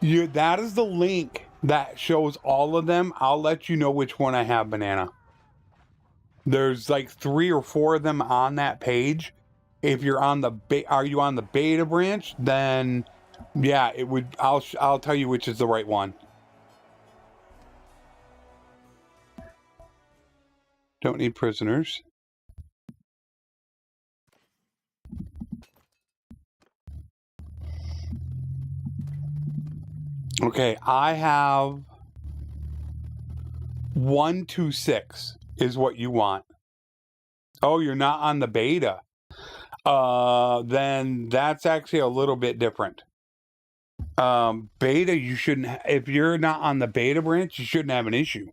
That is the link that shows all of them. I'll let you know which one I have, banana. There's like 3 or 4 of them on that page. If you're on the are you on the beta branch? Then yeah, it would. I'll tell you which is the right one. Don't need prisoners. Okay, I have 1.2.6 is what you want. Oh, you're not on the beta. Then that's actually a little bit different. Beta, you shouldn't. If you're not on the beta branch, you shouldn't have an issue.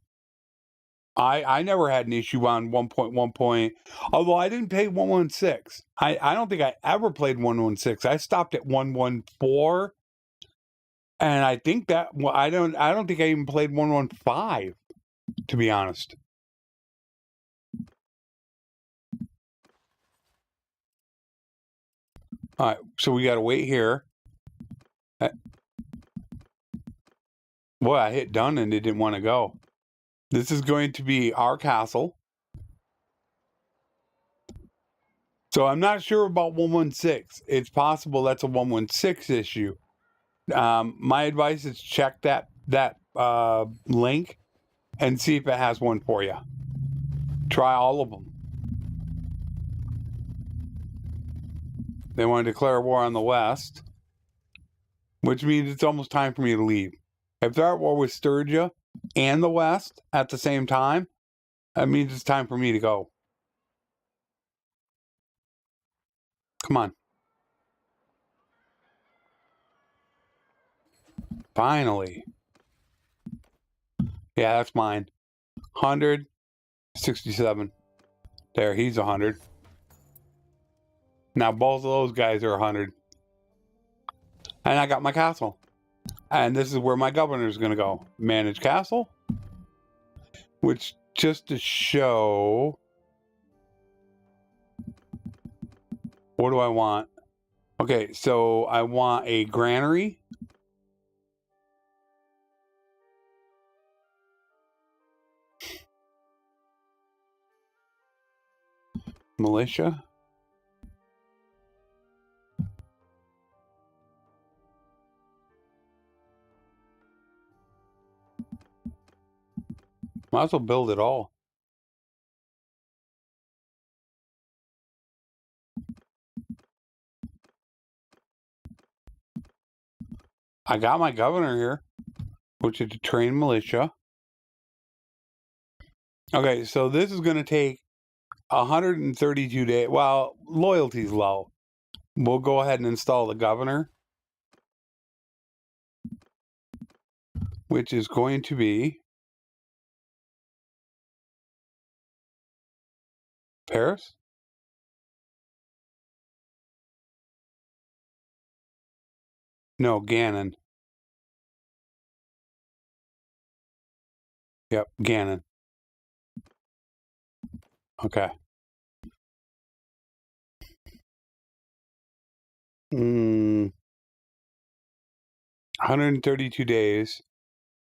I never had an issue on 1.1. Although I didn't play 1.1.6. I don't think I ever played 1.1.6. I stopped at 1.1.4. And I think that I don't think I even played 1.1.5, to be honest. All right, so we got to wait here. Boy, I hit done and it didn't want to go. This is going to be our castle. So I'm not sure about 1.1.6. It's possible that's a 1.1.6 issue. My advice is check that link and see if it has one for you. Try all of them. They want to declare war on the West, which means it's almost time for me to leave. If they're at war with Sturgia and the West at the same time, that means it's time for me to go. Come on. Finally. Yeah, that's mine. 167. There, he's 100. Now both of those guys are 100. And I got my castle. And this is where my governor is going to go. Manage castle. Which, just to show... What do I want? Okay, so I want a granary. Militia. Might as well build it all. I got my governor here, which is to train militia. Okay, so this is going to take 132 days. Well, loyalty's low. We'll go ahead and install the governor, which is going to be Paris. No, Gannon. Yep, Gannon. Okay. 132 days.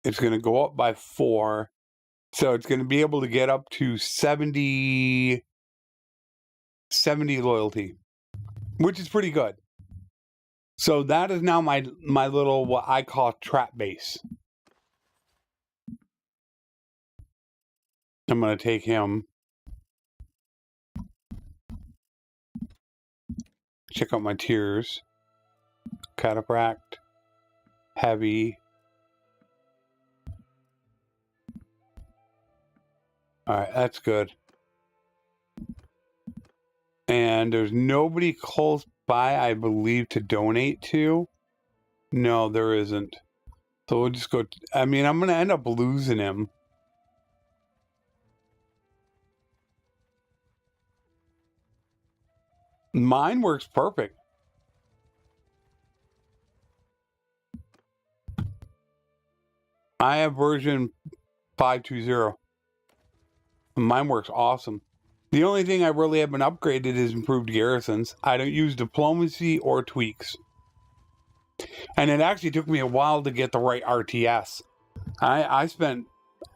It's going to go up by 4. So it's going to be able to get up to 70. 70 loyalty, which is pretty good. So that is now my little, what I call, trap base. I'm going to take him. Check out my tiers. Cataphract. Heavy. Alright, that's good. And there's nobody close by, I believe, to donate to. No, there isn't. So we'll just go... I mean, I'm going to end up losing him. Mine works perfect. I have version 5.2.0. Mine works awesome. The only thing I really haven't upgraded is improved garrisons. I don't use diplomacy or tweaks. And it actually took me a while to get the right RTS. I spent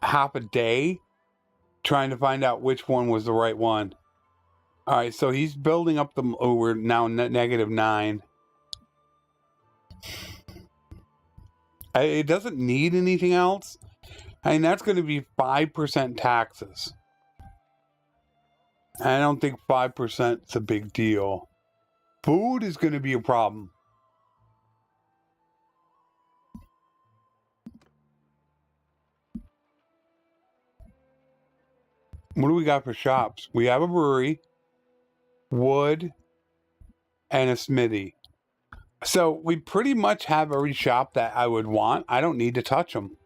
half a day trying to find out which one was the right one. Alright, so he's building up the... Oh, we're now -9. It doesn't need anything else. I mean, that's going to be 5% taxes. I don't think 5% is a big deal. Food is going to be a problem. What do we got for shops? We have a brewery, wood, and a smithy. So we pretty much have every shop that I would want. I don't need to touch them.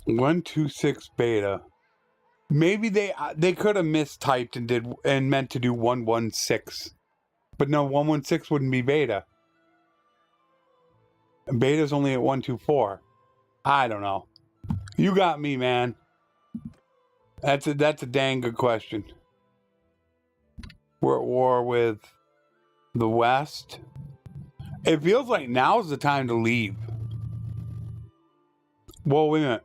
.1.2.6 beta. Maybe they could have mistyped and meant to do 1.1.6. But no, 1.1.6 wouldn't be beta. Beta's only at 1.2.4. I don't know. You got me, man. That's a dang good question. We're at war with the West. It feels like now's the time to leave. Whoa, wait a minute.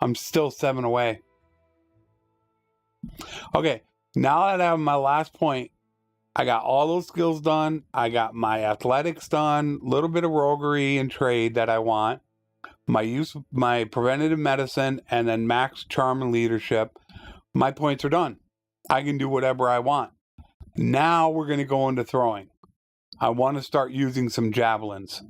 I'm still 7 away. Okay, now that I have my last point, I got all those skills done. I got my athletics done. A little bit of roguery and trade that I want. My preventative medicine, and then max charm and leadership. My points are done. I can do whatever I want. Now we're going to go into throwing. I want to start using some javelins.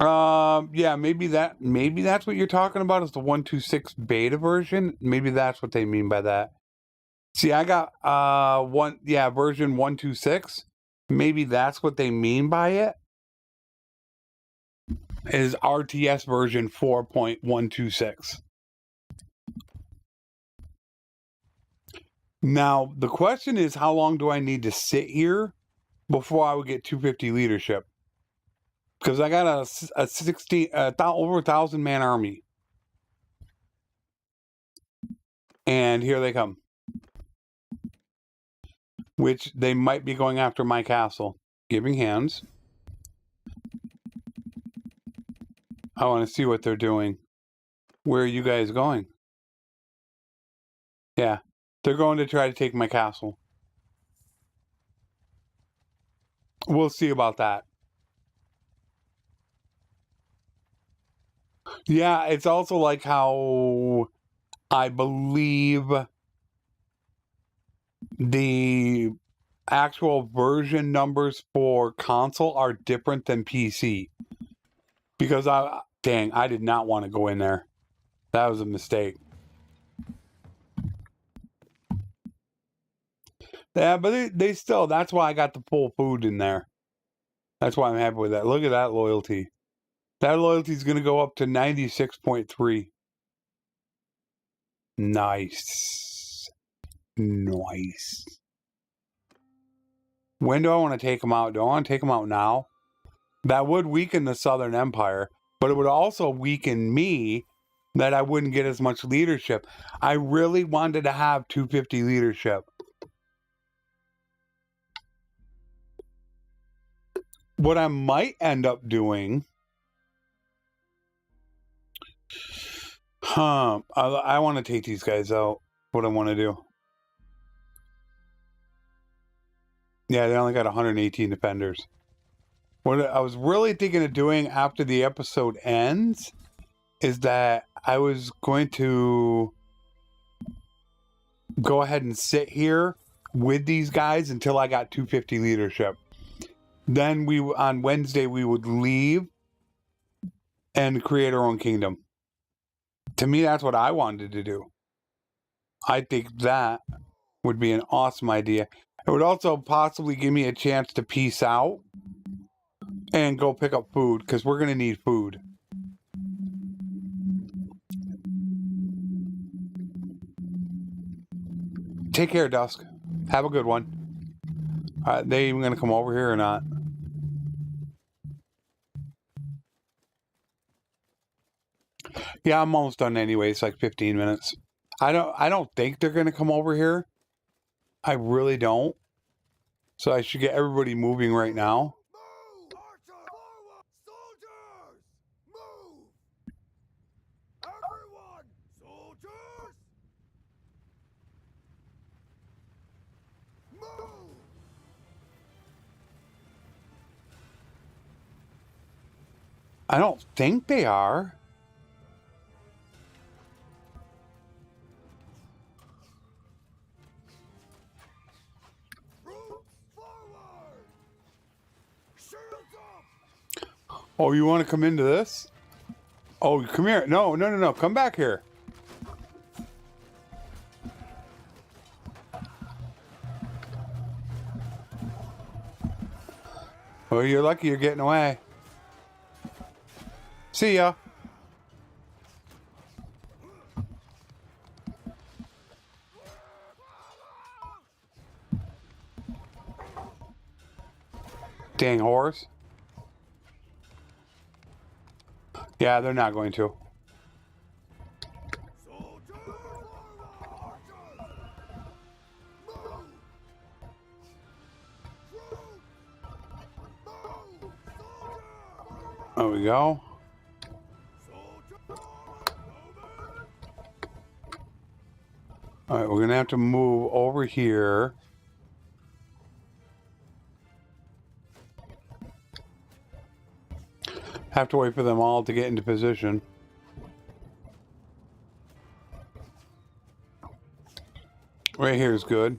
Yeah, maybe that's what you're talking about, is the 1.2.6 beta version. Maybe that's what they mean by that. See, I got version 1.2.6. Maybe that's what they mean by it. Is RTS version 4.126. Now, the question is, how long do I need to sit here before I would get 250 leadership? Because I got over 1,000 man army. And here they come. Which they might be going after my castle. Giving hands. I want to see what they're doing. Where are you guys going? Yeah, they're going to try to take my castle. We'll see about that. Yeah, it's also like how I believe the actual version numbers for console are different than PC. Because I did not want to go in there. That was a mistake. Yeah, but they still, that's why I got the full food in there. That's why I'm happy with that. Look at that loyalty. That loyalty is going to go up to 96.3. Nice. Nice. When do I want to take them out? Do I want to take them out now? That would weaken the Southern Empire, but it would also weaken me, that I wouldn't get as much leadership. I really wanted to have 250 leadership. what I might end up doing, I want to take these guys out. What I want to do. Yeah, they only got 118 defenders. What I was really thinking of doing after the episode ends is that I was going to go ahead and sit here with these guys until I got 250 leadership. Then on Wednesday we would leave and create our own kingdom. To me, that's what I wanted to do. I think that would be an awesome idea. It would also possibly give me a chance to peace out and go pick up food, because we're going to need food. Take care, Dusk. Have a good one. They even going to come over here or not? Yeah, I'm almost done anyway. It's like 15 minutes. I don't think they're going to come over here. I really don't. So I should get everybody moving right now. Move! Archer, forward! Soldiers! Move! Everyone! Soldiers! Move! I don't think they are. Troops forward! Shields up! Oh, you want to come into this? Oh, come here. No, no, no, no. Come back here. Well, you're lucky you're getting away. See ya. Dang horse. Yeah, they're not going to. Soldiers forward! Archers! Move! Troops! Move! Soldiers! There we go. All right, we're going to have to move over here. Have to wait for them all to get into position. Right here is good.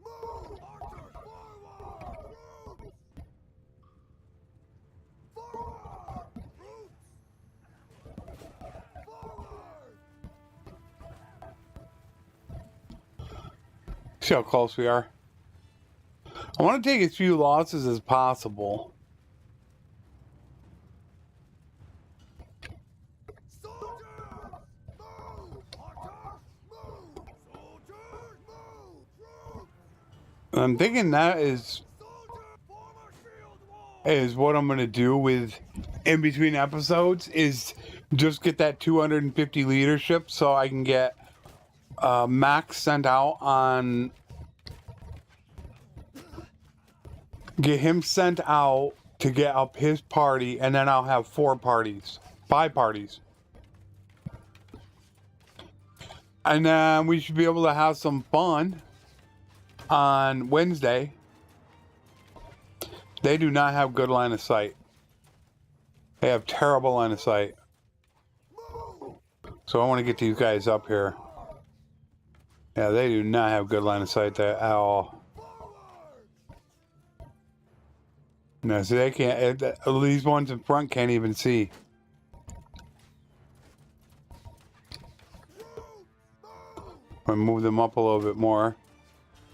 Move! Archers forward! Troops! Forward! Troops! Forward! See how close we are. I want to take as few losses as possible. Soldiers! Move! Archers! Move! Soldiers! Move! Troops! I'm thinking that is Soldiers! Form a shield wall! what I'm going to do with in between episodes is just get that 250 leadership so I can get Max sent out on... Get him sent out to get up his party, and then I'll have 5 parties. And then we should be able to have some fun on Wednesday. They do not have good line of sight. They have terrible line of sight. So I want to get these guys up here. Yeah, they do not have good line of sight there at all. No, so they can't. These ones in front can't even see. I'm gonna move them up a little bit more.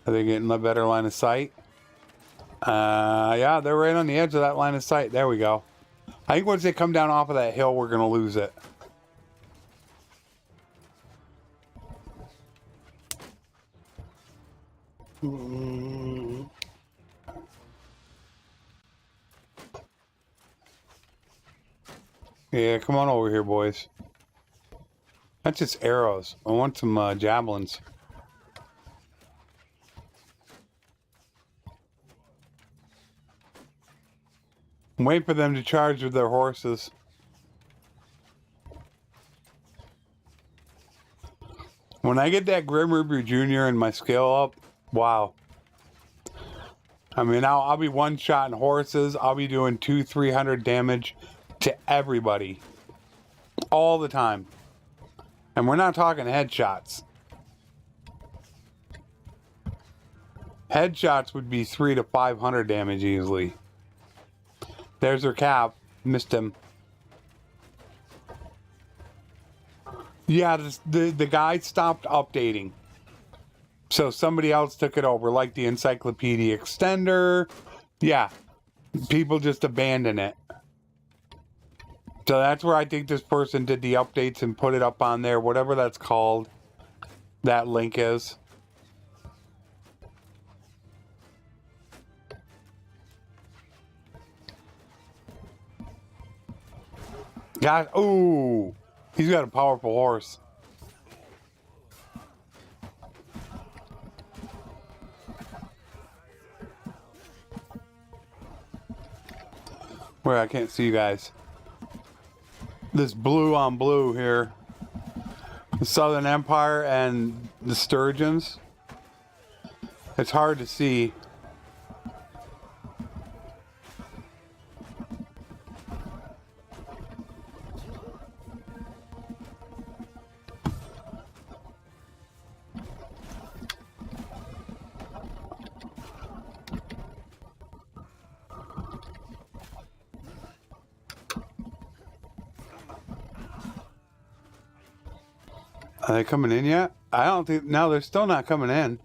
Are they getting a better line of sight? Yeah, they're right on the edge of that line of sight. There we go. I think once they come down off of that hill, we're gonna lose it. Yeah, come on over here, boys. That's just arrows. I want some javelins. I'm waiting for them to charge with their horses. When I get that Grim Reaper Jr. and my skill up, wow. I mean, I'll be one-shotting horses. I'll be doing 200-300 damage to everybody. All the time. And we're not talking headshots. Headshots would be 300 to 500 damage easily. There's her cap. Missed him. Yeah, the guy stopped updating. So somebody else took it over, like the Encyclopedia Extender. Yeah, people just abandon it. So that's where I think this person did the updates and put it up on there, whatever that's called. That link is. God, ooh, he's got a powerful horse. Where I can't see you guys. This blue on blue here. The Southern Empire and the Sturgeons. It's hard to see. Are they coming in yet? I don't think... No, they're still not coming in.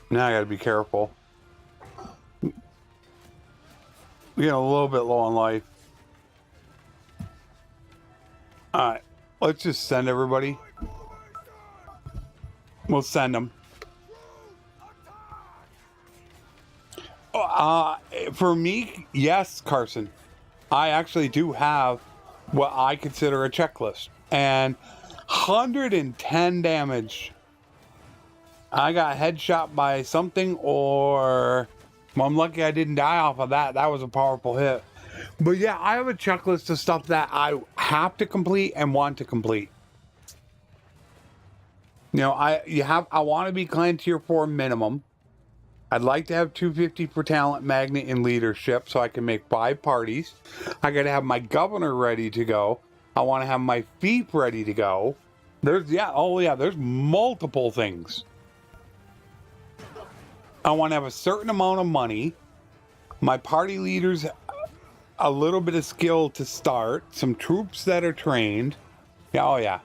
Now I gotta be careful. We're getting a little bit low on life. Alright, let's just send everybody. We'll send them. For me, yes, Carson. I actually do have what I consider a checklist. And 110 damage. I got headshot by something, or well, I'm lucky I didn't die off of that. That was a powerful hit. But yeah, I have a checklist of stuff that I have to complete and want to complete. You know, I want to be clan tier 4 minimum. I'd like to have 250 for talent, magnet, and leadership so I can make 5 parties. I gotta have my governor ready to go. I want to have my fief ready to go. There's multiple things. I want to have a certain amount of money. My party leaders, a little bit of skill to start. Some troops that are trained. Yeah, oh yeah.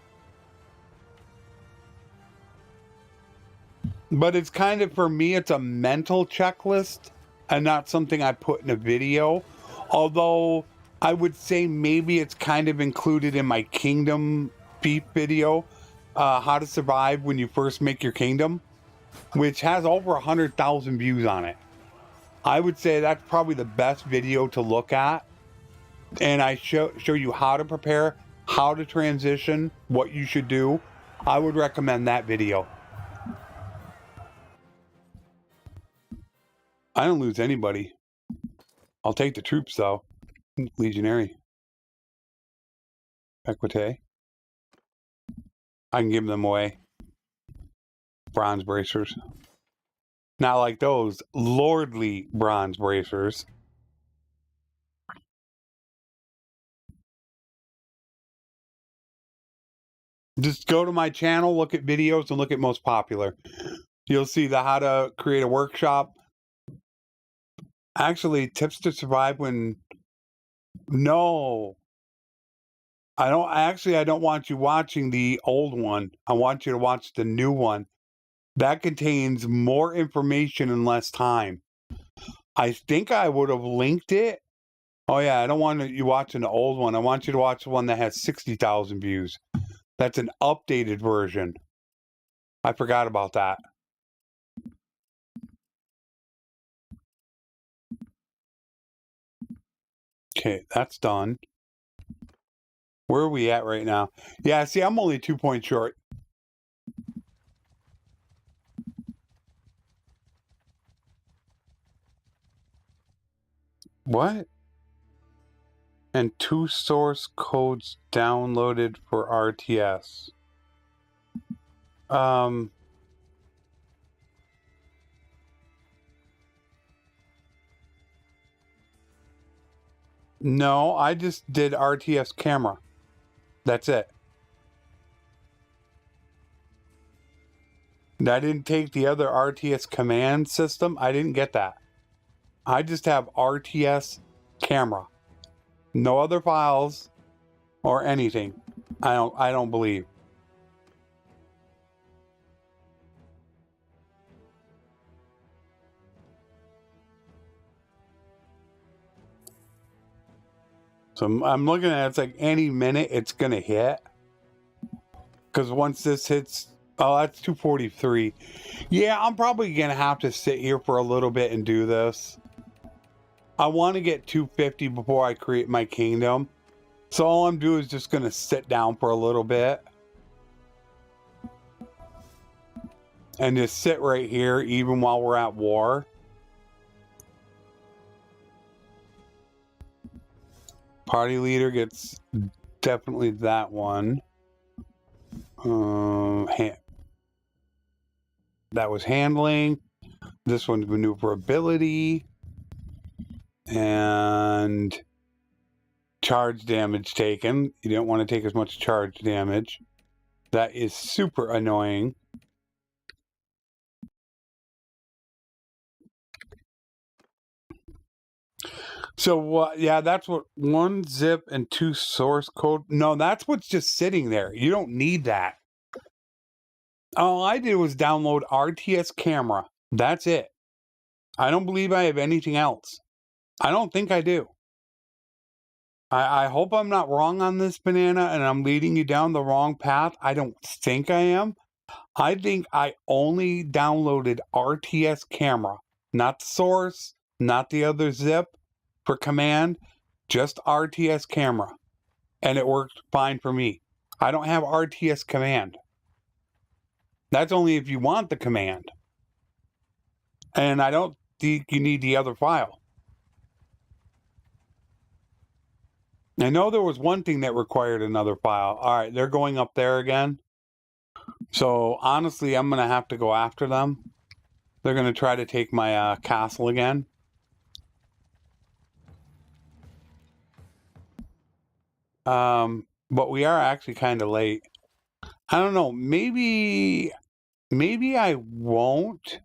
But it's kind of, for me, it's a mental checklist and not something I put in a video. Although I would say maybe it's kind of included in my kingdom fief video. How to survive when you first make your kingdom. Which has over 100,000 views on it. I would say that's probably the best video to look at. And I show you how to prepare, how to transition, what you should do. I would recommend that video. I don't lose anybody. I'll take the troops though. Legionary. Equite. I can give them away. Bronze bracers. Not like those lordly bronze bracers. Just go to my channel, look at videos, and look at most popular. You'll see the how to create a workshop. Actually, tips to survive when... No. I don't want you watching the old one. I want you to watch the new one. That contains more information in less time. I think I would have linked it. Oh yeah, I don't want you watching the old one. I want you to watch the one that has 60,000 views. That's an updated version. I forgot about that. Okay, that's done. Where are we at right now? Yeah, see, I'm only 2 points short. What? And 2 source codes downloaded for RTS. No, I just did RTS Camera. That's it. I didn't take the other RTS command system. I didn't get that. I just have RTS Camera. No other files or anything. I don't believe. So I'm looking at it, it's like any minute it's gonna hit. Because once this hits, oh, that's 243. Yeah, I'm probably gonna have to sit here for a little bit and do this. I want to get 250 before I create my kingdom. So all I'm doing is just gonna sit down for a little bit. And just sit right here even while we're at war. Party leader gets definitely that one. That was handling. This one's maneuverability. And charge damage taken. You don't want to take as much charge damage. That is super annoying. So yeah, that's what 1 zip and 2 source code. No, that's what's just sitting there. You don't need that. All I did was download RTS Camera. That's it. I don't believe I have anything else. I don't think I do. I hope I'm not wrong on this, Banana, and I'm leading you down the wrong path. I don't think I am. I think I only downloaded RTS Camera, not the source, not the other zip for command, just RTS Camera. And it worked fine for me. I don't have RTS command. That's only if you want the command. And I don't think you need the other file. I know there was one thing that required another file. All right, they're going up there again. So honestly, I'm going to have to go after them. They're going to try to take my castle again. But we are actually kind of late. I don't know. Maybe I won't.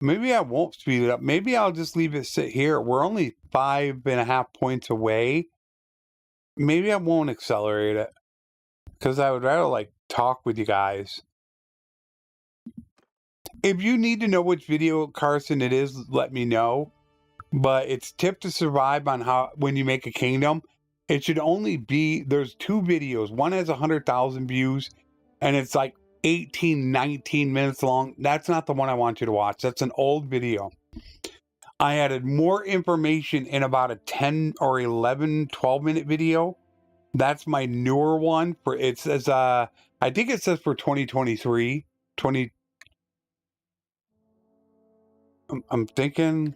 Maybe I won't speed it up. Maybe I'll just leave it sit here. We're only 5.5 points away. Maybe I won't accelerate it. Because I would rather, like, talk with you guys. If you need to know which video, Carson, it is, let me know. But it's Tip to Survive on how, when you make a kingdom, it should only be, there's 2 videos. One has 100,000 views, and it's like 18, 19 minutes long. That's not the one I want you to watch. That's an old video. I added more information in about a 10 or 11, 12-minute video. That's my newer one. For it says, I think it says for 2023. I'm thinking,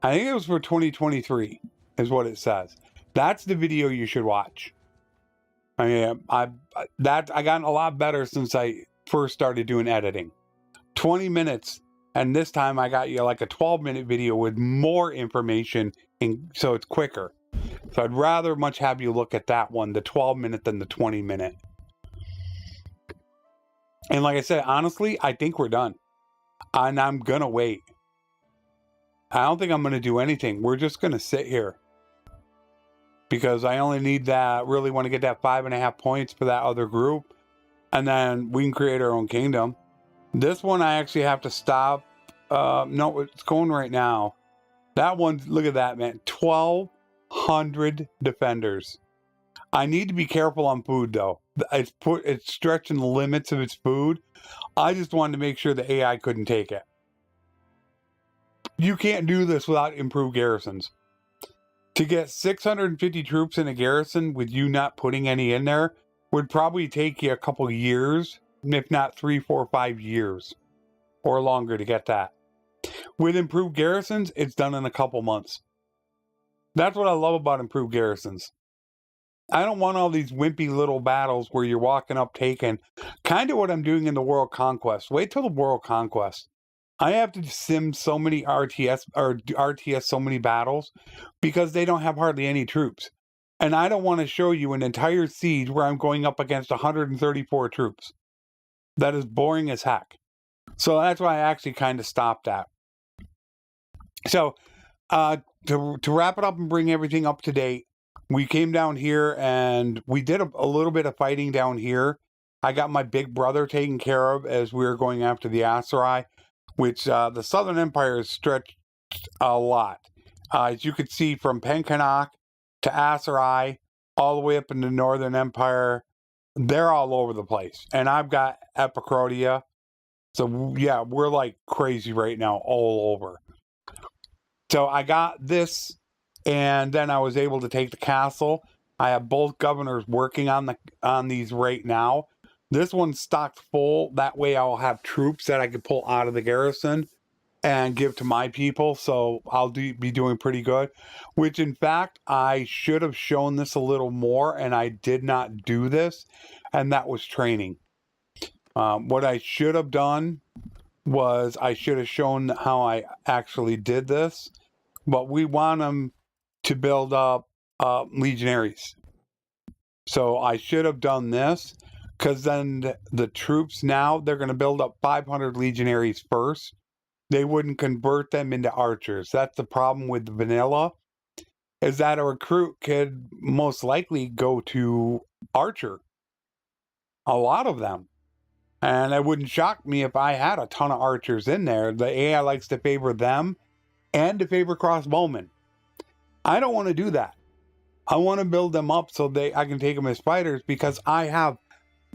I think it was for 2023 is what it says. That's the video you should watch. I mean, I gotten a lot better since I first started doing editing. 20 minutes, and this time I got you like a 12-minute video with more information, so it's quicker. So I'd rather much have you look at that one, the 12-minute, than the 20-minute. And like I said, honestly, I think we're done. And I'm going to wait. I don't think I'm going to do anything. We're just going to sit here. Because I only need that, really want to get that 5.5 points for that other group. and then we can create our own kingdom. This one I actually have to stop. No, it's going right now. That one, look at that, man. 1,200 defenders. I need to be careful on food, though. It's stretching the limits of its food. I just wanted to make sure the AI couldn't take it. You can't do this without improved garrisons. To get 650 troops in a garrison with you not putting any in there would probably take you a couple years, if not 3, 4, 5 years or longer to get that. With improved garrisons, it's done in a couple months. That's what I love about improved garrisons. I don't want all these wimpy little battles where you're walking up taking. Kind of what I'm doing in the World Conquest. Wait till the World Conquest. I have to sim so many RTS so many battles because they don't have hardly any troops. And I don't want to show you an entire siege where I'm going up against 134 troops. That is boring as heck. So that's why I actually kind of stopped that. So to wrap it up and bring everything up to date, we came down here and we did a little bit of fighting down here. I got my big brother taken care of as we were going after the ASUS, which the Southern Empire has stretched a lot. As you could see, from Penkanak to ASUS, all the way up in the Northern Empire, they're all over the place. And I've got Epicrodia. So, yeah, we're like crazy right now all over. So I got this, and then I was able to take the castle. I have both governors working on these right now. This one's stocked full. That way I'll have troops that I can pull out of the garrison and give to my people. So I'll be doing pretty good. Which, in fact, I should have shown this a little more, and I did not do this. And that was training. What I should have done was I should have shown how I actually did this. But we want them to build up legionaries. So I should have done this, because then the troops now, they're going to build up 500 legionaries first. They wouldn't convert them into archers. That's the problem with the vanilla, is that a recruit could most likely go to archer. A lot of them. And it wouldn't shock me if I had a ton of archers in there. The AI likes to favor them and to favor crossbowmen. I don't want to do that. I want to build them up so I can take them as fighters, because I have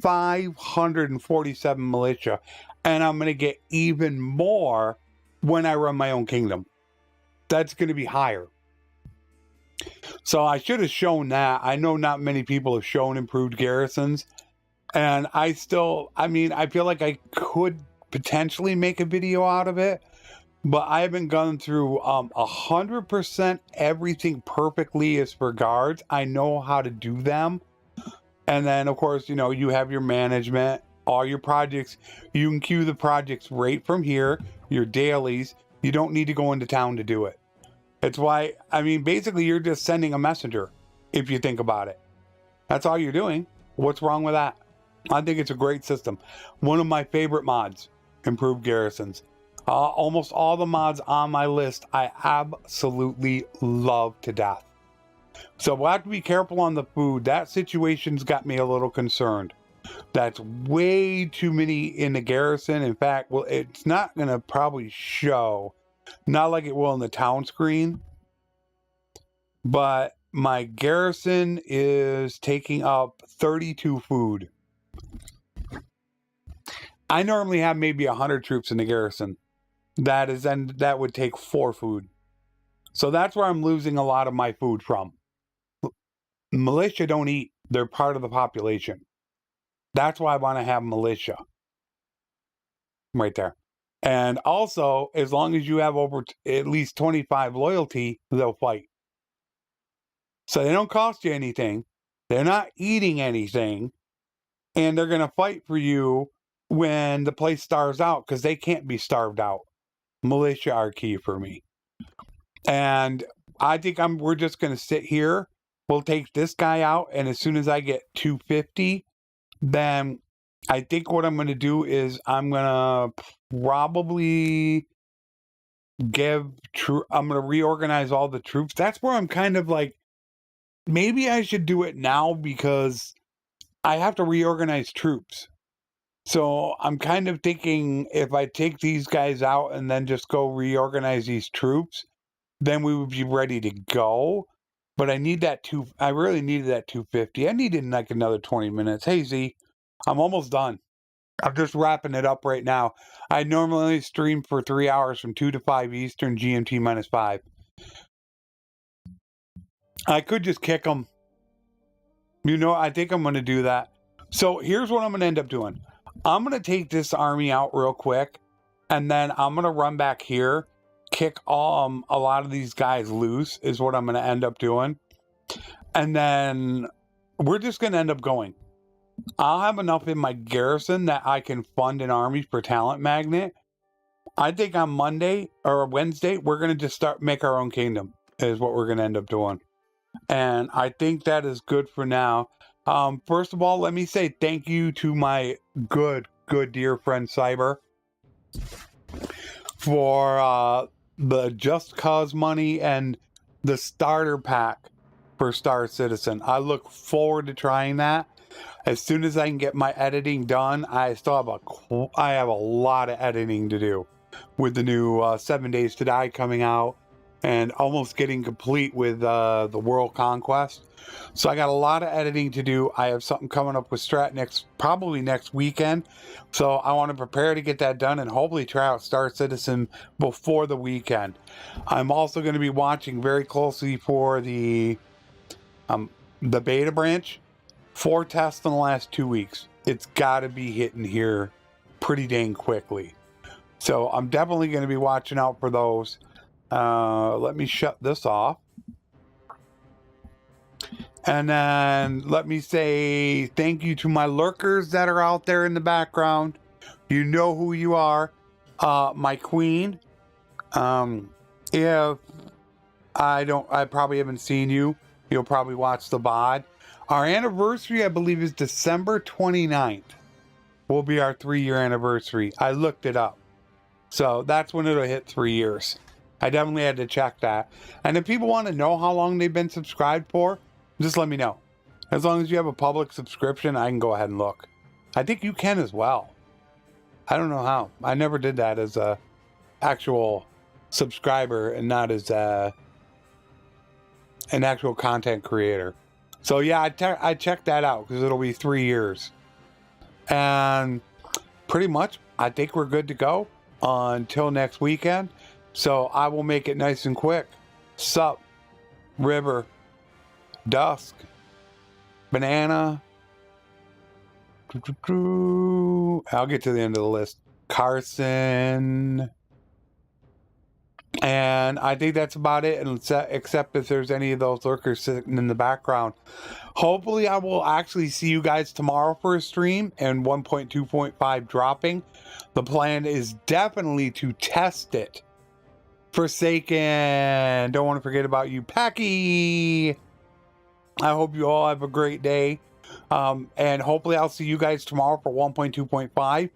547 militia, and I'm going to get even more when I run my own kingdom. That's going to be higher. So I should have shown that. I know not many people have shown improved garrisons, and I feel like I could potentially make a video out of it, but I haven't gone through 100% everything perfectly as for guards. I know how to do them. And then, of course, you have your management, all your projects. You can queue the projects right from here, your dailies. You don't need to go into town to do it. It's why, basically you're just sending a messenger, if you think about it. That's all you're doing. What's wrong with that? I think it's a great system. One of my favorite mods, improved garrisons. Almost all the mods on my list I absolutely love to death. So we'll have to be careful on the food. That situation's got me a little concerned. That's way too many in the garrison. In fact, it's not going to probably show. Not like it will on the town screen. But my garrison is taking up 32 food. I normally have maybe 100 troops in the garrison. That would take 4 food. So that's where I'm losing a lot of my food from. Militia don't eat. They're part of the population. That's why I want to have militia. Right there. And also, as long as you have over at least 25 loyalty, they'll fight. So they don't cost you anything. They're not eating anything. And they're going to fight for you when the place starves out, because they can't be starved out. Militia are key for me. And I think we're just going to sit here. We'll take this guy out, and as soon as I get 250, then I think what I'm going to do is I'm going to probably I'm going to reorganize all the troops. That's where I'm kind of like, maybe I should do it now, because I have to reorganize troops. So I'm kind of thinking if I take these guys out and then just go reorganize these troops, then we would be ready to go. But I need that I really needed that 250. I needed like another 20 minutes. Hey Z, I'm almost done. I'm just wrapping it up right now. I normally stream for 3 hours from 2 to 5 Eastern, GMT -5. I could just kick them. You know, I think I'm going to do that. So here's what I'm going to end up doing. I'm going to take this army out real quick, and then I'm going to run back here, kick a lot of these guys loose is what I'm going to end up doing. And then we're just going to end up going. I'll have enough in my garrison that I can fund an army for Talent Magnet. I think on Monday or Wednesday, we're going to just make our own kingdom is what we're going to end up doing. And I think that is good for now. First of all, let me say thank you to my good dear friend Cyber for the Just Cause money and the starter pack for Star Citizen. I look forward to trying that. As soon as I can get my editing done, I have a lot of editing to do with the new 7 Days to Die coming out and almost getting complete with the World Conquest. So I got a lot of editing to do. I have something coming up with Strat probably next weekend. So I want to prepare to get that done and hopefully try out Star Citizen before the weekend. I'm also going to be watching very closely for the beta branch. 4 tests in the last 2 weeks. It's got to be hitting here pretty dang quickly. So I'm definitely going to be watching out for those. Let me shut this off. And then let me say thank you to my lurkers that are out there in the background. You know who you are. My queen. If I probably haven't seen you. You'll probably watch the VOD. Our anniversary, I believe, is December 29th. Will be our 3-year anniversary. I looked it up. So that's when it'll hit 3 years. I definitely had to check that. And if people want to know how long they've been subscribed for, just let me know. As long as you have a public subscription, I can go ahead and look. I think you can as well. I don't know how. I never did that as a actual subscriber and not as an actual content creator. So yeah, I checked that out because it'll be 3 years. And pretty much, I think we're good to go until next weekend. So I will make it nice and quick. Sup, River, Dusk, Banana. I'll get to the end of the list. Carson. And I think that's about it, except if there's any of those lurkers sitting in the background. Hopefully, I will actually see you guys tomorrow for a stream and 1.2.5 dropping. The plan is definitely to test it. Forsaken. Don't want to forget about you, Packy. I hope you all have a great day. And hopefully, I'll see you guys tomorrow for 1.2.5.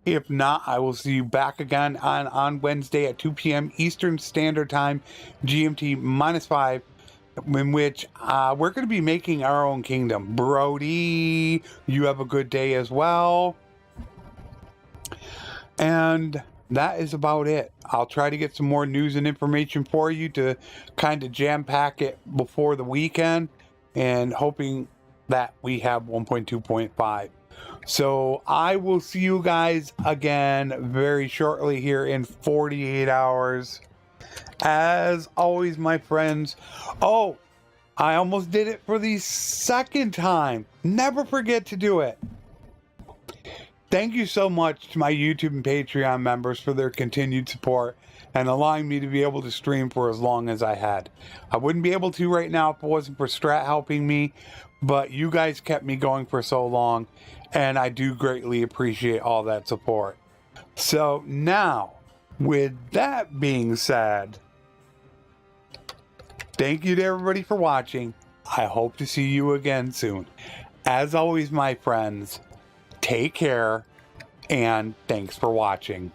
If not, I will see you back again on Wednesday at 2 p.m. Eastern Standard Time, GMT -5, in which we're going to be making our own kingdom. Brody, you have a good day as well. And that is about it. I'll try to get some more news and information for you to kind of jam-pack it before the weekend, and hoping that we have 1.2.5. So I will see you guys again very shortly here in 48 hours. As always, my friends. Oh, I almost did it for the second time. Never forget to do it. Thank you so much to my YouTube and Patreon members for their continued support and allowing me to be able to stream for as long as I had. I wouldn't be able to right now if it wasn't for Strat helping me, but you guys kept me going for so long, and I do greatly appreciate all that support. So now, with that being said, thank you to everybody for watching. I hope to see you again soon. As always, my friends, take care, and thanks for watching.